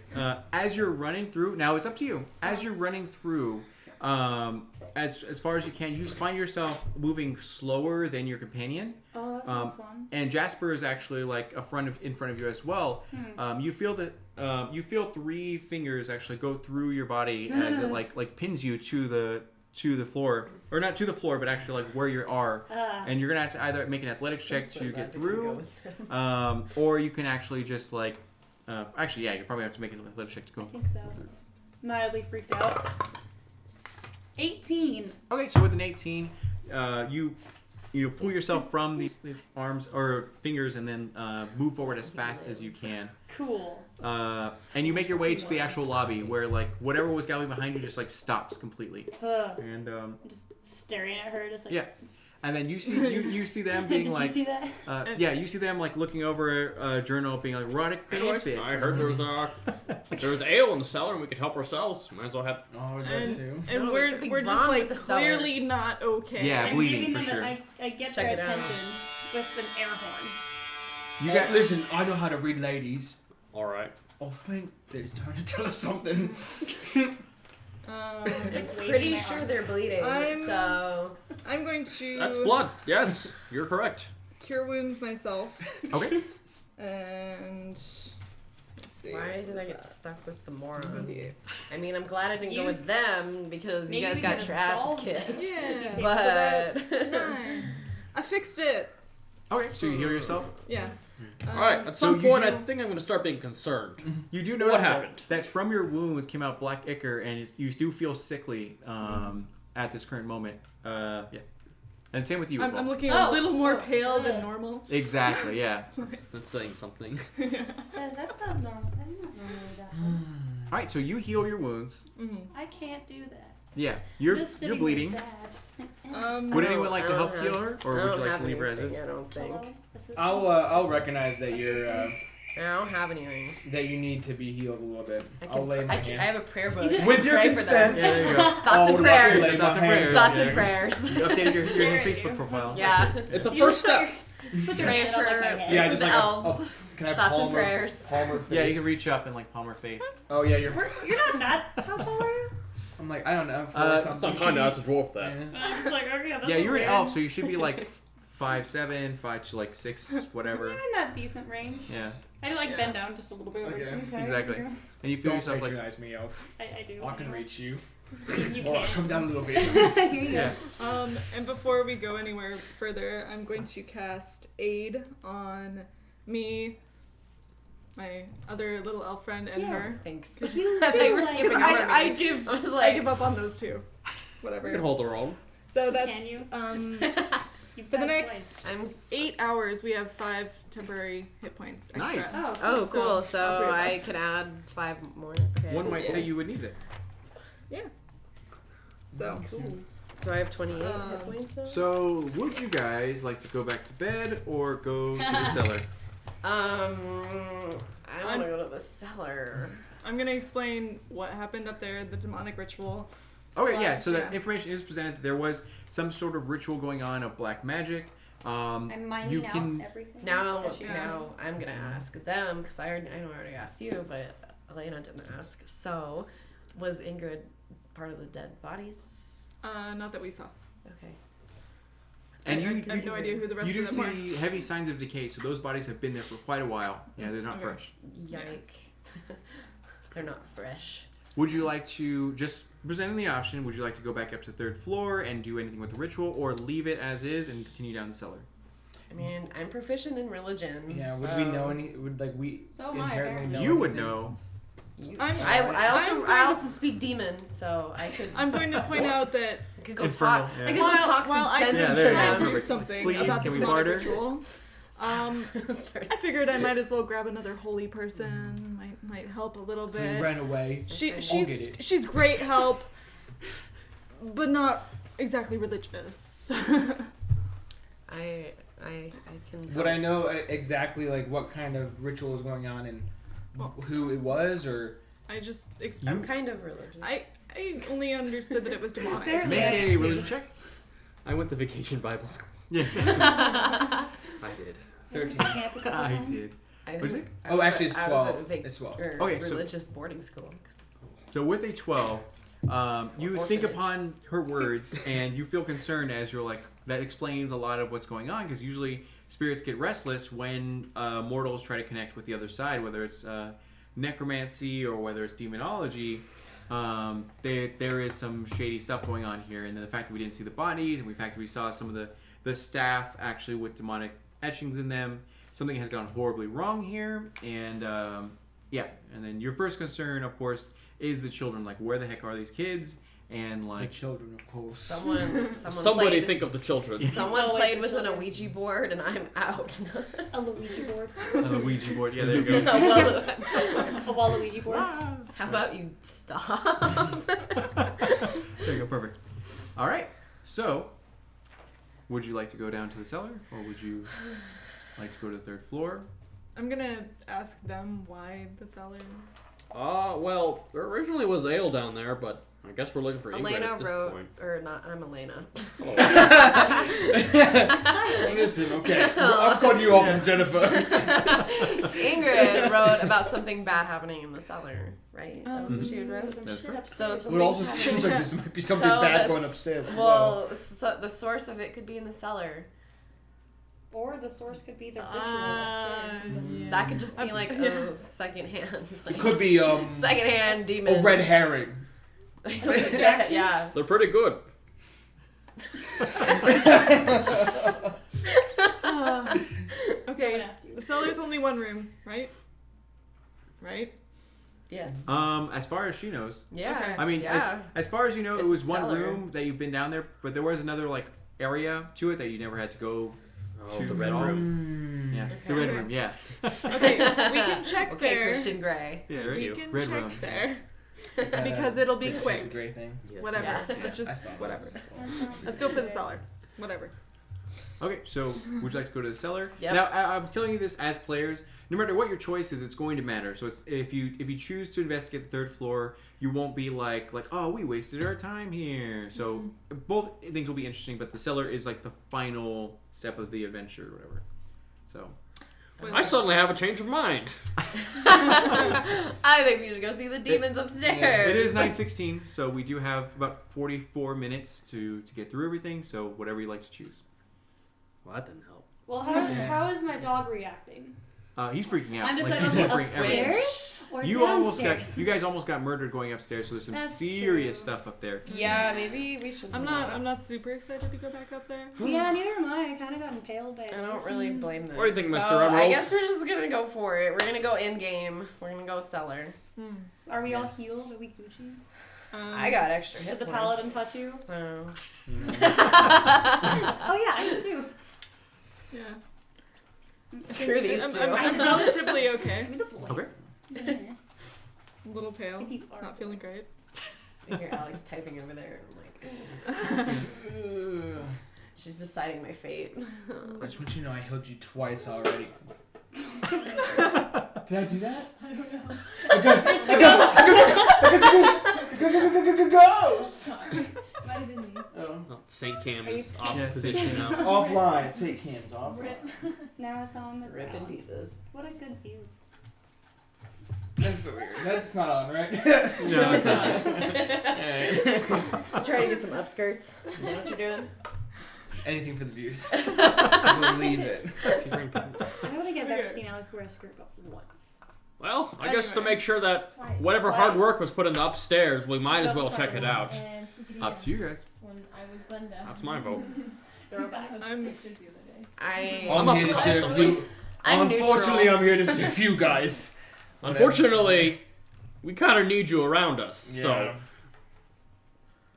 As you're running through, now it's up to you. As you're running through, as far as you can, you find yourself moving slower than your companion. Oh, that's not fun. And Jasper is actually like in front of you as well. You feel that you feel 3 fingers actually go through your body as it like pins you to the floor, or not to the floor, but actually like where you are. And you're gonna have to either make an athletics check to get through, or you can actually just like actually you probably have to make an athletics check to I go. think so. Mildly freaked out. 18. Okay, so with an 18, you pull yourself from these arms or fingers and then move forward as fast as you can. Cool. And you make your way to the actual lobby where like whatever was galloping behind you just like stops completely. And Just staring at her, just like. yeah, and then you see them being Did like you see that? yeah, you see them like looking over a journal being like erotic Anyways, fanfic. I heard there was ale in the cellar and we could help ourselves. Might as well have. Oh, that And, too. and No, there's something we're just wrong like with the cellar. clearly not okay. Yeah, I'm bleeding giving for them sure. I get Check their it out. attention with an air horn. You Oh, got listen, I know how to read ladies. All right. I think they're trying to tell us something. Pretty sure they're bleeding. So I'm going to That's blood. Yes, you're correct. cure wounds myself. okay. And let's see. why did I get stuck with the morons? Yeah. I mean, I'm glad I didn't You- go with them because you Maybe guys we got could your have asses solved kicked. it. Yeah. But- So that's 9. I fixed it. Okay, so you heal yourself. Yeah. All right. At So some you point, do- I think I'm going to start being concerned. You do know What happened? that from your wounds came out black ichor, and you do feel sickly at this current moment. Yeah, and same with you as well. I'm looking Oh. a little more Oh. pale than normal. Exactly. Yeah. That's saying something. That's not normal. I'm not normally that. All right. So you heal your wounds. I can't do that. Yeah. I'm You're just sitting bleeding. there sad. Would I anyone don't- like I to don't help have- heal her, or I would don't you like have to leave her as anything, is? I don't think. Hello? Assistance? I'll recognize that you're Assistance? I don't have anything. that you need to be healed a little bit. I I'll lay my I hands. have a prayer book. You just- With your Pray for them. consent. Yeah. There you go. Thoughts Oh, and would prayers. lay my Thoughts and hands prayers. on Thoughts you. and prayers. You updated your Staring at Facebook you. profile. Yeah. It's a You first just put step. Put your Pray hand on like my for, head. Yeah, for just the like elves. can I Thoughts and palmer, prayers. palmer face? Yeah, you can reach up and like palm her face. Oh yeah, you're. You're not that. How tall are you? I'm like, I don't know. That's not kind of, that's a dwarf there. I was like, okay, that's Yeah, you're an weird. elf, so you should be like 5'7", 5'6", whatever. I'm in that decent range. Yeah, I do like bend down just a little bit. Like, Okay. exactly. And you feel Don't yourself like patronize me, elf. I do. I can reach you. You Or can. come down a little bit. Here you yeah. go. And before we go anywhere further, I'm going to cast Aid on me, my other little elf friend, and Yeah. her. Thanks. You I think do we're like- skipping over I me. give I was I like, give up on those two. You can Whatever. hold her own. So that's Can you? You for the guys next I'm 8 hours we have 5 temporary hit points extra. Nice. Oh. Oh, cool. all So three of I us. could add 5 more. Okay. one might say you would need it. So Cool. So I have 28 Um, hit points now? So, would you guys like to go back to bed or go to the cellar? I want to go to the cellar. I'm gonna explain what happened up there, the demonic ritual. Okay, yeah. Well, So that yeah. information is presented. There was some sort of ritual going on of black magic. I'm You minding can out everything. Now, that she now wants. I'm gonna ask them because I know I already asked you, but Elena didn't ask. So, was Ingrid part of the dead bodies? Not that we saw. Okay. and I you have no idea who the rest you do of them see heavy signs of decay. So those bodies have been there for quite a while. Yeah, they're not Okay. fresh. Yike. They're not fresh. Would you like to just presenting the option? Would you like to go back up to the 3rd floor and do anything with the ritual, or leave it as is and continue down the cellar? I mean, I'm proficient in religion. Yeah. Would so we know any? Would like we So am I, inherently know? apparently. You would anything? know. I also speak demon, so I could I'm going to point out that I could go Infernal, talk. yeah. I could go talk some while I sense Yeah, can there into you try go. and do them. Perfect. something Please, about can the we demonic barter? ritual, Sorry. I figured I might as well grab another holy person. Might help a little So we bit. ran away. She I'll get it. she's great help, but not exactly religious. I can. Would I know exactly like what kind of ritual is going on and who it was, or I just I'm kind of religious. I only understood that it was demonic. Apparently. Make Yeah, a too. religion check. I went to vacation Bible school. Yes, I did. 13? Camp a couple I times. did. I What'd you think- say? I Oh, was actually, at- it's I was 12. at It's 12. or Okay, so- religious boarding school. 'Cause So with a 12, you think Orphanage. upon her words and you feel concerned as you're like, that explains a lot of what's going on, because usually spirits get restless when mortals try to connect with the other side, whether it's necromancy or whether it's demonology. There is some shady stuff going on here, and then the fact that we didn't see the bodies, and the fact that we saw some of the staff actually with demonic etchings in them, something has gone horribly wrong here. And yeah, and then your first concern, of course, is the children. Like, where the heck are these kids? And The like, children, of course. Somebody Somebody played, think of the children. someone It's always played the with an children. Ouija board, and I'm out. A Luigi board. the Ouija board. Yeah, there you go. Well, A Waluigi board. how about you stop? There you go, perfect. All right. So, would you like to go down to the cellar, or would you like to go to the 3rd floor? I'm gonna ask them why the cellar. Well, there originally was ale down there, but I guess we're looking for Ingrid Elena at this wrote, point. or not? I'm Elena. Listen, okay. I'm cutting you off from Jennifer. Ingrid wrote about something bad happening in the cellar, right? That was what she had wrote. That's correct. So But something it also happened. seems like there might be something So bad the going s- upstairs. as Well, so the source of it could be in the cellar. Or the source could be the ritual upstairs. Yeah. That could just be like secondhand, It could be secondhand demons. a red herring. yeah. They're pretty good. Okay, Someone asked you. the cellar's only one room, right? Right? Yes. As far as she knows. Yeah. Okay. I mean, yeah. as far as you know, it It's was a one cellar. room that you've been down there, but there was another like area to it that you never had to go. Oh, to the red at all. room. Yeah, the Okay. red room. Yeah. Okay, we can check Okay, there. Christian Grey. Yeah, there We you go. can Red check room. there. Is that Because a- it'll be That's a quick. great thing. Whatever. Yeah. Let's I just saw it. whatever. let's go for the cellar. Whatever. Okay, so would you like to go to the cellar? Yep. Now, I'm telling you this as players. No matter what your choice is, it's going to matter. So it's, if you choose to investigate the 3rd floor, you won't be like oh, we wasted our time here. So both things will be interesting, but the cellar is like the final step of the adventure or whatever. So I suddenly have a change of mind. I think we should go see the demons upstairs. it is 9:16, so we do have about 44 minutes to get through everything. So whatever you like to choose. Well, that didn't help. Well, how is my dog reacting? He's freaking out. I'm just like, like, he's wondering everything. upstairs or You downstairs? guys almost got murdered going upstairs. So there's some That's serious true. stuff up there. Yeah, maybe we should. I'm not super excited to go back up there. Yeah, neither am I. I kind of got impaled by. I don't really blame them. What do you think, Mr. So, I Emerald? guess we're just gonna go for it. We're gonna go in game. We're gonna go cellar. Are we all healed? Are we Gucci? I got extra hit Did the points. paladin touch you? So. Oh yeah, I did too. Yeah. Screw these I'm, two. I'm relatively okay. Okay. A little pale. If you are. Not feeling great. I hear Alex typing over there. I'm like, she's deciding my fate. I just want you to know I healed you twice already. Did I do that? I don't know. I got ghost! Might have been me. Oh. Oh, St. Cam Are you- is off Yeah, position St. now. Offline. Say cams off. Rip. Now it's on the Rip in ground. pieces. What a good view. That's so weird. That's not on, right? No, it's not. Alright. Trying to get some upskirts. Is that what you're doing? Anything for the views. Believe it. I would think I've ever seen Alex wear a skirt but once. Well, I guess to Anyway. make sure that Twice. whatever hard work was put in the upstairs, we might as well Double check it out. And Spooky Up to you guys. when I was Glenda. That's my vote. Throwback. I'm- pictures the other day. I'm here to serve you. I'm Unfortunately, neutral. I'm here to serve you guys. Unfortunately, we kind of need you around us. Yeah. So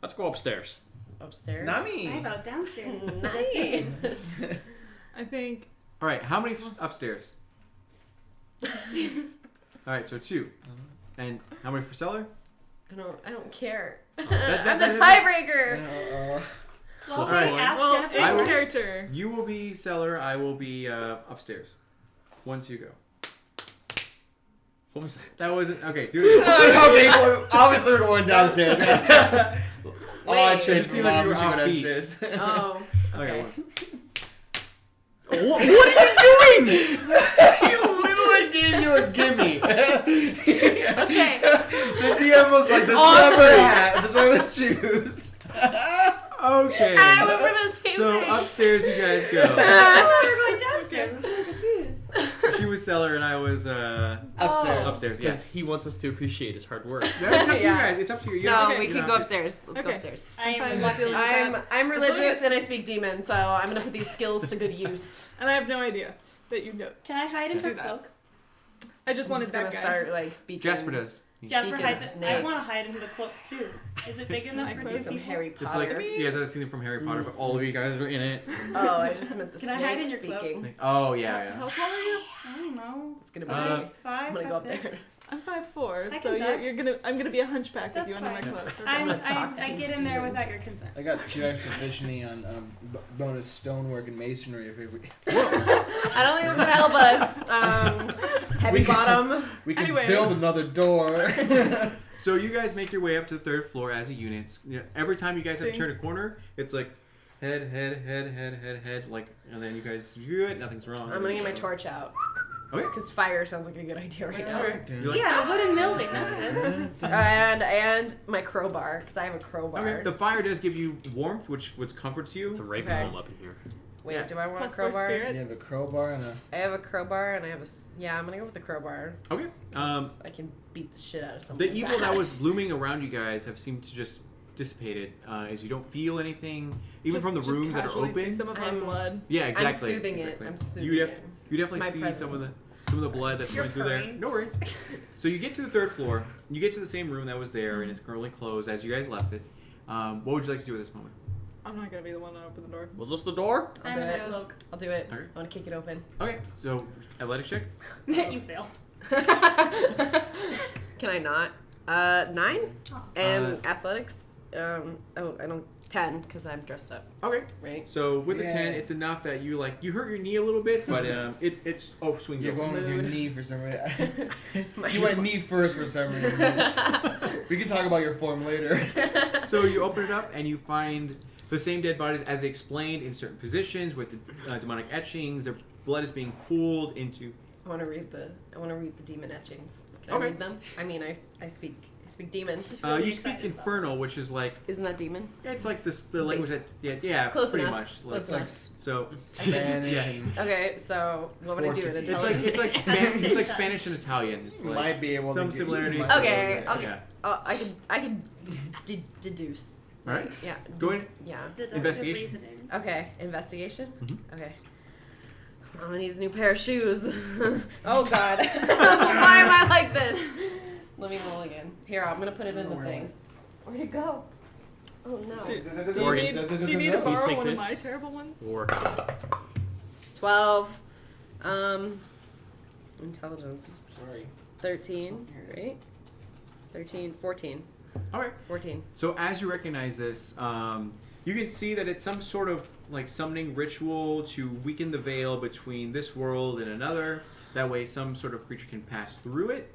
let's go upstairs. Upstairs. Not I me. about downstairs. Nice. I think All right. How many upstairs? All right. So 2. And how many for cellar? I don't care. that- I'm the that- tiebreaker. Well, All right. ask well, Jennifer. I in will- character. You will be cellar. I will be upstairs. 1, 2, go. What was that? That wasn't okay. Do it. Okay, well, obviously we're going downstairs. Oh, I Wait. changed seemed the like mom. you We were should go offbeat. downstairs. Oh. Okay. Okay. What are you doing? He literally gave you a gimme. Okay. The DM was like, It's this on is me. That's what I'm gonna choose. Okay. And I went for the same So thing. upstairs you guys go. Oh, we're going downstairs. I'm so confused. She was cellar and I was Upstairs. upstairs. Because Yes. he wants us to appreciate his hard work. No, it's up to you Yeah. guys. It's up to you. No, Okay. we You can don't go have to. upstairs. Let's go Okay. upstairs. I am fine with reluctant. dealing with that. I'm As long religious as- and I speak demon, so I'm gonna put these skills to good use. And I have no idea that you know. Can I hide in her Do that. cloak? I just I'm wanted just that gonna guy. start like speaking. Jasper does. Jasper Speaking hides. of I want to snakes. hide into the cloak too. Is it big enough Like for Do two some people? Harry It's like Potter. you guys have seen it from Harry Potter, but all of you guys are in it. Oh, I just meant the Can I hide snake in your cloak? speaking. Oh yeah, How yeah. tall are you? I don't know. It's gonna be Uh, big. Five, I'm gonna go up 6. there. I'm 5'4", I so can duck. you're gonna. I'm gonna be a hunchback That's with you under my fine. cloak. I get in there without your consent. I got 2 extra proficiency on bonus stonework and masonry. If we I don't think that's gonna help us. Heavy We can- bottom. we can Anyway. build another door. So you guys make your way up to the 3rd floor as a unit. You know, every time you guys have to See? turn a corner, it's like head, like, and then you guys do it. Nothing's wrong. I'm gonna get my torch out. Okay. Because fire sounds like a good idea right now. You're like, Yeah, the wooden building. That's good. And my crowbar, because I have a crowbar. okay. The fire does give you warmth, which comforts you. It's a raven Okay. home up in here. Wait, Yeah. do I want Plus a 4 crowbar? spirit. You have a crowbar and a. I have a crowbar and I have yeah, I'm gonna go with the crowbar. Okay. 'Cause I can beat the shit out of something. The evil that was looming around you guys have seemed to just dissipated as you don't feel anything, even from the rooms that are casually see open. some of our I'm- blood. Yeah, exactly. I'm soothing exactly. it. I'm soothing You, it. you It's definitely my see some of presence. the blood that's You're running through there. purring. No worries. So you get to the 3rd floor. You get to the same room that was there, and it's currently closed as you guys left it. What would you like to do at this moment? I'm not gonna be the one to open the door. Was this the door? I'll I'm do in it. the cloak. I'll do it. Okay. I want to kick it open. Okay, so athletics check. You fail. Can I not? 9 Oh. and athletics. I don't 10 because I'm dressed up, Okay. right? So with the Yeah. 10, it's enough that you hurt your knee a little bit, but it's swings You're over. going with your Mood. knee for some reason. You went knee first for some reason. We can talk about your form later. So you open it up and you find the same dead bodies as explained in certain positions with the demonic etchings. They're blood is being pulled into. I want to read the demon etchings. Can I Okay. read them? I mean, I speak demon. really You speak excited about Infernal, this. which is like Isn't that demon? it's like the language that Close pretty enough. much. Close Like, enough. so Spanish. Yeah. Okay, so what would I do? An Portuguese. intelligence? it's like Spanish and Italian. It's like Might be able some to similarities. Might but be able Okay, to- okay. Yeah. I can deduce. All right. Yeah. Go ahead. Yeah. Deductive Investigation. reasoning. Okay. Investigation. Mhm. Okay. I'm gonna need a new pair of shoes. Oh God. Why am I like this? Let me roll again. Here, I'm gonna put it in the thing. Where'd it go? Oh no. Do Morgan, you need to please borrow take one of this. my terrible ones? We'll work on it. 12. Intelligence. Sorry. 13. Right? 13. 14. All right. 14. So as you recognize this, you can see that it's some sort of like summoning ritual to weaken the veil between this world and another. That way, some sort of creature can pass through it.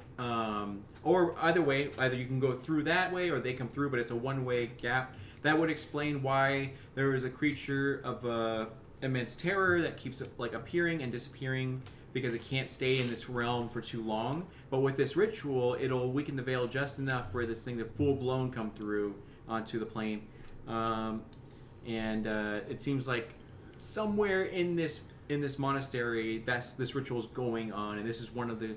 Or either way, either you can go through that way or they come through, but it's a one-way gap. That would explain why there is a creature of immense terror that keeps like appearing and disappearing because it can't stay in this realm for too long. But with this ritual, it'll weaken the veil just enough for this thing to full-blown come through onto the plane. It seems like somewhere in this monastery, this ritual is going on, and this is one of the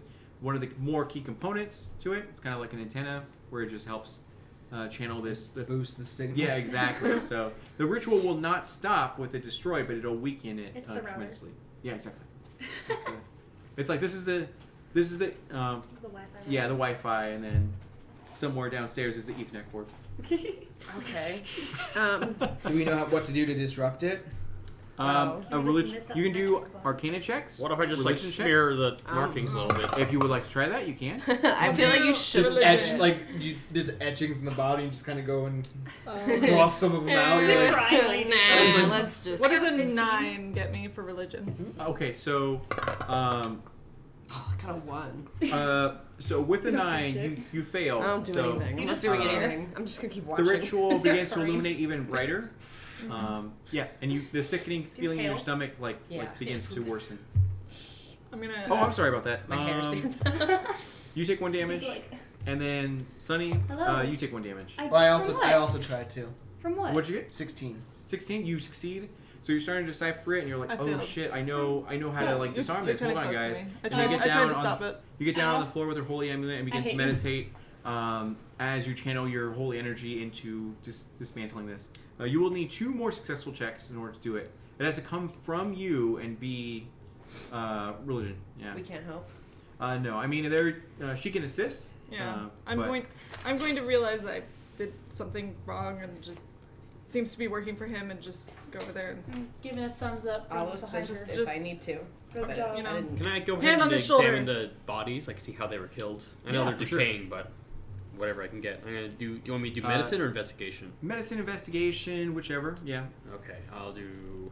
more key components to it. It's kind of like an antenna where it just helps channel this. Boost the signal. Yeah, exactly. So the ritual will not stop with it destroyed, but it'll weaken it It's the router. tremendously. Yeah, exactly. It's like this is the The Wi-Fi. yeah, the Wi-Fi, and then somewhere downstairs is the Ethernet cord. Okay. Do we know what to do to disrupt it? Wow. A religion. You can do Arcana checks. What if I just like religion smear checks. the markings a little bit? If you would like to try that, you can. I feel like you should. Just etch there's etchings in the body. You just kind of go and cross some of them out. You're like, Crying. Nah, let's just. What does a 9 get me for religion? Okay, so Oh, I got a 1. so with the You don't 9, appreciate you fail. I don't do so anything. I'm You not just doing stare. anything. I'm just gonna keep The watching. ritual Start begins to crying. illuminate even brighter. Yeah, and the sickening feeling in your tail. stomach like Yeah. begins to worsen. I'm gonna. Oh, I'm sorry about that. My hair stands. You take 1 damage, Like, and then Sunny, Hello. you take 1 damage. I from what? also tried too. From what? What'd you get? 16. 16. You succeed. So you're starting to decipher it, and you're like, I oh failed. shit, I know how to like disarm you're this. Hold kinda on, close to guys. me. And I you get tried down to on stop it. You get down on Ow. the floor with your holy amulet and begin to hate meditate as you channel your holy energy into dismantling this. You will need 2 more successful checks in order to do it. It has to come from you and be religion. Yeah. We can't help. No, I mean she can assist. Yeah, but- I'm going to realize I did something wrong and just seems to be working for him and just go over there and Giving a thumbs up for I'll the assist hiker. if I need to. Good but job. you know. I didn't. Can I go Hand ahead on and the shoulder. examine the bodies, like see how they were killed? I know Yeah, they're for sure. decaying, but whatever I can get. I'm gonna do. Do you want me to do medicine or investigation? Medicine, investigation, whichever. Yeah. Okay, I'll do.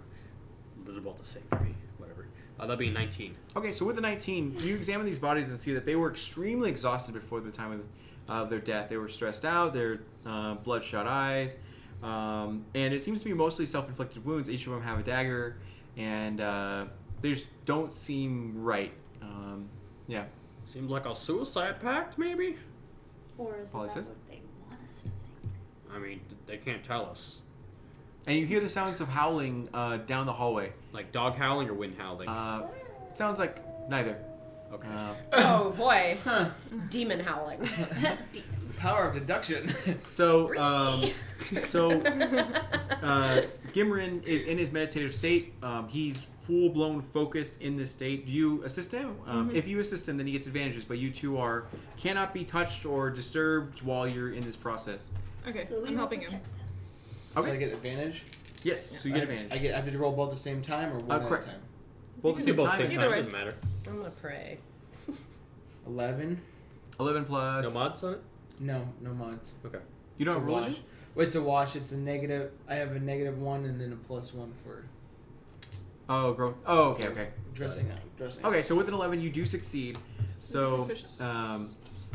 They're both the same for me. Whatever. That'll be 19. Okay, so with the 19, you examine these bodies and see that they were extremely exhausted before the time of their death. They were stressed out, their bloodshot eyes, and it seems to be mostly self-inflicted wounds. Each of them have a dagger, and they just don't seem right. Yeah. Seems like a suicide pact, maybe. Or is Polly that says. what they want us to think? I mean, they can't tell us. And you hear the sounds of howling down the hallway. Like dog howling or wind howling. Sounds like neither. Okay. Oh boy. Demon howling. The power of deduction. So Gimrin is in his meditative state. He's full-blown focused in this state. Do you assist him? If you assist him, then he gets advantages, but you two cannot be touched or disturbed while you're in this process. okay, So we I'm will helping him. protect them. So I get advantage. Yes, so you get advantage. I have to roll both at the same time or one at correct. a time. Both You at the can do same both time. same Either time. way. Doesn't matter. I'm gonna pray. 11. 11 plus. No mods on it. No mods. Okay. You don't It's have a religion? wash. Well, it's a wash. It's a negative. I have a -1 and then a +1 for Oh, okay. dressing up. Dressing. Okay, so with an 11, you do succeed. So,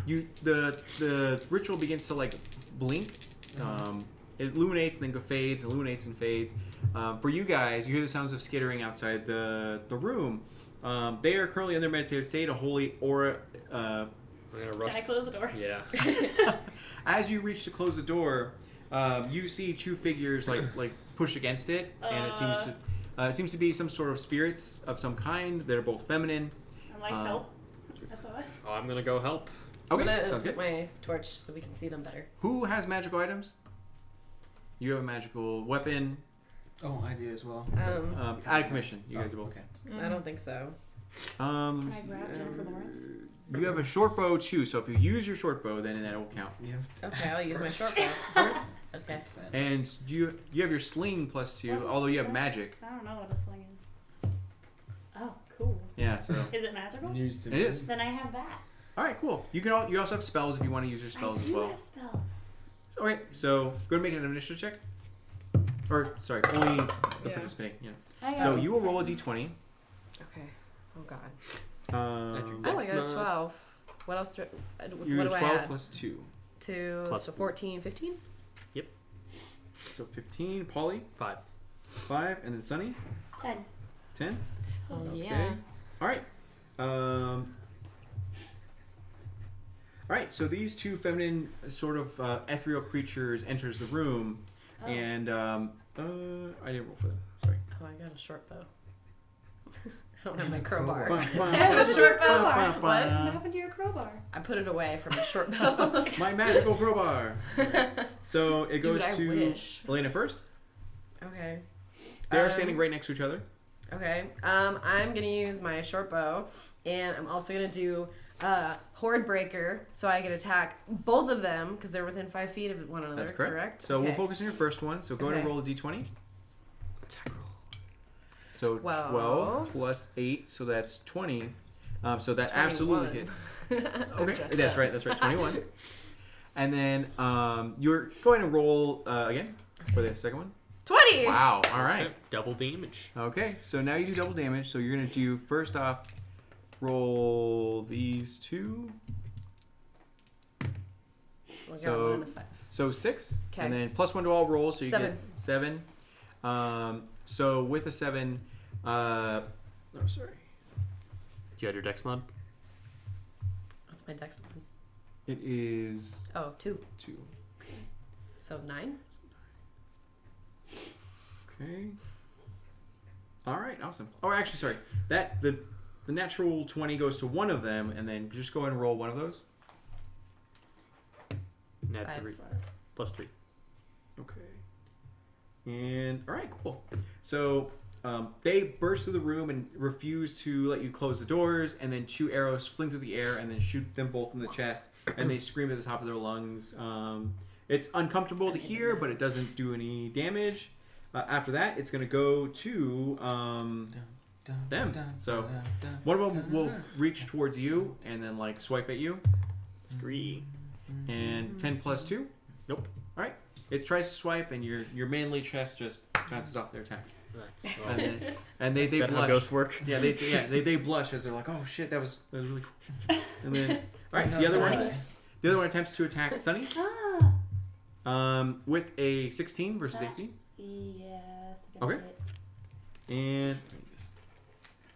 the ritual begins to like blink, it illuminates and then fades, illuminates and fades. For you guys, you hear the sounds of skittering outside the room. They are currently in their meditative state, a holy aura. We're gonna rush. Can I close the door? Yeah. As you reach to close the door, you see two figures like push against it, and it seems to be some sort of spirits of some kind. They're both feminine. I'm like, help. SOS. Oh, I'm gonna go help. Okay, I'm gonna sounds get good. my torch so we can see them better. Who has magical items? You have a magical weapon. Oh, I do as well. Out of commission. You guys will. Okay. I don't think so. Let Can me I see. grab Jennifer Lawrence? You have a short bow too, so if you use your short bow, then that will count. Okay, I'll use my short bow. Okay. And you have your sling +2, What's a although you have sling? magic. I don't know what a sling is. Oh, cool. Yeah, so Is it magical? Used to it is. Then I have that. All right, cool. You also have spells if you want to use your spells I as do well. have spells. Okay, so go and make an initiative check. Or sorry, only the Yeah. participating. Yeah. I got So a you will roll a 10. d20. Okay. Oh God. Um, Oh, I got a That's not- 12. What else? What you do do I 12 add? plus 2. 2. Plus- So 14, 15. So 15. Polly, 5. 5, and then Sunny, 10. 10. Oh Okay. yeah. All right. All right. So these two feminine, sort of ethereal creatures enters the room, Oh. and I didn't roll for them. Sorry. Oh, I got a short bow. I don't have my crowbar. Bah, bah, I have a bah, short bah, bow. bah, What? bah. What happened to your crowbar? I put it away from my short bow. My magical crowbar. So it goes Dude, I to wish. Elena first. Okay. They're standing right next to each other. Okay. I'm gonna use my short bow, and I'm also gonna do Horde Breaker, so I can attack both of them because they're within 5 feet of one another. That's correct. So Okay. we'll focus on your first one. So go ahead and Okay. roll a d20. So 12. 12 plus 8, so that's 20. So that absolutely 21. hits. I'm Okay, dressed that's up. right. That's right. 21. And then you're going to roll again for the second one. 20. Wow. All right. Double damage. Okay. So now you do double damage. So you're going to do first off, roll these two. We got So- 1 and a 5. So 6. Okay. And then plus 1 to all rolls. So you 7. get 7. So with a 7, oh sorry. Do you have your dex mod? What's my dex? It is Oh, 2. 2. So 9. Okay. All right. Awesome. Oh, actually, sorry. That the natural 20 goes to one of them, and then just go ahead and roll one of those. Add 5. 3. Plus 3. Okay. And all right, cool. So they burst through the room and refuse to let you close the doors, and then 2 arrows fling through the air and then shoot them both in the chest, and they scream at the top of their lungs. It's uncomfortable to hear, but it doesn't do any damage. After that, it's going to go to them. So one of them will reach towards you and then like swipe at you. Scree. And 10 plus 2. Nope. All right. It tries to swipe, and your manly chest just bounces off their attack. That's And they Is that how blush. ghosts work? Yeah, they blush as they're like, oh shit, that was really cool. And then, all right, the other one attempts to attack Sunny. With a 16 versus AC. Yes. Okay. And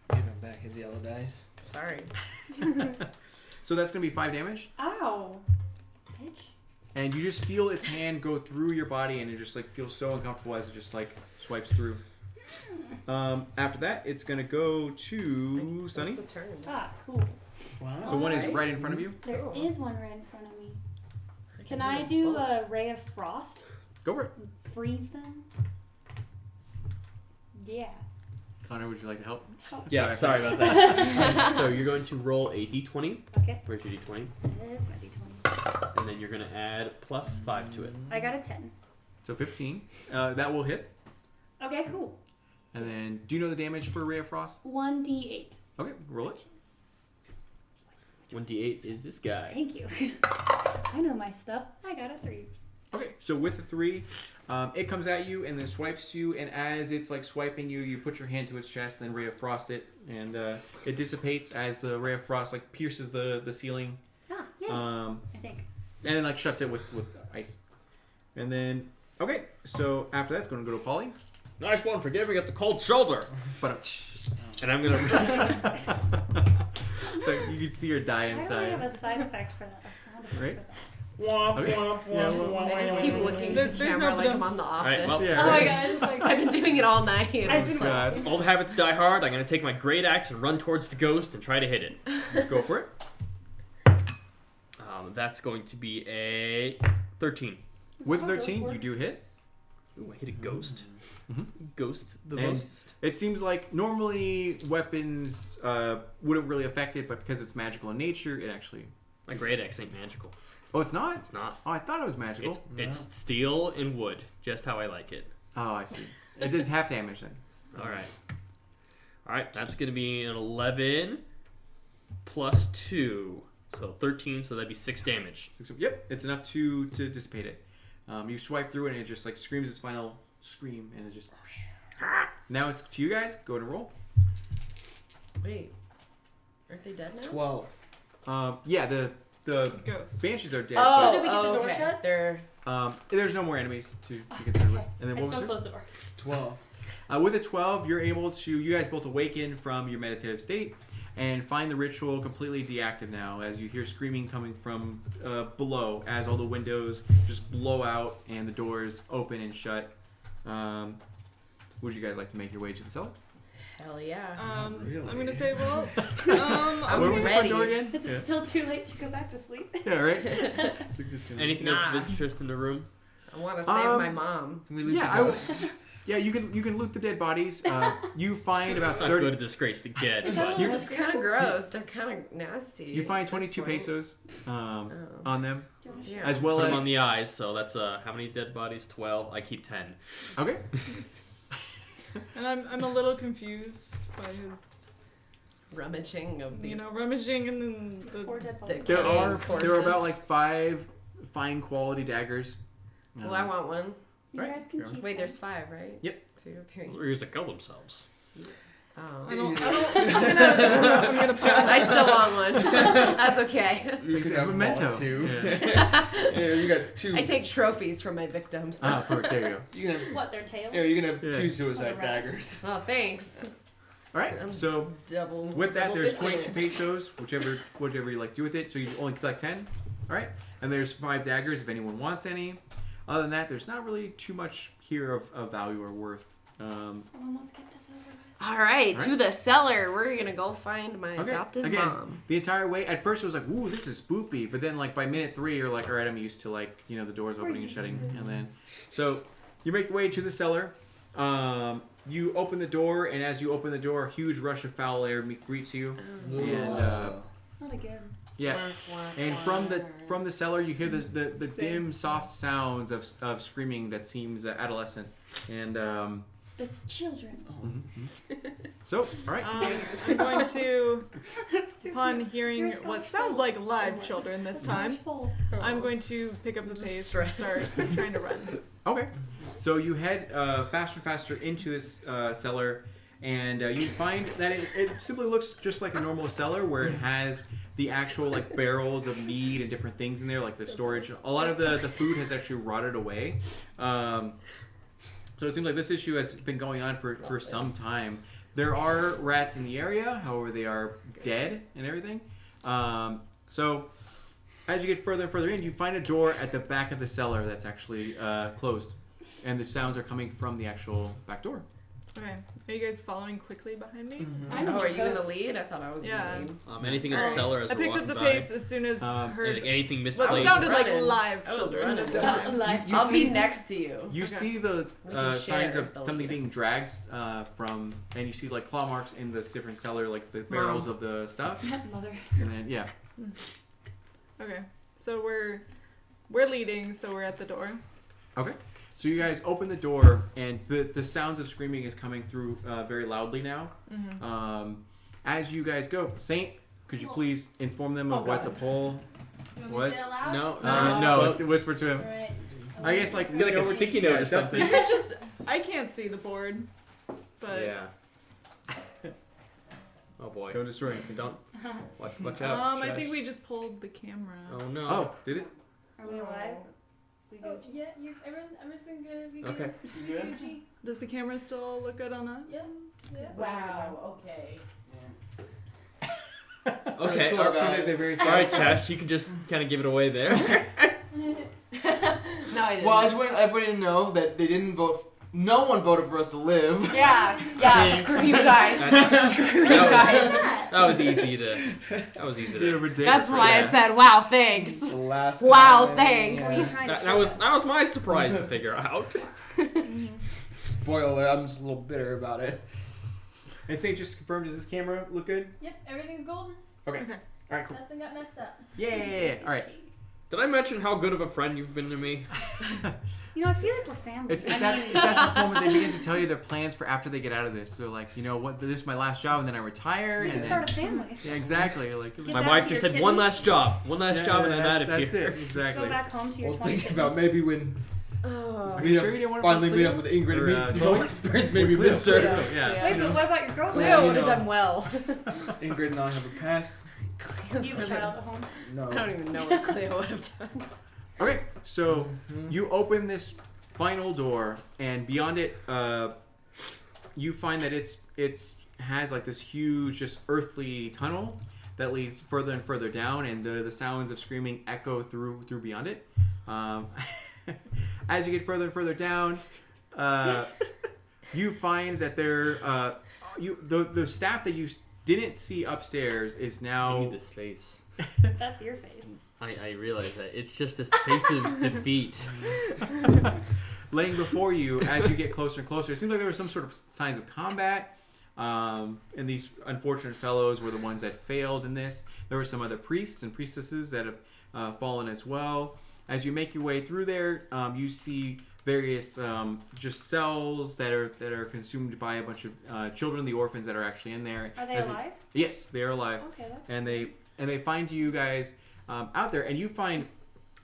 Give him back his yellow dice. Sorry. so that's gonna be 5 damage. Ow. Bitch. And you just feel its hand go through your body, and it just like feels so uncomfortable as it just like swipes through. After that, it's gonna go to Sunny. It's a turn. Ah, cool. Wow. So one is Alright. right in front of you. There Cool. is one right in front of me. Can do I them do both. a ray of frost? Go for it. Freeze them? Yeah. Connor, would you like to help? Yeah, sorry about that. So you're going to roll a d20. Okay. Where's your d20? It is my d20. And then you're going to add plus 5 to it. I got a 10. So 15. That will hit. Okay, cool. And then, do you know the damage for Ray of Frost? 1d8. Okay, roll it. 1d8 is this guy. Thank you. I know my stuff. I got a 3. Okay, so with the 3, it comes at you and then swipes you, and as it's like swiping you, you put your hand to its chest, then Ray of Frost it, and it dissipates as the Ray of Frost like pierces the ceiling, Ah, yeah. I think. and then like shuts it with ice. And then Okay, so after that's going to go to Polly. Nice one for giving it the cold shoulder. But And I'm gonna. so you can see her die Why do we inside. have a side effect for that? A sound effect Right? for that? Womp, Okay. womp, I womp, just, womp, I just womp, keep womp. looking at There's the no camera like I'm on dumps. the Alright, office. well- Yeah, Oh my right. god, it's like I've been doing it all night. I've been God. like, Old habits die hard. I'm gonna take my great axe and run towards the ghost and try to hit it. Go for it. That's going to be a 13. With how ghosts 13, work? you do hit. Ooh, I hit a ghost. Mhm. Ghost the And most. it seems like normally weapons wouldn't really affect it, but because it's magical in nature, it actually... My great axe ain't magical. Oh, it's not? It's not. Oh, I thought it was magical. It's steel and wood, just how I like it. Oh, I see. It does half damage then. All right. That's gonna be an 11 plus 2, so 13. So that'd be 6 damage. So, yep, it's enough to dissipate it. You swipe through it and it just like screams its final scream and it just... Now it's to you guys. Go ahead and roll. Wait, aren't they dead now? 12. Yeah, the Ghosts. banshees are dead. Oh, So did we get the door okay. shut? They're but, there's no more enemies to be concerned with. And then I what was still yours? closed the door. 12. With a 12, you're able to, you guys both awaken from your meditative state and find the ritual completely deactive now as you hear screaming coming from below as all the windows just blow out and the doors open and shut. Would you guys like to make your way to the cellar? hell yeah. Really? I'm gonna say, well, I'm Where was the front ready. door again? Is it still too late to go back to sleep? Yeah, right? So just gonna- Anything else Nah. of interest in the room? I want to save my mom. Can we leave Yeah, the I ghost? was. Yeah, you can loot the dead bodies. You find about It's not 30. good to disgrace the dead, Is that but a little It's kind of gross. They're kind of nasty. You find at this 22 point. pesos Oh. on them, Do you wanna Yeah. share? as well put them as on the eyes. So that's how many dead bodies? 12. I keep 10. okay. and I'm a little confused by his, Rummaging of these. rummaging and then the. Poor dead Dick. bodies. There Cave are forces. about like 5 fine quality daggers. Well, I want one. You Right. guys can Fair keep Wait, them. there's 5, right? Yep. 2, 3. Those are used to kill themselves. Oh. I don't. I'm gonna put I still want one. That's okay. You It's can a have memento. one, too. Yeah. Yeah, you got 2. I take trophies from my victims. Perfect. There you go. You can have, What, their tails? yeah, you can have Yeah. 2 suicide Oh, the rats. daggers. Oh, thanks. All right. So Double. with that, double there's fisted. 22 pesos, whatever you like to do with it. So you only collect 10. All right. And there's 5 daggers if anyone wants any. Other than that, there's not really too much here of value or worth. Hold on, let's get this over with. All right, All to right. the cellar. We're gonna go find my Okay. adopted Again, mom. the entire way, at first it was like, ooh, this is spoopy. But then, like, by minute 3, you're like, all right, I'm used to, like, the doors opening and shutting. And then, so you make your way to the cellar. You open the door, and as you open the door, a huge rush of foul air greets you. And, Not again. yeah. And from the cellar, you hear the dim, soft sounds of screaming that seems adolescent. And, The children. so, all right. I'm going to, That's too upon cute. hearing You're what so sounds full. like live children this time, Full. I'm going to pick up the Just pace stressed. and start trying to run. Okay. So you head faster and faster into this cellar, and you find that it simply looks just like a normal cellar where it has the actual like barrels of meat and different things in there, like the storage. A lot of the food has actually rotted away. So it seems like this issue has been going on for some time. There are rats in the area, however, they are dead and everything. So as you get further and further in, you find a door at the back of the cellar that's actually closed. And the sounds are coming from the actual back door. Okay. Are you guys following quickly behind me? I'm Oh, are in you in the the lead? I thought I was Yeah. in the lead. Anything in the Alright. cellar as I we're picked up walking the by? pace as soon as heard Anything what misplaced? sounded like Running. live I was children running. this time. You I'll see- be next to you. You Okay. see the We can signs share of the something lead. being dragged from, and you see like claw marks in this different cellar, like the barrels of the stuff. Mother. And then, yeah. Okay. So we're leading, so we're at the door. Okay. So you guys open the door, and the sounds of screaming is coming through very loudly now. Mm-hmm. As you guys go, Saint, could you please inform them of what the poll was? No, No, whisper to him. Right. I guess like Get like a over- sticky note or Dustin. something. I can't see the board, but Yeah. Oh boy. Don't destroy him. Don't. Watch out. I Chesh. think we just pulled the camera. Oh no. Oh, did it? Are we alive? We Oh, Gucci. yeah, everything good. We Okay. good. Gucci. Does the camera still look good on us? Yeah. Yeah. Wow. Okay. Okay. Cool, All guys. They're very right, Chess, you can just kind of give it away there. No, I didn't. Well, I just want everybody to know that they didn't vote. No one voted for us to live. Yeah. Thanks. Screw you guys. Screw you guys. That was easy to. That's why I said, "Wow, thanks." The last Wow, time, thanks. What are you trying to That trick was us? my surprise to figure out. Spoiler, I'm just a little bitter about it. And say, just confirm, does this camera look good? Yep, everything's golden. Okay. Okay. Alright, cool. Nothing got messed up. Yeah. Alright. Did I mention how good of a friend you've been to me? You know, I feel like we're family. It's at this moment they begin to tell you their plans for after they get out of this. So like, you know what, this is my last job and then I retire. We and can then, start a family. yeah, exactly. Like, Get My back wife to just your said one kittens. last job, and I'm out of that's here. it. Exactly. Go back home to I your was 20 thinking about kittens. maybe when Oh. Are you sure you didn't want to finally meet up with Ingrid Or, and meet this whole experience, or maybe Cleo. miss her. Cleo. Yeah. Wait, but what about your girlfriend? Cleo you would have know. done well. Ingrid and I have a past. Do you have a child at home? No. I don't even know what Cleo would have done. Okay, so you open this final door, and beyond it, you find that it's has like this huge, just earthly tunnel that leads further and further down, and the sounds of screaming echo through beyond it. As you get further and further down, you find that the staff that you didn't see upstairs is I now. need this face. That's your face. I realize that. It's just this face of defeat. Laying before you as you get closer and closer. It seems like there were some sort of signs of combat. And these unfortunate fellows were the ones that failed in this. There were some other priests and priestesses that have fallen as well. As you make your way through there, you see various just cells that are consumed by a bunch of children, the orphans that are actually in there. Are they As alive? Yes, they are alive. Okay, that's And they find you guys out there, and you find.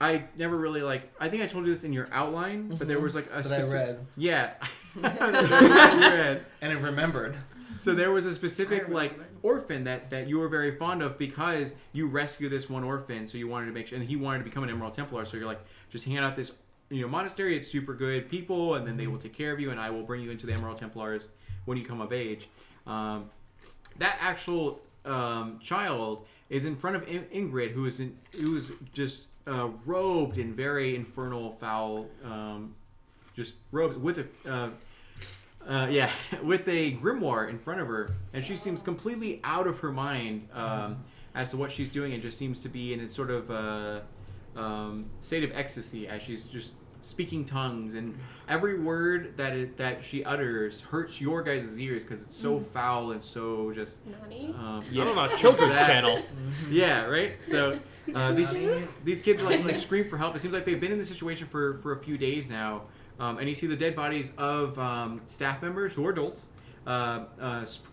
I never really I think I told you this in your outline, but there was like a That I read. Yeah. Read. And I remembered. So there was a specific I remember. orphan that you were very fond of because you rescued this one orphan, so you wanted to make sure, and he wanted to become an Emerald Templar, so you're like, just hang out this monastery, it's super good people, and then they will take care of you, and I will bring you into the Emerald Templars when you come of age. That actual child is in front of Ingrid, who is just robed in very infernal, foul, just robes with a with a grimoire in front of her, and she seems completely out of her mind as to what she's doing, and just seems to be in a sort of state of ecstasy as she's just speaking tongues, and every word that she utters hurts your guys' ears because it's so foul and so just Nani? yeah, I'm on a children's that- channel. Yeah, right. So these kids are like scream for help. It seems like they've been in this situation for a few days now, and you see the dead bodies of staff members who are adults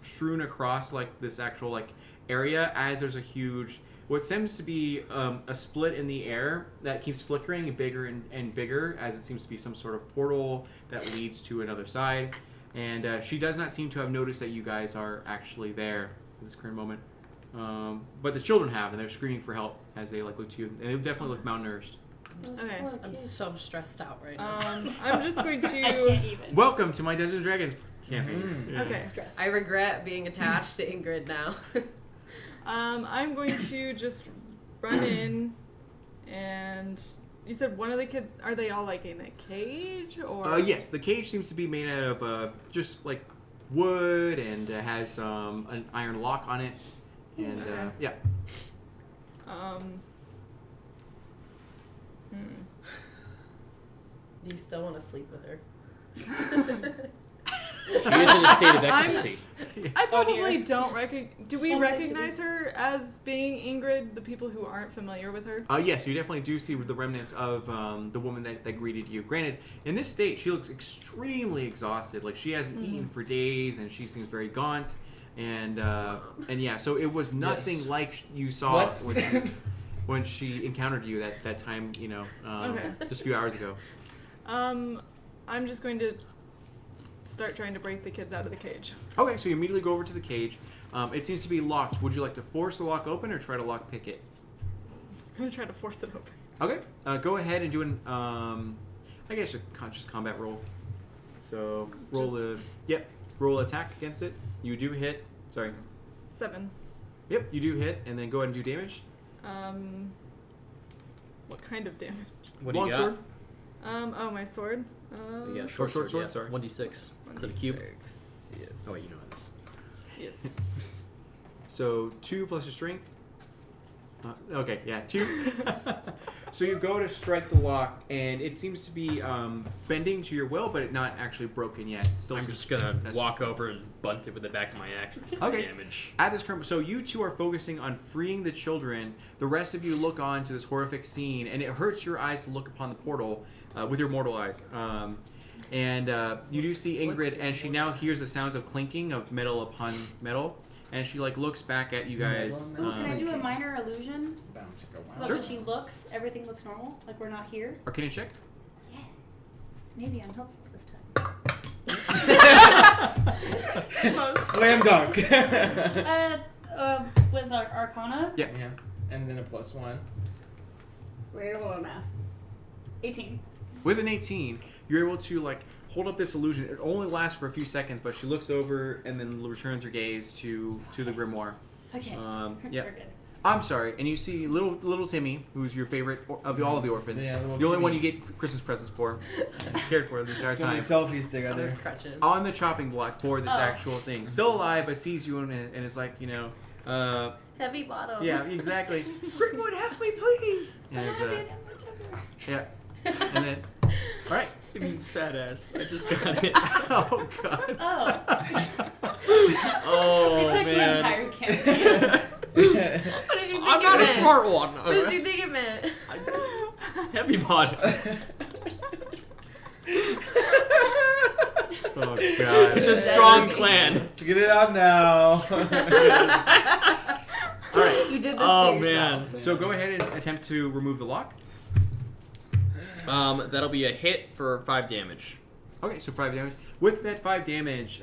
strewn across like this actual area as there's a huge what seems to be a split in the air that keeps flickering bigger and bigger as it seems to be some sort of portal that leads to another side. And she does not seem to have noticed that you guys are actually there at this current moment. But the children have, and they're screaming for help as they look to you. And they definitely look malnourished. Okay. I'm so stressed out right now. I'm just going I to. can't even. Welcome to my Dungeons and Dragons campaigns. Yeah. Okay. I regret being attached to Ingrid now. I'm going to just run in, and you said one of the kids. Are they all in a cage or? Yes, the cage seems to be made out of just wood and has an iron lock on it. And yeah. Do you still want to sleep with her? She is in a state of ecstasy. I probably dear. don't recognize. Do we So nice to recognize her as being Ingrid? The people who aren't familiar with her. Yes, you definitely do see the remnants of the woman that greeted you. Granted, in this state, she looks extremely exhausted. She hasn't eaten for days, and she seems very gaunt. And yeah, so it was nothing like you saw What? when she encountered you that time. Okay. Just a few hours ago. I'm just going to start trying to break the kids out of the cage. Okay, so you immediately go over to the cage. It seems to be locked. Would you like to force the lock open or try to lock pick it? I'm gonna try to force it open. Okay. Go ahead and do an I guess a conscious combat roll. So roll attack against it. You do hit. Sorry. 7. Yep, you do hit, and then go ahead and do damage. What kind of damage? What do you got? Longsword. Oh, my sword. Yeah, short sword, yeah. sorry. 1d6 to the cube. 1d6, Yes. Oh wait, you know this. Yes. So 2 plus your strength. Okay, yeah, 2. So you go to strike the lock, and it seems to be bending to your will, but it's not actually broken yet. It's still I'm just gonna walk over and bunt it with the back of my axe for Okay. damage. At this current, so you two are focusing on freeing the children. The rest of you look on to this horrific scene, and it hurts your eyes to look upon the portal with your mortal eyes. And you do see Ingrid, and she now hears the sounds of clinking of metal upon metal, and she like looks back at you guys. Ooh, can I do a minor illusion? So that Sure. when she looks, everything looks normal? Like we're not here? Arcana check. Yeah. Maybe I'm helpful this time. Slam dunk. With our Arcana, Yeah. Yeah. And then a +1. Wait, hold on, math. 18. With an 18, you're able to like hold up this illusion. It only lasts for a few seconds, but she looks over and then returns her gaze to the grimoire. Okay. Yeah. We're good. I'm sorry, and you see little Timmy, who's your favorite of all of the orphans. Yeah, the little only one you Timmy. get Christmas presents for, cared for the entire So many time. selfies On together. his crutches. On the chopping block for this Oh. actual thing. Still alive, but sees you and is like, Heavy bottom. yeah, exactly. Greenwood, help me, please. And it's, yeah, and then, all right. It means fat ass. I just got it. Oh god. Oh. Oh It's like an man. entire campaign. What did you think I'm it not a meant? smart one. What did you think it meant? Heavy bottom. Oh god. It's a strong clan. Let's get it out now. All right. You did this Oh to yourself. man. So go ahead and attempt to remove the lock. That'll be a hit for 5 damage. Okay, so 5 damage. With that 5 damage,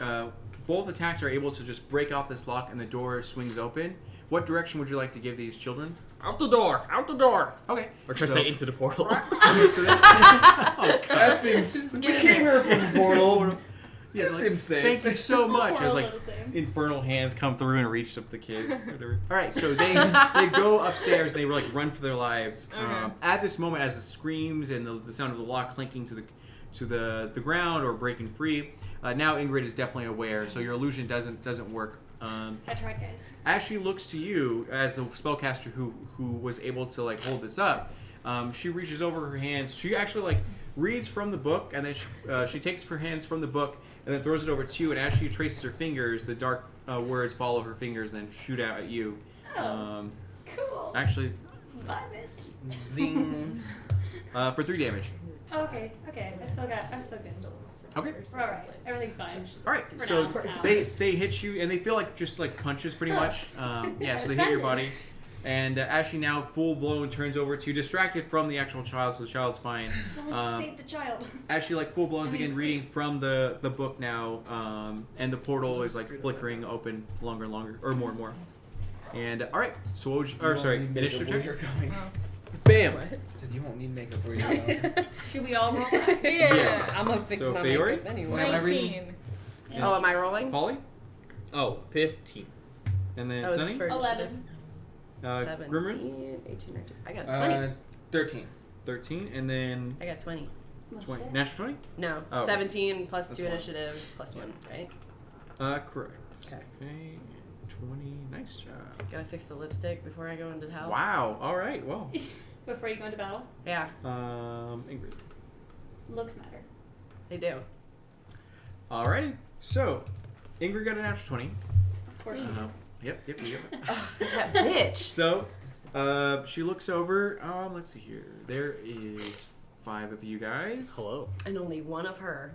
both attacks are able to just break off this lock and the door swings open. What direction would you like to give these children? Out the door! Out the door! Okay. Or try to So- say into the portal. Okay, so oh, God. That seems. Just We get in came there. here from the portal. Yeah, That like, seems safe. thank you so much. I was We're all like, the same. infernal hands come through and reach up the kids. Whatever. All right, so they go upstairs. And they like run for their lives. Okay. At this moment, as the screams and the sound of the lock clinking to the ground or breaking free, now Ingrid is definitely aware. So your illusion doesn't work. I tried, guys. As she looks to you as the spellcaster who was able to like hold this up, she reaches over her hands. She actually like reads from the book, and then she takes her hands from the book and then throws it over to you. And as she traces her fingers, the dark words follow her fingers and then shoot out at you. Oh. Cool. Actually, Bye, bitch. Zing. for 3 damage. Okay. I'm still good. Okay. We're alright. Everything's fine. All right. For So now, for now. they hit you, and they feel like just like punches, pretty much. Yeah. So they hit your body, and Ashley now full blown turns over to you, distracted from the actual child, so the child's fine. Someone save the child. Ashley like full blown I mean, begin it's reading from the book now, and the portal is like flickering open longer and longer, or more and more. And all right. So what would you? Or sorry, initiative check. You're going. Bam! Said you won't need makeup where you're going. Should we all roll back? Yeah. Yes. I'm gonna fix So, my Fayori? makeup anyway. Well, I read- 19. Yeah. Oh, am I rolling? Polly, Oh, 15. and then Oh, this is Sunny, for initiative. 11. Grimmer, 17, 18, 19. I got 20. 13. 13, and then I got 20. 20. Natural 20. No, Oh. 17 plus Plus 2 one. initiative plus 1, right? Correct. Okay. Okay. 20. Nice job. Gotta fix the lipstick before I go into hell. Wow. All right. Well, Before you go into battle, Yeah, Ingrid. looks matter. they do. Alrighty. So, Ingrid got a natural 20. Of course you do. Yep. That bitch. So, she looks over. Let's see here. There is 5 of you guys. Hello. And only one of her.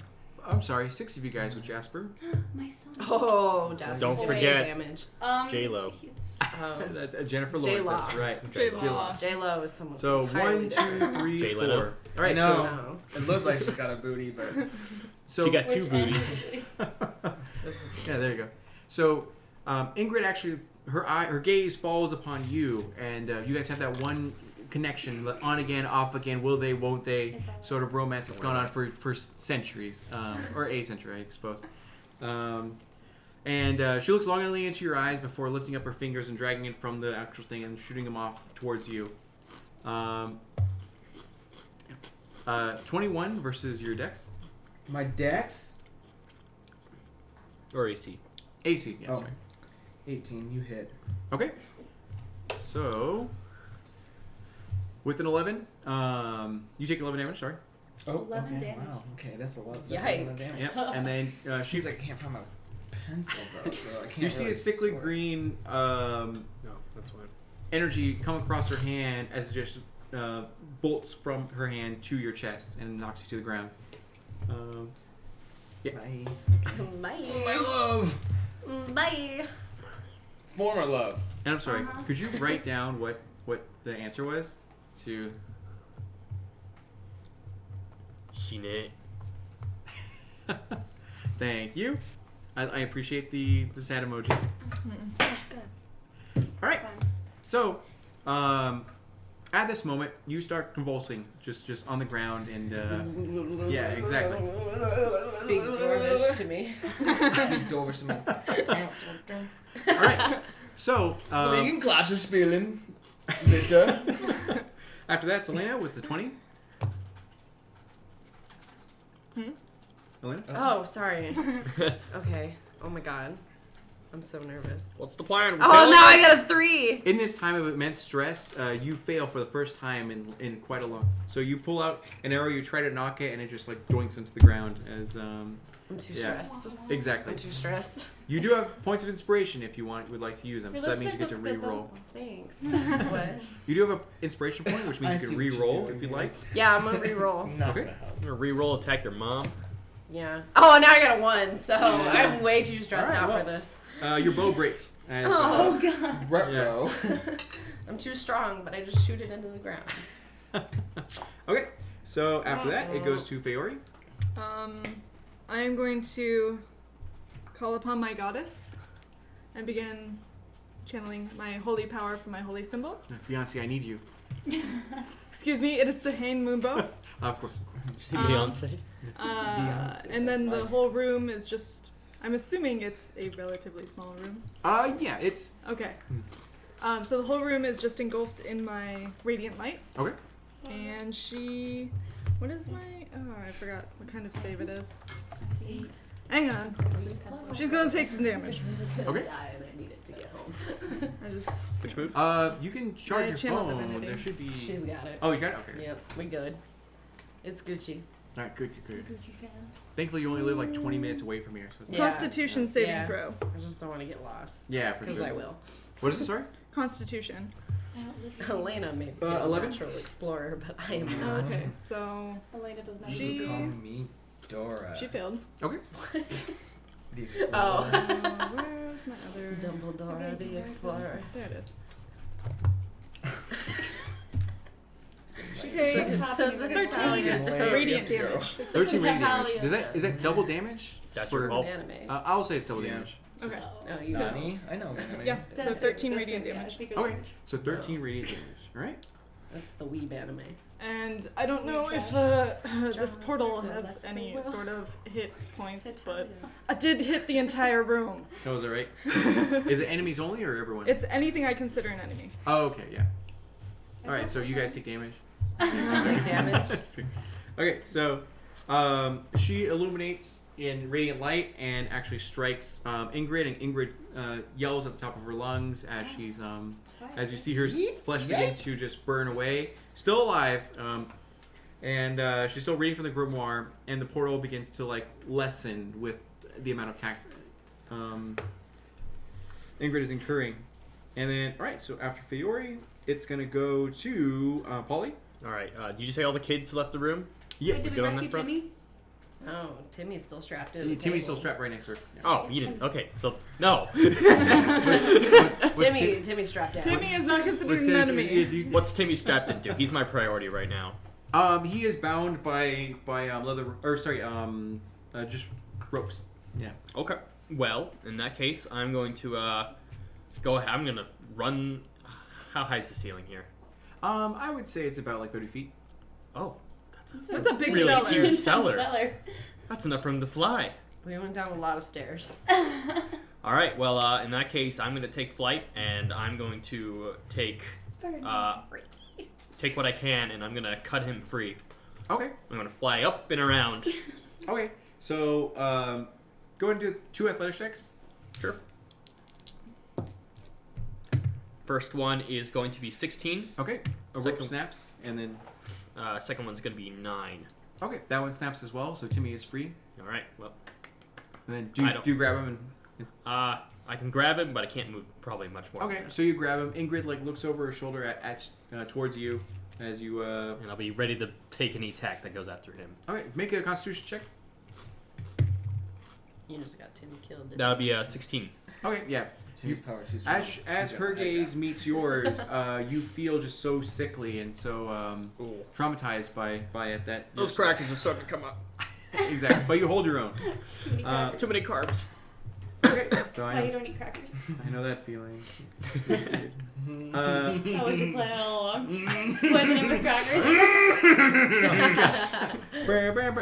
I'm sorry, 6 of you guys with Jasper. My son. Oh, Jasper's Don't way forget. damage. J-Lo. it's- Oh, That's Jennifer Lawrence. J-Law. That's right. J-Law. J-Lo is someone So entirely 1, 2, different. 3, Jay 4. Leno. All right. No. So, No. It looks like she's got a booty, but so She got 2 Which booty. end? Just, yeah, there you go. So, Ingrid actually, her gaze falls upon you, and you guys have that one connection, on again, off again, will they, won't they, sort of romance that's gone on for centuries, or a century, I suppose. And she looks longingly into your eyes before lifting up her fingers and dragging it from the actual thing and shooting them off towards you. 21 versus your dex. My dex? Or AC. AC, yeah, Oh. sorry. 18, you hit. Okay. So, with an 11, you take 11 damage, sorry. Oh, 11 okay. damage. Wow, okay, that's a lot. Yikes. That's a lot of damage. Yep. And then she Seems like I can't find my pencil, though, so I can't you see really a sickly sort. green No, that's fine. energy come across her hand as it just bolts from her hand to your chest and knocks you to the ground. Yeah. Bye. My love! Bye. Former love. And I'm sorry, could you write down what the answer was to... Shine. Thank you. I appreciate the sad emoji. That's good. All right. So, at this moment, you start convulsing, just on the ground, and yeah, exactly. Speak Dwarvish to me. Speak over some. All right. So, Fliegen Klatsche spielen. Bitte. after that, Selena with the 20. Elena? Oh, sorry. Okay. Oh my god. I'm so nervous. What's the plan? Oh, now I got a 3. In this time of immense stress, you fail for the first time in quite a long. So you pull out an arrow, you try to knock it, and it just like doinks into the ground as. I'm too yeah. stressed. Exactly. I'm too stressed. You do have points of inspiration if you would like to use them. Your So that means you lipstick get to looks good, re-roll. Thanks. What? You do have an inspiration point, which means I you see can what you're re-roll doing if you'd here. like. Yeah, I'm gonna re-roll. Not Okay. gonna help. I'm gonna re-roll attack your mom. Yeah. Oh, now I got a 1, so I'm way too stressed Alright, out well. for this. Your bow breaks. As, Oh, God. Retro. I'm too strong, but I just shoot it into the ground. Okay, so after that, it goes to Feori. I am going to call upon my goddess and begin channeling my holy power from my holy symbol. Beyonce, I need you. Excuse me, it is the Hain Moonbow. Of course. Say Beyonce. And then the whole room is just. I'm assuming it's a relatively small room. Yeah, it's Okay. So the whole room is just engulfed in my radiant light. okay. And she. What is my. Oh, I forgot what kind of save it is. Hang on. She's gonna take some damage. Okay. Die and I need it to get home. I just. Which move? You can charge I your channeled phone. divinity. There should be. She's got it. Oh, you got it. Okay. Yep, we good. It's Gucci. All right. Good. Thankfully, you only live like 20 minutes away from here, so it's not. Yeah. Constitution saving Yeah. throw. I just don't want to get lost. Yeah, for Because sure. I will. What is it? Sorry. Constitution. Elena may be a 11? natural explorer, but I am not. Okay. So Elena does not. She- You call me Dora. she failed. Okay. The explorer. Oh. Where's my other? Dumbledore the explorer. There it is. She takes What's happening with 13 Italian? radiant Go. damage. Thirteen radiant Italian. damage. Is that double damage? That's For- your fault. Anime. I'll say it's double Yeah. damage. Okay. Oh, you guys. Nani? I know that. Yeah. So That's 13 it, radiant yeah, damage. speak of Okay. language. So 13 radiant damage. All right. That's the weeb anime. And I don't know if this portal has any sort of hit points, but I did hit the entire room. Oh, is that right? Is it enemies only or everyone? It's anything I consider an enemy. Oh, okay, yeah. All right, so you guys take damage. Take damage. Okay, so she illuminates in radiant light and actually strikes Ingrid, and Ingrid yells at the top of her lungs as she's as you see her flesh begin to just burn away. Still alive, and she's still reading from the grimoire, and the portal begins to like lessen with the amount of tax Ingrid is incurring. And then, all right, so after Fiore, it's gonna go to Polly. All right. Did you say all the kids left the room? Yes. Did we Good on rescue that front? Timmy? Oh, Timmy's still strapped in. Timmy's still strapped right next to her. Yeah. Oh, you didn't. Okay, so no. Timmy's strapped down. Timmy is not Was considered an Timmy- enemy. do you- What's Timmy strapped into? He's my priority right now. He is bound by leather, or sorry, just ropes. Yeah. Okay. Well, in that case, I'm going to go ahead. I'm gonna run. How high is the ceiling here? I would say it's about like 30 feet. Oh, That's a big really cellar. huge cellar. Cellar. That's enough room to fly. We went down a lot of stairs. All right. Well, in that case, I'm going to take flight, and I'm going to take what I can, and I'm going to cut him free. Okay. I'm going to fly up and around. Okay. So go ahead and do 2 athletic checks. Sure. First one is going to be 16. Okay. A rope Second- snaps, and then Second one's going to be 9. okay, that one snaps as well. So Timmy is free, All right. Well, and then I don't- do you grab him? I can grab him, but I can't move probably much more. Okay, so you grab him. Ingrid like looks over her shoulder at towards you as you. And I'll be ready to take any attack that goes after him. Okay, make a Constitution check. You just got Timmy killed. didn't That would you? be 16. Okay, yeah. Timmy's power too strong. As her gaze meets yours, you feel just so sickly and so traumatized by it that Those crackers are starting to come up. exactly. But you hold your own. Too many carbs. Okay, so That's why you don't eat crackers. I know that feeling. That was your plan all along. Poisoning with crackers.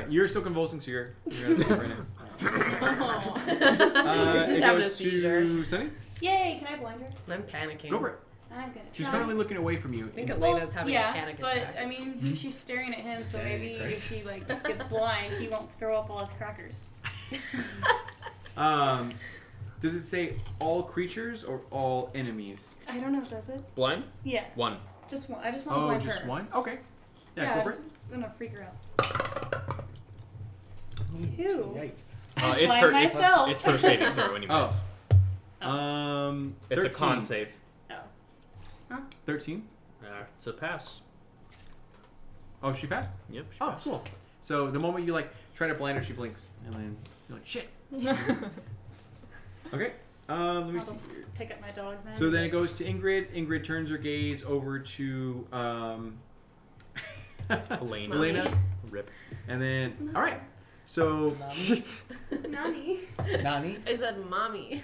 You're still convulsing, so you're gonna live right now. You're just it having a goes seizure. to Sunny. Yay, can I blind her? I'm panicking. Go for it. I'm gonna She's try. currently looking away from you. I think And- Elena's having yeah, a panic but attack. I mean, she's staring at him, so Panic maybe if crisis. she like gets blind, he won't throw up all his crackers. Does it say all creatures or all enemies? I don't know, does it? Blind? Yeah, One. just one. I just want to Oh, blind just her. one? Okay. Yeah, Yeah, go I for just it. gonna freak her out. 2. Yikes. It's Blind her. myself. It's her saving throw, anyways. It's It's a con save. Oh. 13. It's a pass. Oh, she passed? Yep. She Oh, passed. cool. So the moment you like try to blind her, she blinks, and then you're like, shit. Okay. Let me I'll see. just pick up my dog then. So then it goes to Ingrid. Ingrid turns her gaze over to Elena. Elena, Rip. and then all right. So Nani. Nani? I said mommy.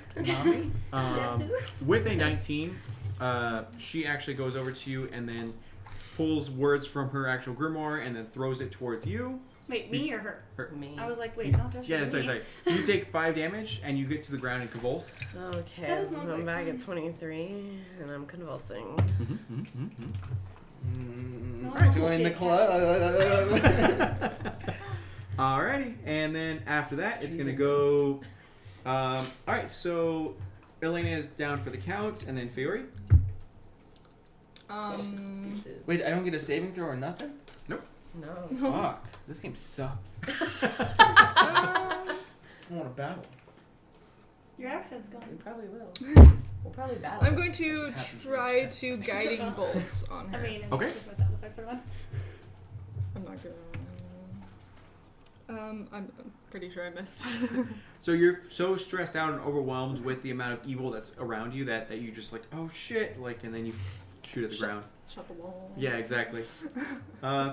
Mommy? with a 19, she actually goes over to you and then pulls words from her actual grimoire and then throws it towards you. Wait, me or her? Me. I was like, wait, don't touch Yeah, me. sorry. You take 5 damage and you get to the ground and convulse. Okay, That is so not I'm very back fun. at 23, and I'm convulsing. No, Join the club. Alrighty, and then after that, it's gonna go. Alright, so Elena is down for the count, and then Fiori. Wait, I don't get a saving throw or nothing? No. Fuck. This game sucks. I want to battle. Your accent's gone. We probably will. We'll probably battle. I'm going to try to guiding bolts on I her. mean, Okay. if my sound effects are on. I'm not gonna. I'm pretty sure I missed. So you're so stressed out and overwhelmed with the amount of evil that's around you that you just like, oh shit, like, and then you shoot at the ground. Shut the wall. Yeah, exactly.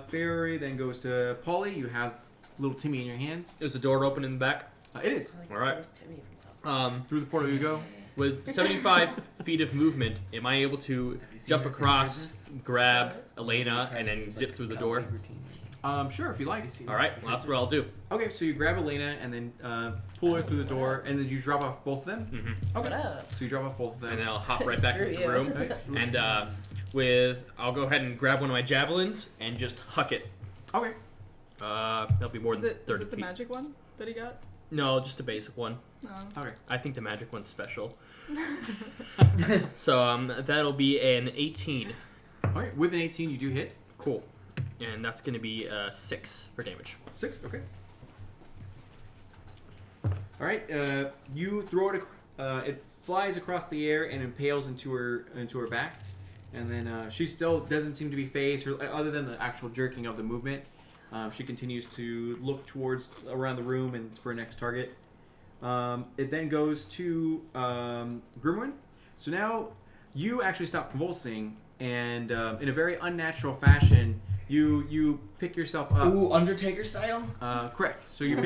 Fiori then goes to Polly. You have little Timmy in your hands. Is the door open in the back? It is. I like All right. this Timmy himself. Through the portal you go. With 75 feet of movement, am I able to jump across, grab Elena, and then zip through the door? Sure, if you like. All right, well, that's what I'll do. Okay, so you grab Elena and then pull her through the door, and then you drop off both of them. Mm-hmm. What Okay. up? So you drop off both of them. And then I'll hop right back Screw into the you. room. Okay. And I'll go ahead and grab one of my javelins and just huck it. Okay. That'll be more Is than it 30 the feet. magic one that he got? No, just a basic one. No. Okay. I think the magic one's special. So that'll be an 18. All right. With an 18, you do hit. Cool. And that's going to be 6 for damage. 6. Okay. All right. You throw it. It flies across the air and impales into her back, and then she still doesn't seem to be phased, other than the actual jerking of the movement. She continues to look towards around the room and for her next target. It then goes to Grimwin. So now you actually stop convulsing, and in a very unnatural fashion, you pick yourself up. Ooh, Undertaker style? Correct. So you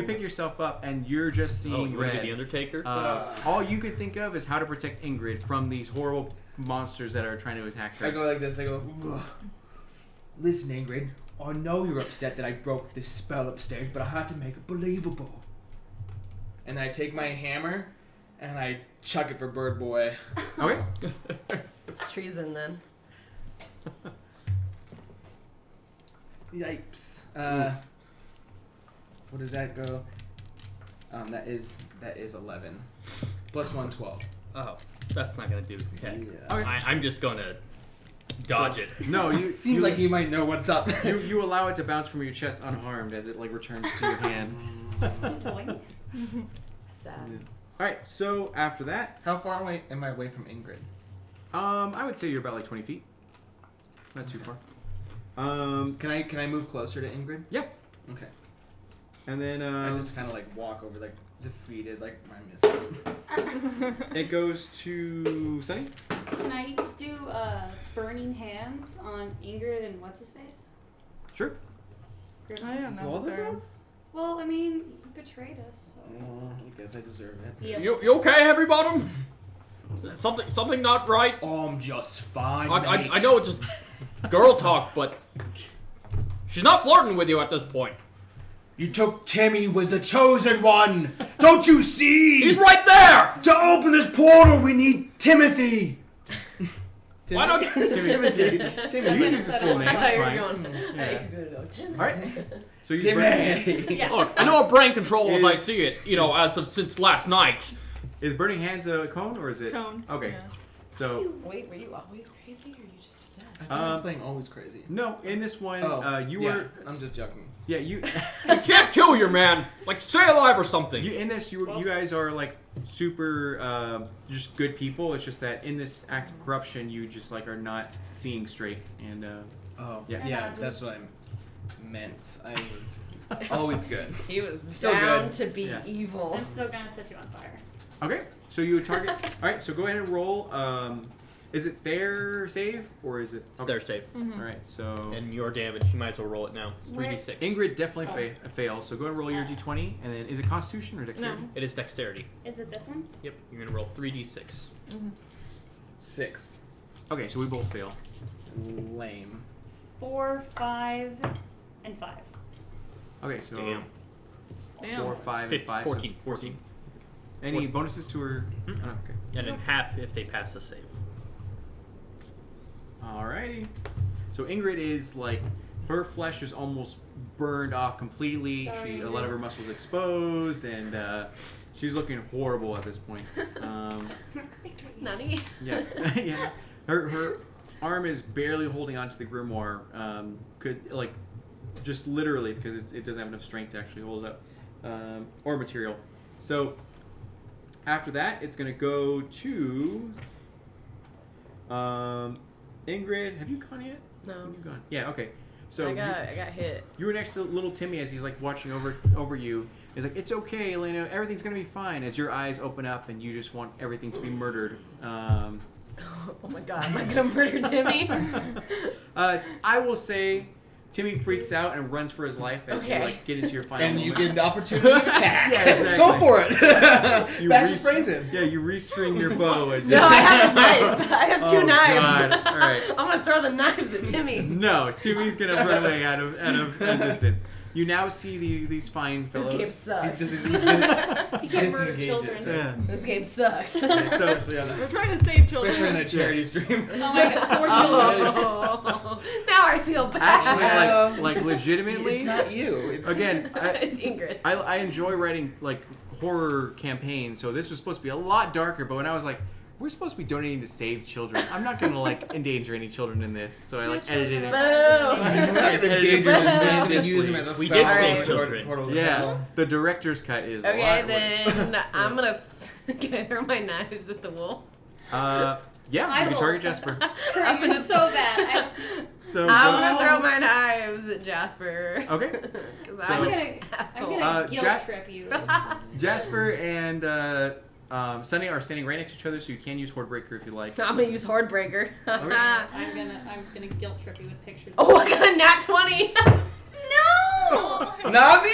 pick yourself up, and you're just Oh, seeing you want to red. be the Undertaker? All you could think of is how to protect Ingrid from these horrible monsters that are trying to attack her. I go like this. I go, "Ugh. Listen, Ingrid. I know you're upset that I broke this spell upstairs, but I had to make it believable. And I take my hammer and I chuck it for Bird Boy. Okay. It's treason then. Yipes. What does that go? That is 11. Plus 1, 12. Oh, that's not gonna do. Okay. Yeah. I'm just gonna dodge it. No, you Seems like you might know what's up. you allow it to bounce from your chest unharmed as it like returns to your hand. Boing. Sad. All right. So after that, How far away am I away from Ingrid? I would say you're about like 20 feet. Not too far. Can I move closer to Ingrid? Yep. Okay. And then I just kind of like walk over, like defeated, like my missile. it goes to Sunny. Can I do burning hands on Ingrid and what's his face? Sure. I don't know what there is. Well, I mean, you betrayed us. So. I guess I deserve it. Yep. You okay, everybody? Something not right? I'm just fine. I know it's just girl talk, but she's not flirting with you at this point. You took Timmy was the chosen one. Don't you see? He's right there. To open this portal, we need Timothy. Why not? Timothy. You can use his full name. I It's thought you were fine. going. Yeah. Hey, you're gonna go Timmy. All right. So you burn hands. Timothy. Yeah. Look, I know brain control as I see it. As of since last night. Is burning hands a cone or is it? Cone. Okay. Yeah. So Wait, were you always crazy or you just possessed? I'm playing always crazy. no, in this one, you yeah, were. I'm just joking. Yeah, you. You can't kill your man. Like stay alive or something. You in this, you guys are like super just good people. It's just that in this act of corruption, you just like are not seeing straight, and Oh, Yeah. yeah, that's what I meant. I was always good. He was Still down good. to be Yeah. evil. I'm still gonna set you on fire. okay. So you target. All right. So go ahead and roll. Is it their save or is it? It's their save. All right. So And your damage, you might as well roll it now. It's 3d6. Ingrid definitely fails. So go ahead and roll your d20, and then is it Constitution or Dexterity? No. It is dexterity. Is it this one? Yep. You're gonna roll 3d6. 6. Okay. So we both fail. Lame. 4, 5, and 5. Okay. So Damn. 4, 5, and 5. 14. So 14. Any bonuses to her? Mm. Oh, okay. And then half if they pass the save. Alrighty. So Ingrid is like, her flesh is almost burned off completely. Sorry. A lot of her muscles exposed, and she's looking horrible at this point. Nani? Yeah, yeah. Her arm is barely holding onto the grimoire. Could like, just literally because it doesn't have enough strength to actually hold it up, or material. So after that, it's gonna go to. Ingrid, have you gone yet? No. Have you gone? Yeah, okay. So I got hit. you were next to little Timmy as he's like watching over you. He's like, "It's okay, Elena. Everything's gonna be fine." As your eyes open up and you just want everything to be murdered. Oh my god, am I gonna murder Timmy? I will say, Timmy freaks out and runs for his life as you Okay. like get into your final And you moments. get the opportunity to attack. Yeah, exactly. Go for it. You Bash re- his brains in. Yeah, you restring your bow. And No, I have a knife. I have two Oh, knives. God. All right. I'm gonna throw the knives at Timmy. No, Timmy's gonna run away out of distance. You now see these fine This fellows. game sucks. He can't murder disengages, children. right? Yeah. This game sucks. So Especially on We're trying to save children. especially in a charity stream. Oh my god, 4 children. Oh, now I feel bad. actually, like legitimately. It's not you. It's Again, It's Ingrid. I enjoy writing like horror campaigns, so this was supposed to be a lot darker. But when I was like, we're supposed to be donating to save children, I'm not gonna like endanger any children in this. So I like edited it. Boo. Endangered and Obviously. use him as a We spell. did save Alright. children. Portal to Yeah, hell. the director's cut is a Okay, lot worse. then I'm gonna. Can I throw my knives at the wolf? Yeah, I you can will. target Jasper. I'm gonna so bad. So I'm gonna throw my knives at Jasper. okay, Because So- I'm I'm an gonna asshole. guilt trip you. Jasper and Sunny are standing right next to each other, so you can use Hordebreaker if you like. I'm gonna use Hordebreaker. I'm gonna guilt trip you with pictures. Oh, I got a nat 20. No! Nani?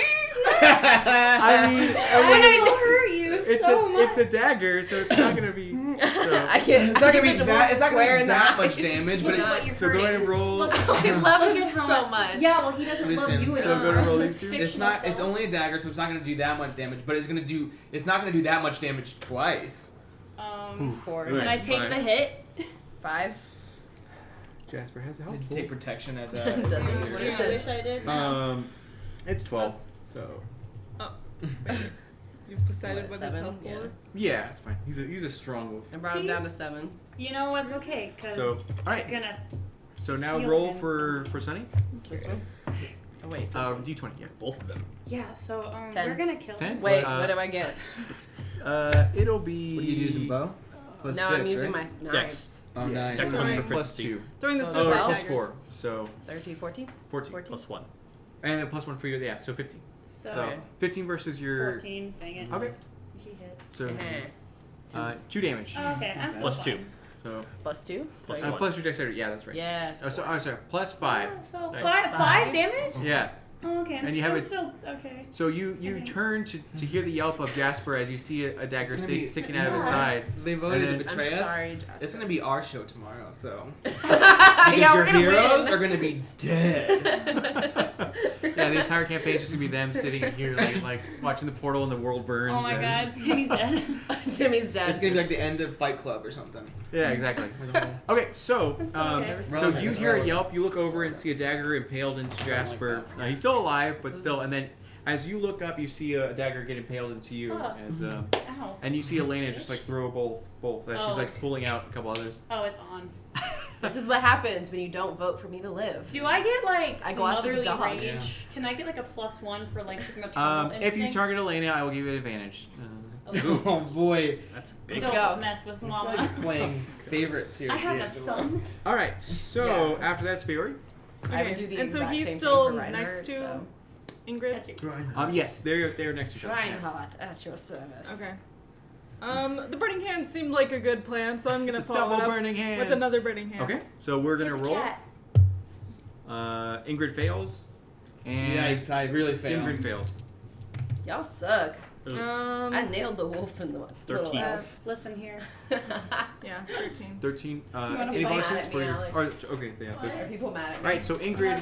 I mean, I will hurt you it's a dagger, so it's not gonna be. So, I can't. It's not gonna be that. It's not square gonna be in the that eye. much damage, but Look it's. what you're so go ahead and roll. Look, I love him at how so much. Yeah, well, he doesn't Listen, love you at so all. go to roll these two. It's not. It's only a dagger, so it's not gonna do that much damage. But it's gonna do. It's not gonna do that much damage twice. 4. Right. Can I take Fine. the hit? 5. Jasper has a Did you helpful. take protection as a? Does he? ranger? What is I it? wish I did. It's 12. So You've decided What, what his 7? health goal Yeah. is? yeah, it's fine. He's a strong wolf. I brought him down to 7. You know what's okay, because So all right. I'm gonna. So now Heal roll him, for Sunny. This one? Oh, wait. This one. D20. Yeah. Both of them. Yeah, so 10. we're gonna kill 10? him. Wait, Uh, what do I get? It'll be. What are you using, bow? Plus No, 6, I'm using right? my Dex. knives. Oh, Yeah, nice. Dex Sorry. plus plus 2. Throwing the So suicide twelve? Plus daggers. 4. So 13, 14? 14. 14? Plus 1. And then plus 1 for your so 15. So, So 15 versus your. 14. Dang it. Okay. She hit. So Eh. 2 damage. Oh, okay, I'm still Plus fine. 2. So Plus 2? Plus So I- one. plus your dexterity. Yeah, that's right. Yeah. Oh, so, sorry. Plus 5. Oh, so Nice. five 5? damage? Yeah. Oh, okay, I'm And you still, have a- still okay. So you Okay. turn to hear the yelp of Jasper as you see a dagger It's gonna be- sticking out of his Yeah. side. They voted And to then- I'm betray us. sorry, Jasper. It's gonna be our show tomorrow, so because Yeah, your we're gonna heroes win. are gonna be dead. Yeah, the entire campaign is just gonna be them sitting here like watching the portal and the world burns. Oh my and- god, Timmy's dead. Timmy's dead. It's gonna be like the end of Fight Club or something. Yeah, exactly. Okay, so I'm still okay. so Relevant, you it's hear a relevant. yelp. You look over and see a dagger impaled into Jasper. He's still alive, but still. And then as you look up, you see a dagger get impaled into you. Oh. As Ow. and you see Elena just like throw both. As she's Oh. like pulling out a couple others. Oh, it's on. This is what happens when you don't vote for me to live. Do I get like I go after the motherly dog. rage? Yeah. Can I get like a +1 for like maternal If you instincts? target Elena, I will give you advantage. Oh boy, That's big. Let's Don't go. mess with I feel mama. like playing favorite series. I have a son. All right, so Yeah. after that's Fury. I would do the And so exact he's same still thing for Reinhardt, next to so. Ingrid? Gotcha. Yes, they're next to each other. Reinhardt at your service. Okay. The burning hands seemed like a good plan, so I'm gonna It's a follow it double up burning hand. with another burning hand. Okay, so we're gonna roll. Cat. Ingrid fails, and Yikes! I really failed. Ingrid fails. Y'all suck. I Um, nailed the wolf in the little 13. elf. Listen here. yeah, 13. 13. wanna Any fight? bonuses Mad at for me, your? Alex. Okay, yeah. Are people mad at me? Alright, so Ingrid.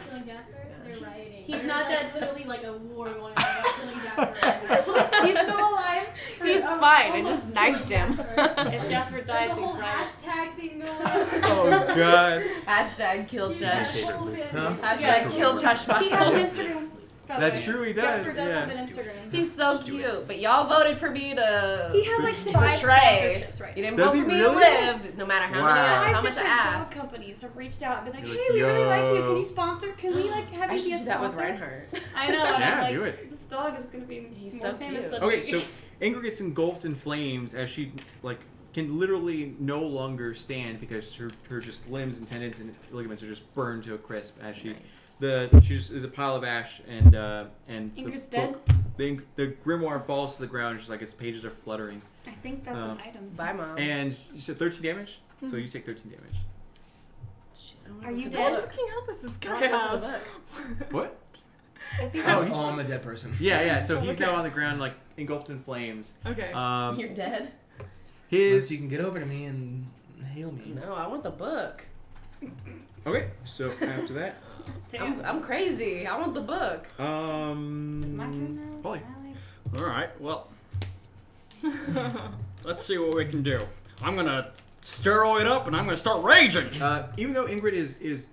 They're rioting. He's not dead. Literally like a war going on about killing Jasper. He's still alive. He's fine. I just knifed him. If Jasper There's dies, a we whole riot. hashtag thing going on. Oh God. Hashtag kill Chesh. Huh? Hashtag kill He has an Cheshsmiles. Instagram. by the That's way. true, he does. Jasper does Yeah. have an Instagram. He's so cute, but y'all voted for me to He has like 5 betray. sponsorships right You now. didn't Does vote he for me really? to live, no matter how Wow. many, how Five much I different dog asked. companies have reached out and been like, You're hey, like, we really like you. yo. Can you sponsor? Can we like have I you should be a do that with sponsor? Reinhardt. I know. And Yeah, I'm like, do it. this dog is gonna be He's more so famous cute. than Okay, me. so Ingrid gets engulfed in flames as she like can literally no longer stand because her just limbs and tendons and ligaments are just burned to a crisp as she Nice. she just is a pile of ash and Ingrid's the dead? book, the grimoire falls to the ground just like its pages are fluttering. I think that's an item. Bye, Mom. And you said 13 damage, so you take 13 damage. Shit, I don't Are know you if How I much dead? look. fucking health does this I guy don't know if I have? look. What? I think Oh, Oh, I'm a dead person. Yeah. So he's Okay. now on the ground like engulfed in flames. Okay. You're dead? Unless His you can get over to me and hail me. No, I want the book. okay. So after that, Damn. I'm crazy. I want the book. Is it my turn now? Polly. All right. Well, let's see what we can do. I'm gonna steroid up and I'm gonna start raging. Even though Ingrid is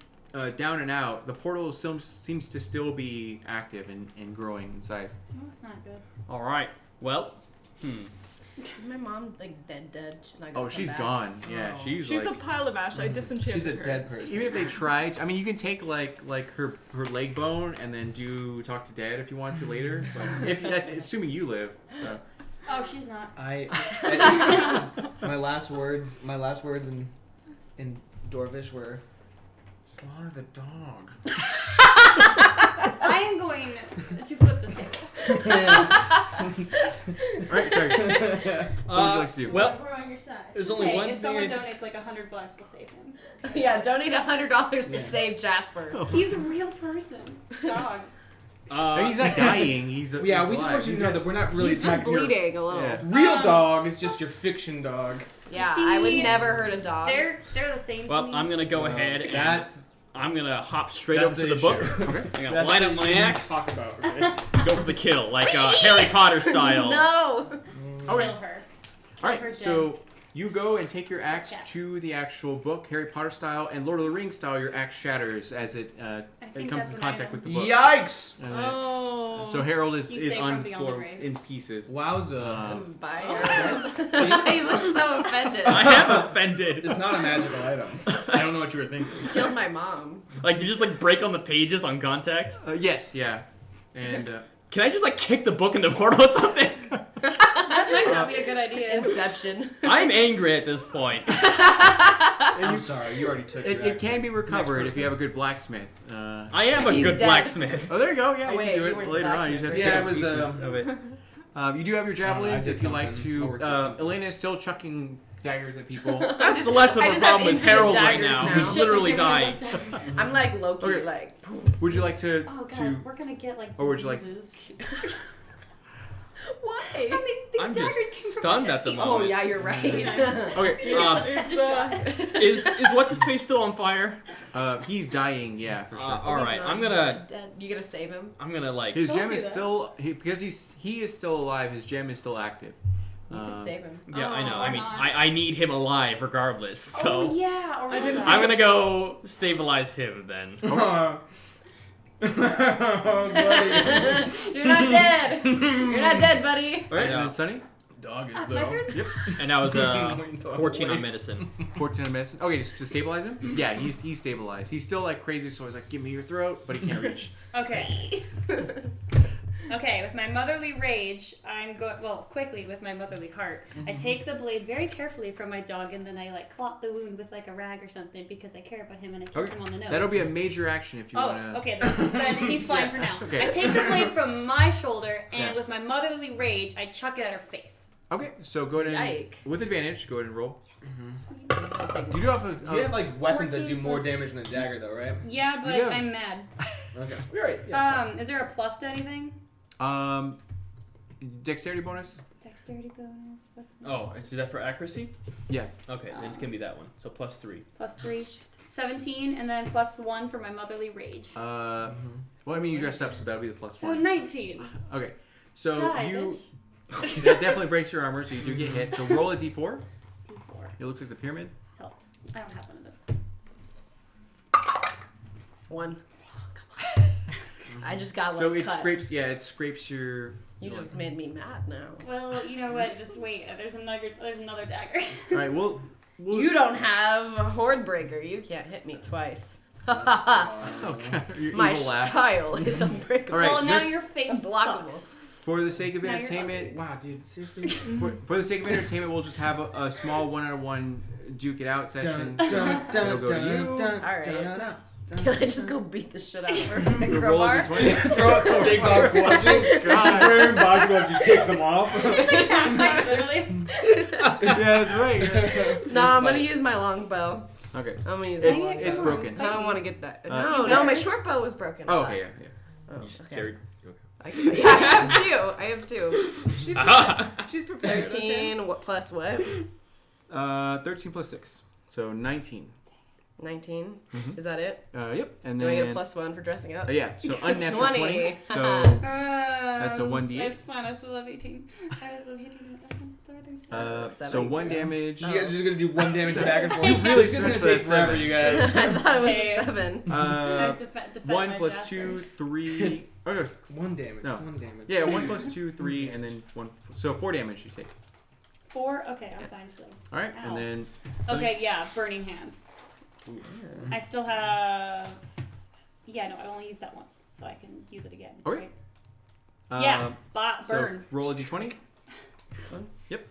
down and out, the portal seems to still be active and growing in size. No, that's not good. All right. Well, Is my mom like dead? She's not gonna Oh, come she's back? gone. Yeah, Oh. she's She's like. a pile of ash. I disenchanted She's a her. dead person. Even if they try to, I mean, you can take like her leg bone and then do talk to dad if you want to later. But if that's assuming you live. So. Oh, she's not. I my last words in Dwarvish were slaughter the dog. I am going to flip this table. All right, sorry. What would you like to do? Well, We're on your side. there's only Hey, one if thing. someone I- donates like $100, we'll save him. Yeah, donate $100 to save Jasper. He's a real person. Dog. He's not dying. He's Yeah, he's we just alive. want you to know that we're not really He's just attacking your bleeding a little. Yeah. real dog. It's just your fiction dog. Yeah, See, I would never hurt a dog. They're the same to Well, me. I'm gonna go ahead and I'm gonna hop straight That's over to the the book. issue. Okay. I'm gonna That's line the up my issue we axe, Talk about. Okay? go for the kill, like Harry Potter style. No! Kill her. All her right, dead. so you go and take your axe Yeah. to the actual book, Harry Potter style, and Lord of the Rings style. Your axe shatters as it think comes that's in an contact item. with the book. Yikes! And Oh. so Harold is You say on from beyond the floor grave. in pieces. Wowza. Bye. He looks so offended. I am offended. It's not a magical item. I don't know what you were thinking. Killed my mom. Like, you just like break on the pages on contact. Yes, yeah, and Can I just like kick the book into portal or something? That might not be a good idea. Inception. I'm angry at this point. I'm sorry, you already took your it can action. be recovered if you have a good blacksmith. I am a He's good dead. blacksmith. Oh, there you go. Yeah, Oh, you wait, can do you it weren't later on. You just have to blacksmith, pick right? up pieces of it. You do have your javelins did if you like something. I'll to. work with something. Elena is still chucking daggers at people. That's the less of I a just problem have with Harold right infinite now, daggers who's now. literally dying. I'm like Loki, Okay. like. Would you like to? Oh god, to we're gonna get like Or would you like- diseases. Why? I mean, these I'm daggers just came from stunned dead at the people. Oh moment. yeah, you're right. Okay, is what's his face still on fire? he's dying. Yeah, for sure. All right, I'm gonna Dead. You gonna save him? like. His Don't gem do is that. still because he is still alive. His gem is still active. You can save him. Yeah, I know. Oh, I mean, not. I need him alive regardless. So Oh yeah, or I'm gonna go stabilize him then. Oh, buddy. You're not dead. You're not dead, buddy. All right, I and know. then Sunny, Dog is That's though. my turn? Yep. And that was Wait, 14 on medicine. 14 on medicine. Okay, just to stabilize him. Yeah, he's stabilized. He's still like crazy, so he's like, "Give me your throat," but he can't reach. Okay. Okay, with my motherly rage, I'm going, well, quickly with my motherly heart. I take the blade very carefully from my dog and then I like clot the wound with like a rag or something because I care about him and I kiss Okay, him on the nose. that'll be a major action if you Oh, wanna. okay, then he's fine for now. Okay. I take the blade from my shoulder and Yeah. with my motherly rage, I chuck it at her face. Okay, so go ahead and Yike. with advantage. Go ahead and roll. I'll take You do have a. You have like weapons that do 14 more plus- damage than a dagger, though, right? Yeah, but Yeah. I'm mad. Okay. You're right. Yeah, Is there a plus to anything? Dexterity bonus. Dexterity bonus. What's Oh, is that for accuracy? Yeah. Okay, then it's gonna be that one. So +3. plus 3? 17, and then plus 1 for my motherly rage. Well, I mean, you dressed up, so that'll be the plus So one. 19. Okay, so Die, you. That definitely breaks your armor, so you do get hit. So roll a d4. D4. It looks like the pyramid. Help. I don't have one of those. 1. Oh, come on. I just got like So it cut. scrapes. Yeah, it scrapes your. You just made me mad now. Well, you know what? Just wait. There's another dagger. All right. We'll You don't have a horde breaker. You can't hit me twice. Okay. Your My evil laugh. style is unbreakable. All right, well, now just- your face Unblockable. sucks. For the sake of Now you're entertainment, Wow, dude, seriously? for the sake of entertainment, we'll just have a small one-on-one duke it out session. Dun, dun, dun, It'll go to you. dun, dun, Alright. dun, dun, dun. Can I just go beat the shit out of her with a Roll a crowbar? d20. Throw takes off clutching. Wearing bodyguard just takes them off. Literally. Yeah, that's right. No, I'm gonna use my longbow. Okay. I'm gonna use my longbow. It's broken. I don't want to get that. Uh, No, my short bow was broken. Oh, okay, yeah. Oh, You just okay. carried. Yeah, I have two. I have two. Aha! She's prepared. 13. What plus what? 13 plus 6, so 19. 19. Mhm. Is that it? Yep. And Do then I get a +1 for dressing up? yeah, so unnatural 20. 20. So That's a 1d8. It's fine. I still have 18. I still have 18. so Seven. 1 damage. You guys are just gonna do one damage back and forth. You really This is gonna stretched take that forever, seven. you guys. I thought it was Hey. a 7. Defend 1 my plus Jasper. 2, 3. Oh no. One damage. No. One damage. Yeah, 1 plus 2, 3, and then 1. So 4 damage you take. 4? Okay, I'm fine still. All right, Ow. and then. Okay, yeah, burning hands. I still have. Yeah, no, I only used that once, so I can use it again. Okay. Right? Yeah, So burn. roll a d20. This one? Yep.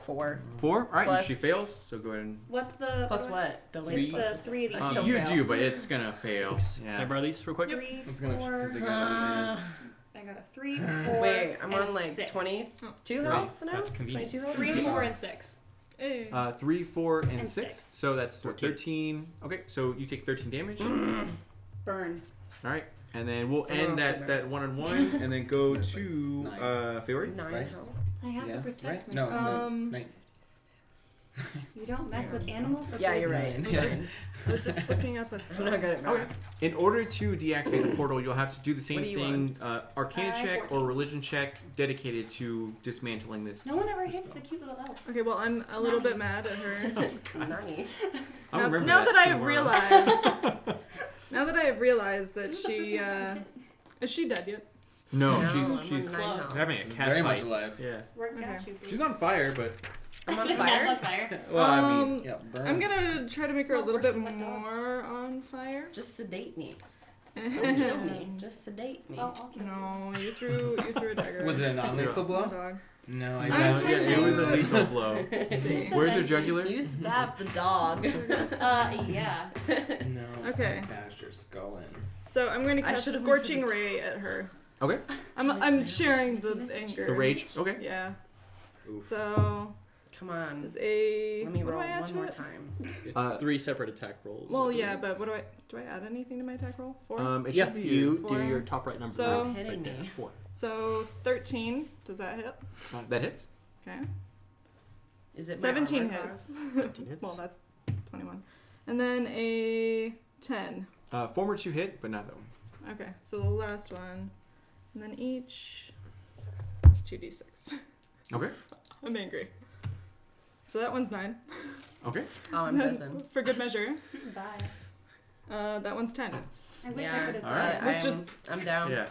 4. 4. All right, Plus- she fails. So go ahead and. What's the Plus what? Don't Three. make pluses. The 3 of these. I still You fail. do, but it's gonna fail. Can I Yeah. borrow these real quick? 3, It's gonna 4. because they got I got a 3, 4. Wait, I'm and on like 6. 22 health now? That's convenient. 22 health? 3, 4, and 6. Hey. 3, 4, and And 6. six. So that's what, 13. Okay, so you take 13 damage. Burn. All right. And then we'll Someone end else did that one-on-one, and then go to Fayori. 9 Right. health. I have to Yeah, protect right? No, myself. night. You don't mess with animals. Or Yeah, you're babies? right. I was just looking up a I'm spell. not good at math. Okay. In order to deactivate the portal, you'll have to do the same What do you thing: Arcana check 14. or Religion check dedicated to dismantling this. No one ever this hits spell. the cute little elf. Okay, well, I'm a little bit mad at her. Nani. I'll Now, remember now that I have tomorrow. realized, now that I have realized that she, is she dead yet? No, No, she's I'm on 9 close. health. having a cat Very fight. much alive. Yeah. Where got Okay. you? Boo? She's on fire, but I'm on That's fire. on fire. well, I mean, Yeah, burn. I'm gonna try to make her a It's little not bit worse than my dog. more on fire. Just sedate me. Don't kill me. Just sedate me. Oh, okay. No, you threw a dagger. Was it a non-lethal at blow? my dog. No, I I'm yeah, trying it was a to- lethal blow. Where's your jugular? You stabbed the dog. Yeah. No. Okay. I bashed her skull in. So I'm going to I cast should've Scorching moved it. Ray at her. Okay. I'm sharing the Missed anger. The rage. Okay. Yeah. Oof. So Come on. is a. Let me what do roll I add one to more it? time. It's 3 separate attack rolls. Well, yeah, but what do I add anything to my attack roll? 4. It Yeah, should be you Four. do your top right number. So- right Hitting there. me. 4. So 13. Does that hit? that hits. Okay. Is it my 17 armor class? hits. 17 hits. Well, that's 21. And then a 10. Former 2 hit, but not that one. Okay, so the last one. And then each is 2d6. Okay. I'm angry. So that one's 9. Okay. Oh, I'm dead then. For good measure. Bye. That one's 10. I wish I Yeah. could have All done right. it. Let's just- I'm down. Yeah.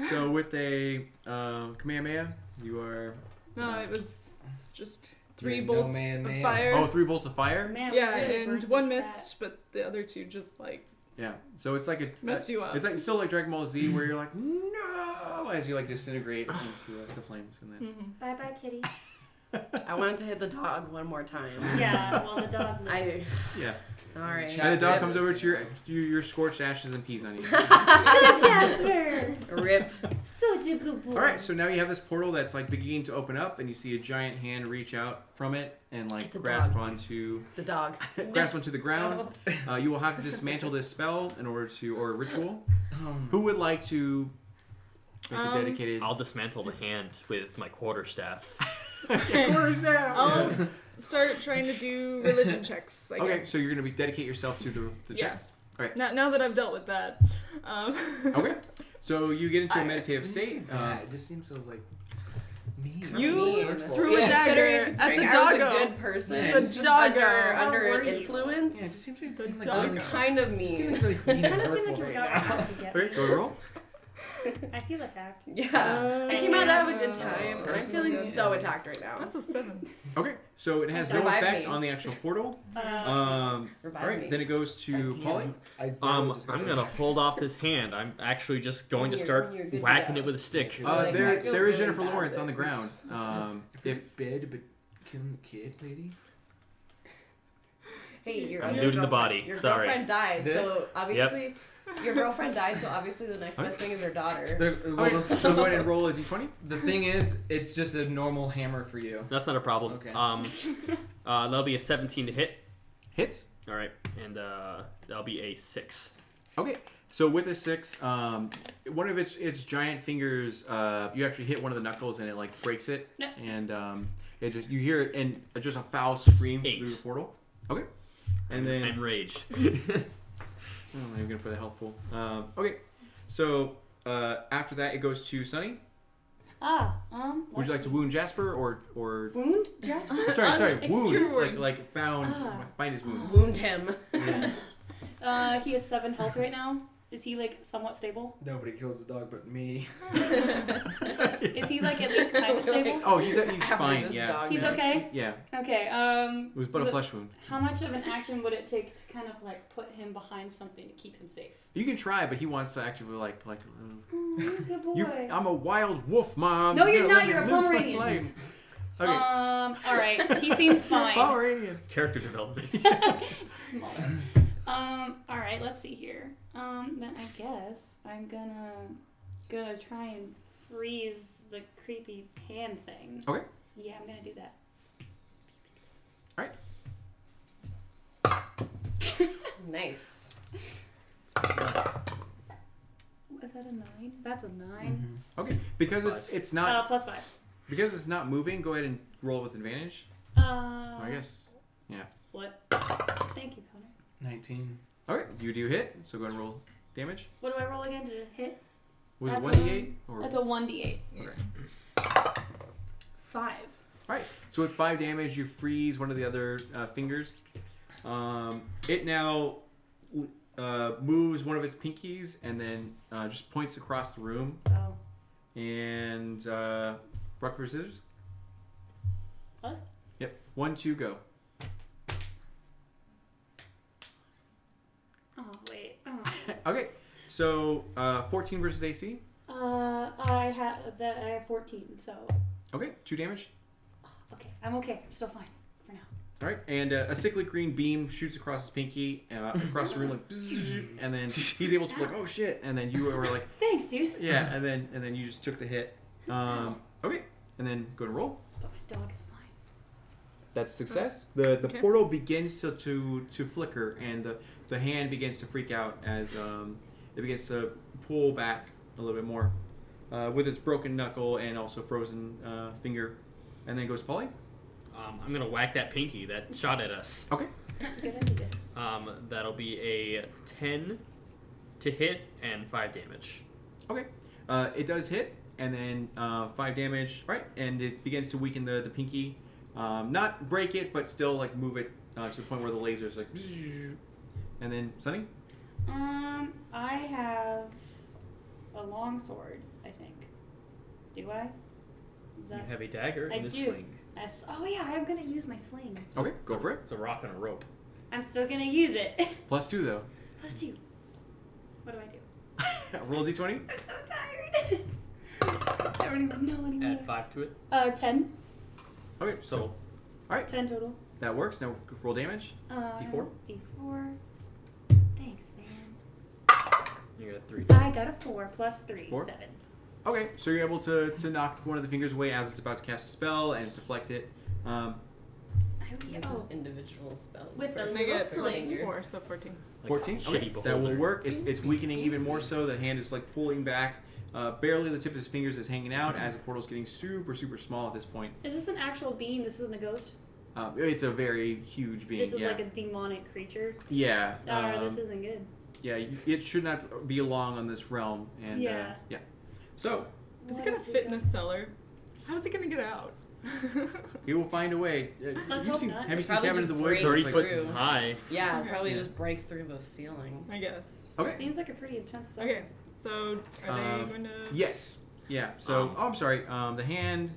So with a Kamehameha, you are. No, it's just 3 You're bolts no man, of man. fire. 3 bolts of fire. Man, Yeah, we really and burned one this missed, but the other 2 just like Yeah. So it's like a. messed you up. It's like still like Dragon Ball Z, where you're like no, as you like disintegrate into the flames, and then. Mhm. Bye bye, kitty. I wanted to hit the dog one more time. Yeah, well, the dog lives. Yeah. All right. And the dog Rip. comes over to your scorched ashes and pees on you. Jasper! Rip. Such a good boy. All right, so now you have this portal that's like beginning to open up, and you see a giant hand reach out from it and like Get the grasp dog. onto The dog. the ground. You will have to dismantle this spell in order to, or a ritual. Oh, Who would like to make a dedicated? I'll dismantle the hand with my quarterstaff. I'll start trying to do religion checks, I Okay, guess. so you're gonna dedicate yourself to the Yeah. checks. Okay. Now that I've dealt with that. Okay. So you get into a meditative state. it just seems so like mean. You Mean. threw a dagger Considering at the I was a doggo. good person. Yeah, It was the just doggo. under How an were you? influence. Yeah, it just seems to be The like It was doggo. kind of Just feeling mean. really mean You and kind of seem hurtful like you right got now. out to get Okay, go to roll. I feel attacked. Yeah. I came out to have a good time, and I'm feeling so attacked right now. That's a 7. Okay, so it has no Revive effect me. on the actual portal. Revive All right, me. then it goes to Polly. I'm gonna hold off this hand. I'm actually just going to start you're good to whacking go. it with a stick. Like, I There feel is really Jennifer bad Lawrence that- on the ground. If bed, but killing the kid, lady. Hey, your I'm your looting the girlfriend- body. Your Sorry. girlfriend died, This? so obviously your girlfriend died, so obviously the next best thing is her daughter. Okay, so go ahead and roll a d20. The thing is, it's just a normal hammer for you. That's not a problem. Okay. That'll be a 17 to hit. Hits. All right, and that'll be a 6. Okay, so with a 6, one of its giant fingers, you actually hit one of the knuckles and it like breaks it, No. and it just you hear it and just a foul scream 8. through the portal. Okay, and then Enraged. I'm not even gonna put a health pool. Okay, so after that it goes to Sunny. Would you like to wound Jasper or Wound Jasper? sorry wound Extrude. like bound bind his wounds. Wound him. He has 7 health right now. Is he like somewhat stable? Nobody kills the dog but me. Is he like at least kind of stable? Oh, he's After fine. this Yeah, dog He's died. okay. yeah. Okay. It was but a the- flesh wound. How much of an action would it take to kind of like put him behind something to keep him safe? You can try, but he wants to actually like. Good boy. I'm a wild wolf, Mom. No, You you're gotta not. let You're a me live my Pomeranian. life. Okay. All right. He seems fine. Pomeranian. Character development. Small. All right. Let's see here. Then I guess I'm gonna try and freeze the creepy hand thing. Okay. Yeah, I'm gonna do that. Nice. is that a 9? That's a 9. Okay, because Plus it's not Plus 5. because it's not moving. Go ahead and roll with advantage. I guess. Yeah. What? Thank you, Connor. 19. Okay, you do hit. So go ahead and roll damage. What do I roll again to hit? Was That's it 1d8 or? That's a 1d8. Okay. 5. All right, so it's 5 damage. You freeze one of the other fingers. It now moves one of its pinkies and then just points across the room. Oh. And rock paper scissors. Us? Yep. 1, 2, go. Oh, wait. Oh. Okay, so 14 versus AC. I have 14, so. Okay, 2 damage. Okay, I'm okay. I'm still fine for now. All right, and a sickly green beam shoots across his pinky, across the room, like, and then he's able to be like, oh shit, and then you were like, Thanks, dude. yeah, and then you just took the hit. Okay, and then go to roll. But my dog is fine. That's success. The Okay. portal begins to flicker, and the hand begins to freak out as it begins to pull back a little bit more with its broken knuckle and also frozen finger, and then goes Polly. I'm gonna whack that pinky that shot at us. Okay. Good idea. That'll be a 10 to hit and 5 damage. Okay. It does hit, and then 5 damage, right? And it begins to weaken the pinky. Not break it, but still like move it to the point where the laser's like. And then Sunny? I have a long sword, I think. Do I? Is You that? have a dagger I and a do. sling. Oh yeah, I'm gonna use my sling. Okay, go for it. It's a rock and a rope. I'm still gonna use it. +2 though. +2. What do I do? Roll d20. I'm so tired. I don't even know anymore. Add 5 to it. 10. Okay, so So 10 total. that works. Now roll damage. D4? D4. Thanks, man. you got a 3. I got a 4 plus 3. 4? 7. Okay, so you're able to knock one of the fingers away as it's about to cast a spell and deflect it. I Is was it just individual spells? With the for Make it Sling. plus finger? 4, so 14. 14. Shitty Okay, that will beholder. work. It's weakening even more so. The hand is like pulling back. Barely the tip of his fingers is hanging out as the portal's getting super small at this point. Is this an actual being? This isn't a ghost? It's a very huge being. This is yeah. like a demonic creature? Yeah. This isn't good. Yeah, it should not be long on this realm. And Yeah. yeah. So Is it What gonna have we fit in done? the cellar? How's it gonna get out? he will find a way. Let's You've hope seen, not. have you seen Probably Cabin in just the Woods? break where 30 it's foot like, through. high. Yeah, Okay. probably Yeah. just break through the ceiling. I guess. okay. Seems like a pretty intense stuff. Okay, so are they going to? Yes. Yeah. So I'm sorry. The hand.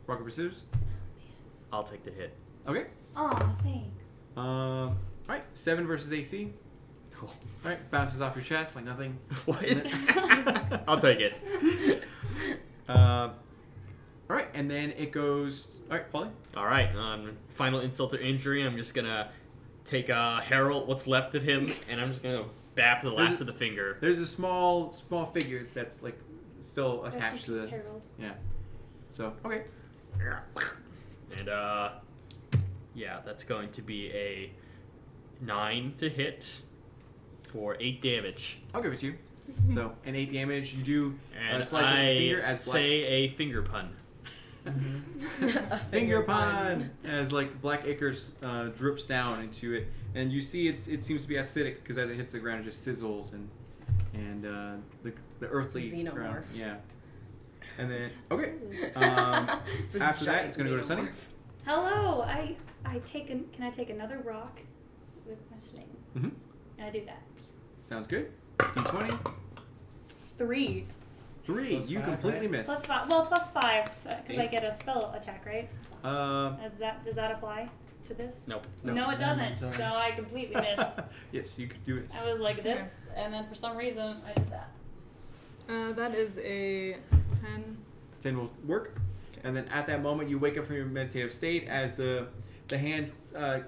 Rock paper scissors. I'll take the hit. Okay. Aw, thanks. All right. 7 versus AC. Cool. All right. Bounces off your chest like nothing. What? I'll take it. All right, and then it goes. All right, Polly. All right. Final insult to injury. I'm just gonna take Harold, what's left of him, and I'm just gonna bap the last of the finger. There's a small figure that's like still Rest in attached to peace, the. Harold. Yeah. So okay. And yeah, that's going to be a 9 to hit for 8 damage. I'll give it to you. So an 8 damage. You do And slice up the I finger as black. say a finger pun. A Finger pun as like black ichors drips down into it, and you see it seems to be acidic because as it hits the ground, it just sizzles and the earthly Xenomorph. ground. Yeah. And then okay. It's a After that, giant it's gonna go to Sunny. xenomorph. Hello, can I take another rock with my sling? Mhm. And I do that. Sounds good. D20. 3 3. Plus You 5, completely right? missed. plus 5. Well, plus 5 because I 8. get a spell attack, right? Does that apply to this? Nope. No, it doesn't. Sorry. So I completely miss. Yes, you could do it. I was like this, and then for some reason I did that. That is a 10. 10 will work. And then at that moment, you wake up from your meditative state as the hand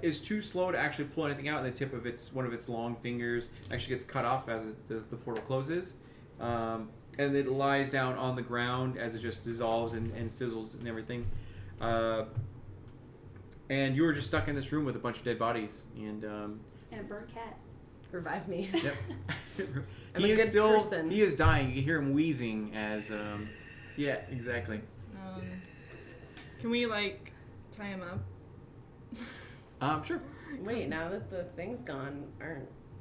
is too slow to actually pull anything out, and the tip of one of its long fingers actually gets cut off as the portal closes. And it lies down on the ground as it just dissolves and sizzles and everything. And you were just stuck in this room with a bunch of dead bodies. And And a burnt cat. Revive me. yep. I'm he a is good still person. he is dying. You can hear him wheezing as yeah, exactly. Can we like tie him up? Sure. Wait, now that the thing's gone,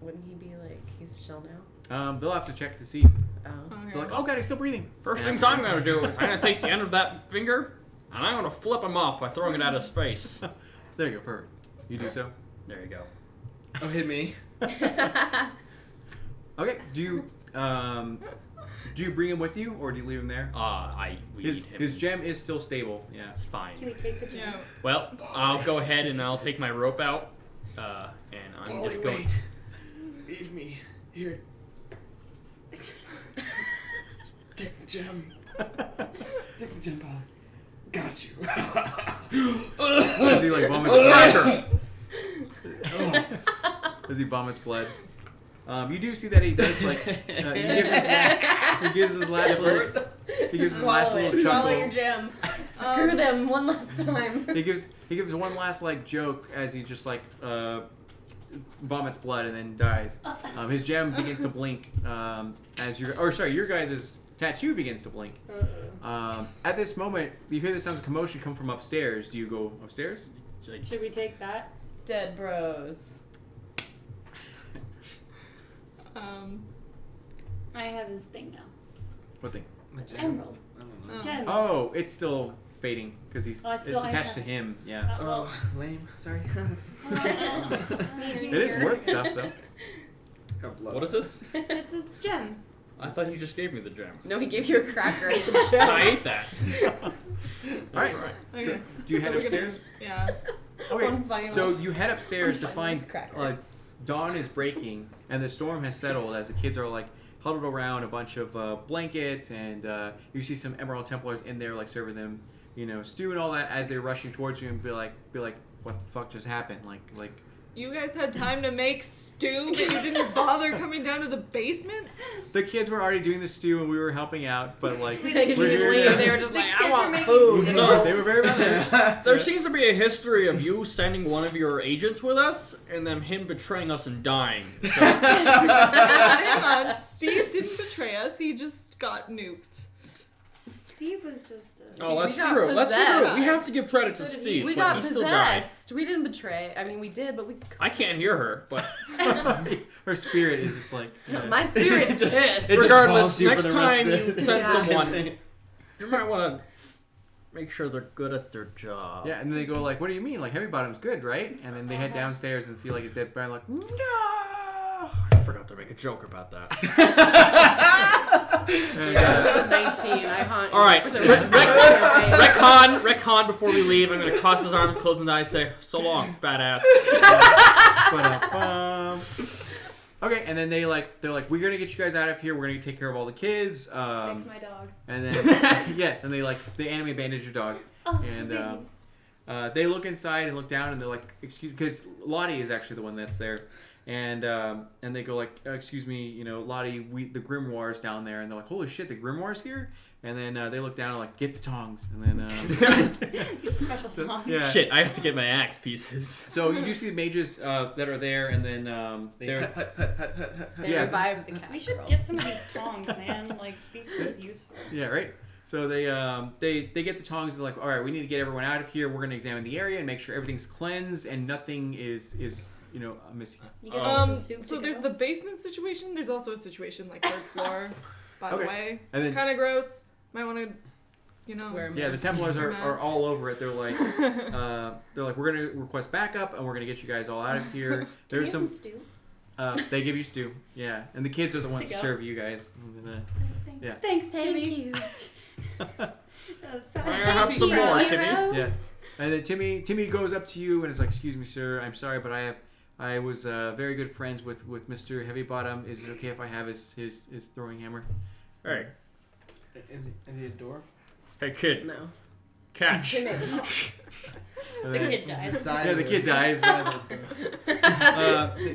wouldn't he be like he's chill now? They'll have to check to see. Oh. They're like, oh god, he's still breathing. First things I'm gonna do is I'm gonna take the end of that finger and I'm gonna flip him off by throwing it at his face. There you go, perfect. You do so. There you go. Oh, hit me. Okay. Do you bring him with you, or do you leave him there? We need him. His gem is still stable. Yeah, That's fine. Can we take the gem? Yeah. Well, I'll go ahead and I'll take my rope out, and I'm just going. Wait. Leave me here. Take the gem. Take the gem, Paul. Got you. Does he like vomit? Does he vomits blood? You do see that he does like he gives his last little Swallow your chuckle. gem. Screw them one last time. He gives one last like joke as he just like vomits blood and then dies. His gem begins to blink as your guys' tattoo begins to blink. At this moment, you hear the sounds of commotion come from upstairs. Do you go upstairs? Should we take that? Dead bros. I have his thing now. What thing? Emerald. Gem. Oh, it's still fading because it's I attached have to it. him. Yeah. Oh, lame. Sorry. It is worth stuff though. It's got blood. What is this? It's his gem. I thought you just gave me the gem. No, he gave you a cracker as a joke. I ate that. All right. So, do you head upstairs? Yeah. One final. So you head upstairs to find cracker. dawn is breaking and the storm has settled as the kids are like huddled around a bunch of blankets and you see some Emerald Templars in there like serving them, stew and all that as they're rushing towards you and be like, what the fuck just happened? Like. You guys had time to make stew, but you didn't bother coming down to the basement? The kids were already doing the stew and we were helping out, but like They didn't we're even here leave. now. They were just The like, kids I were want making food. So- They were very much. There seems to be a history of you sending one of your agents with us, and then him betraying us and dying. So, Hang on, Steve didn't betray us, he just got nuked. Steve was just oh, that's we got true. That's possessed. true. We have to give credit to Steve. We but got he still died. possessed. We didn't betray. I mean, we did, but we. I can't hear her, but Her spirit is just like. My spirit's pissed. just regardless, follows you for next the rest time of you the- send Yeah. someone, you might want to make sure they're good at their job. Yeah, and then they go like, "What do you mean? Like Heavy Bottom's good, right?" And then they head downstairs and see like his dead body. Like, no. I forgot to make a joke about that. And, I was 19. I haunt you All right, for the rest of your life. retcon before we leave. I'm gonna cross his arms, close his eyes, say, "So long, fat ass." Okay, and then they're like, "We're gonna get you guys out of here. We're gonna take care of all the kids." Thanks, my dog. And then yes, and they anime bandage your dog, Oh, and they look inside and look down and they're like, "Excuse," because Lottie is actually the one that's there, and they go like, "Excuse me, Lottie, the grimoire is down there," and they're like, "Holy shit, the grimoire's here!" And then they look down and like, "Get the tongs," and then Special song. yeah. Shit, I have to get my axe pieces. So you do see the mages that are there, and then they're They Yeah. revived the cat. We should girl. get some of these tongs, man. Like, these seems useful. yeah, right. So they get the tongs. They're like, "All right, we need to get everyone out of here. We're gonna examine the area and make sure everything's cleansed and nothing is missing." You get some soup So to there's go? the basement situation, there's also a situation like third floor, by the Okay. way. And then Kind of gross. Might want to, Wear a yeah, the mask. Templars are Mask. all over it. They're like, we're gonna request backup and we're gonna get you guys all out of here. Can we There's get some. stew? They give you stew. Yeah, and the kids are the ones To to go. serve you guys. And then, Thanks, Yeah. Thanks Thank Timmy. you. I'm gonna have some more, Timmy. Heroes. And then Timmy goes up to you and is like, "Excuse me, sir. I'm sorry, but I was very good friends with Mr. Heavy Bottom. Is it okay if I have his throwing hammer?" Hey, Is he a dwarf? hey, kid, No. catch. And The then- kid dies. Yeah, the kid dies. The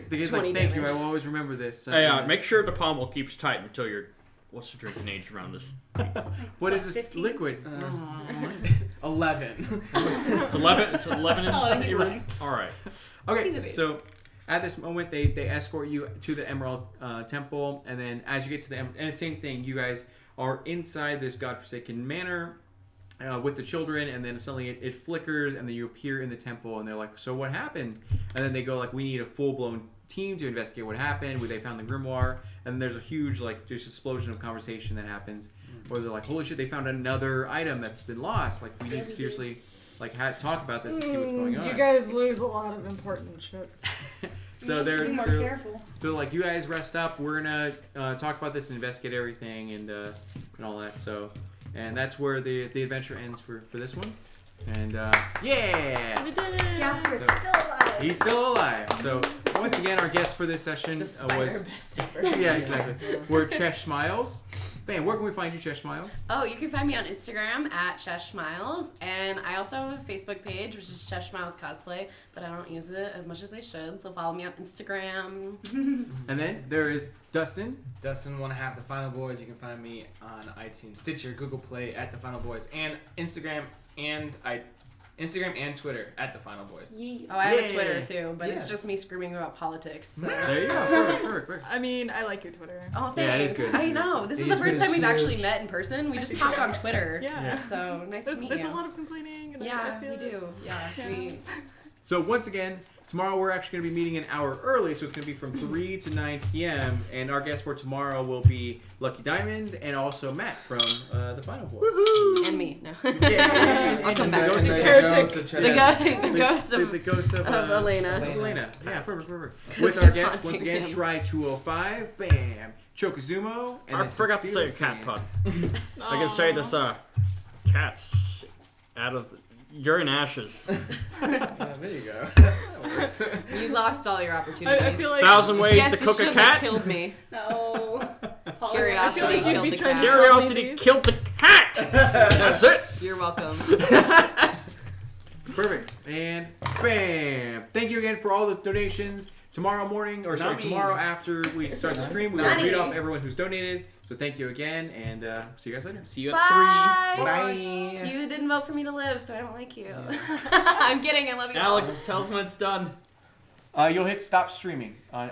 kid's 20 like, "Thank you. damage. I will always remember this." Hey, make sure the pommel keeps tight until you're. What's the drinking age around this? What is this 15? liquid? 11. It's 11. It's 11 in Oh, the he's room. fine. All right. He's a Okay, baby. so at this moment, they escort you to the Emerald Temple, and then as you get to the and same thing, you guys are inside this godforsaken manor with the children, and then suddenly it flickers, and then you appear in the temple, and they're like, "So what happened?" And then they go like, "We need a full-blown team to investigate what happened, where they found the grimoire." And then there's a huge just explosion of conversation that happens, where they're like, "Holy shit! They found another item that's been lost. Like we need to seriously talk about this and see what's going on." You guys lose a lot of important shit. So Be more careful. So like, you guys rest up. We're gonna talk about this and investigate everything and all that. So, and that's where the adventure ends for this one. And yeah, We did it! Jasper's So- still alive. he's still alive. So once again, our guest for this session Despite our was best efforts. yeah, exactly. We're Cheshsmiles. Man, where can we find you, Cheshsmiles? Oh, you can find me on Instagram at Cheshsmiles, and I also have a Facebook page, which is Cheshsmiles Cosplay, but I don't use it as much as I should, so follow me on Instagram. And then there is Dustin. Dustin, one half the Final Boys. You can find me on iTunes, Stitcher, Google Play at the Final Boys, and Instagram and Twitter at the Final Boys. Oh, I have a Yeah. Twitter too, but Yeah. it's just me screaming about politics. So. There you go. Perfect. I mean, I like your Twitter. Oh, Yeah, it is thanks. good. I know. This is Yeah, the first Twitter's time we've actually huge. met in person. We just talk on Twitter. Yeah. So nice to meet There's you. a lot of complaining. And I Yeah, feel we it. do. Yeah, Yeah. we. So once again, tomorrow we're actually going to be meeting an hour early, so it's going to be from 3 to 9 p.m. And our guest for tomorrow will be Lucky Diamond and also Matt from the Final Boys. And me. No. Yeah, I'll come back. The The ghost of the ghost of Elena. Elena. Yeah, Past. perfect. It's With our just guest, haunting once again, him. Schrei205, bam, Chocozumo, and I then forgot to say Fearless cat Sam. pun. I can say this, cat's out of urine ashes. Yeah, there you go. You lost all your opportunities. I feel like 1,000 ways Yes, to it cook a shouldn't have cat. killed me. No. Curiosity I feel like you'd killed be the trying to cat. tell me Curiosity these. killed the cat. That's it. You're welcome. Perfect. And bam. Thank you again for all the donations. Tomorrow morning, or sorry, Nani. tomorrow after we start the stream, we will Nani. read off everyone who's donated. So thank you again, and see you guys later. See you at Bye. 3. Bye. You didn't vote for me to live, so I don't like you. I'm kidding. I love you. all. Alex, tell us when it's done. You'll hit stop streaming on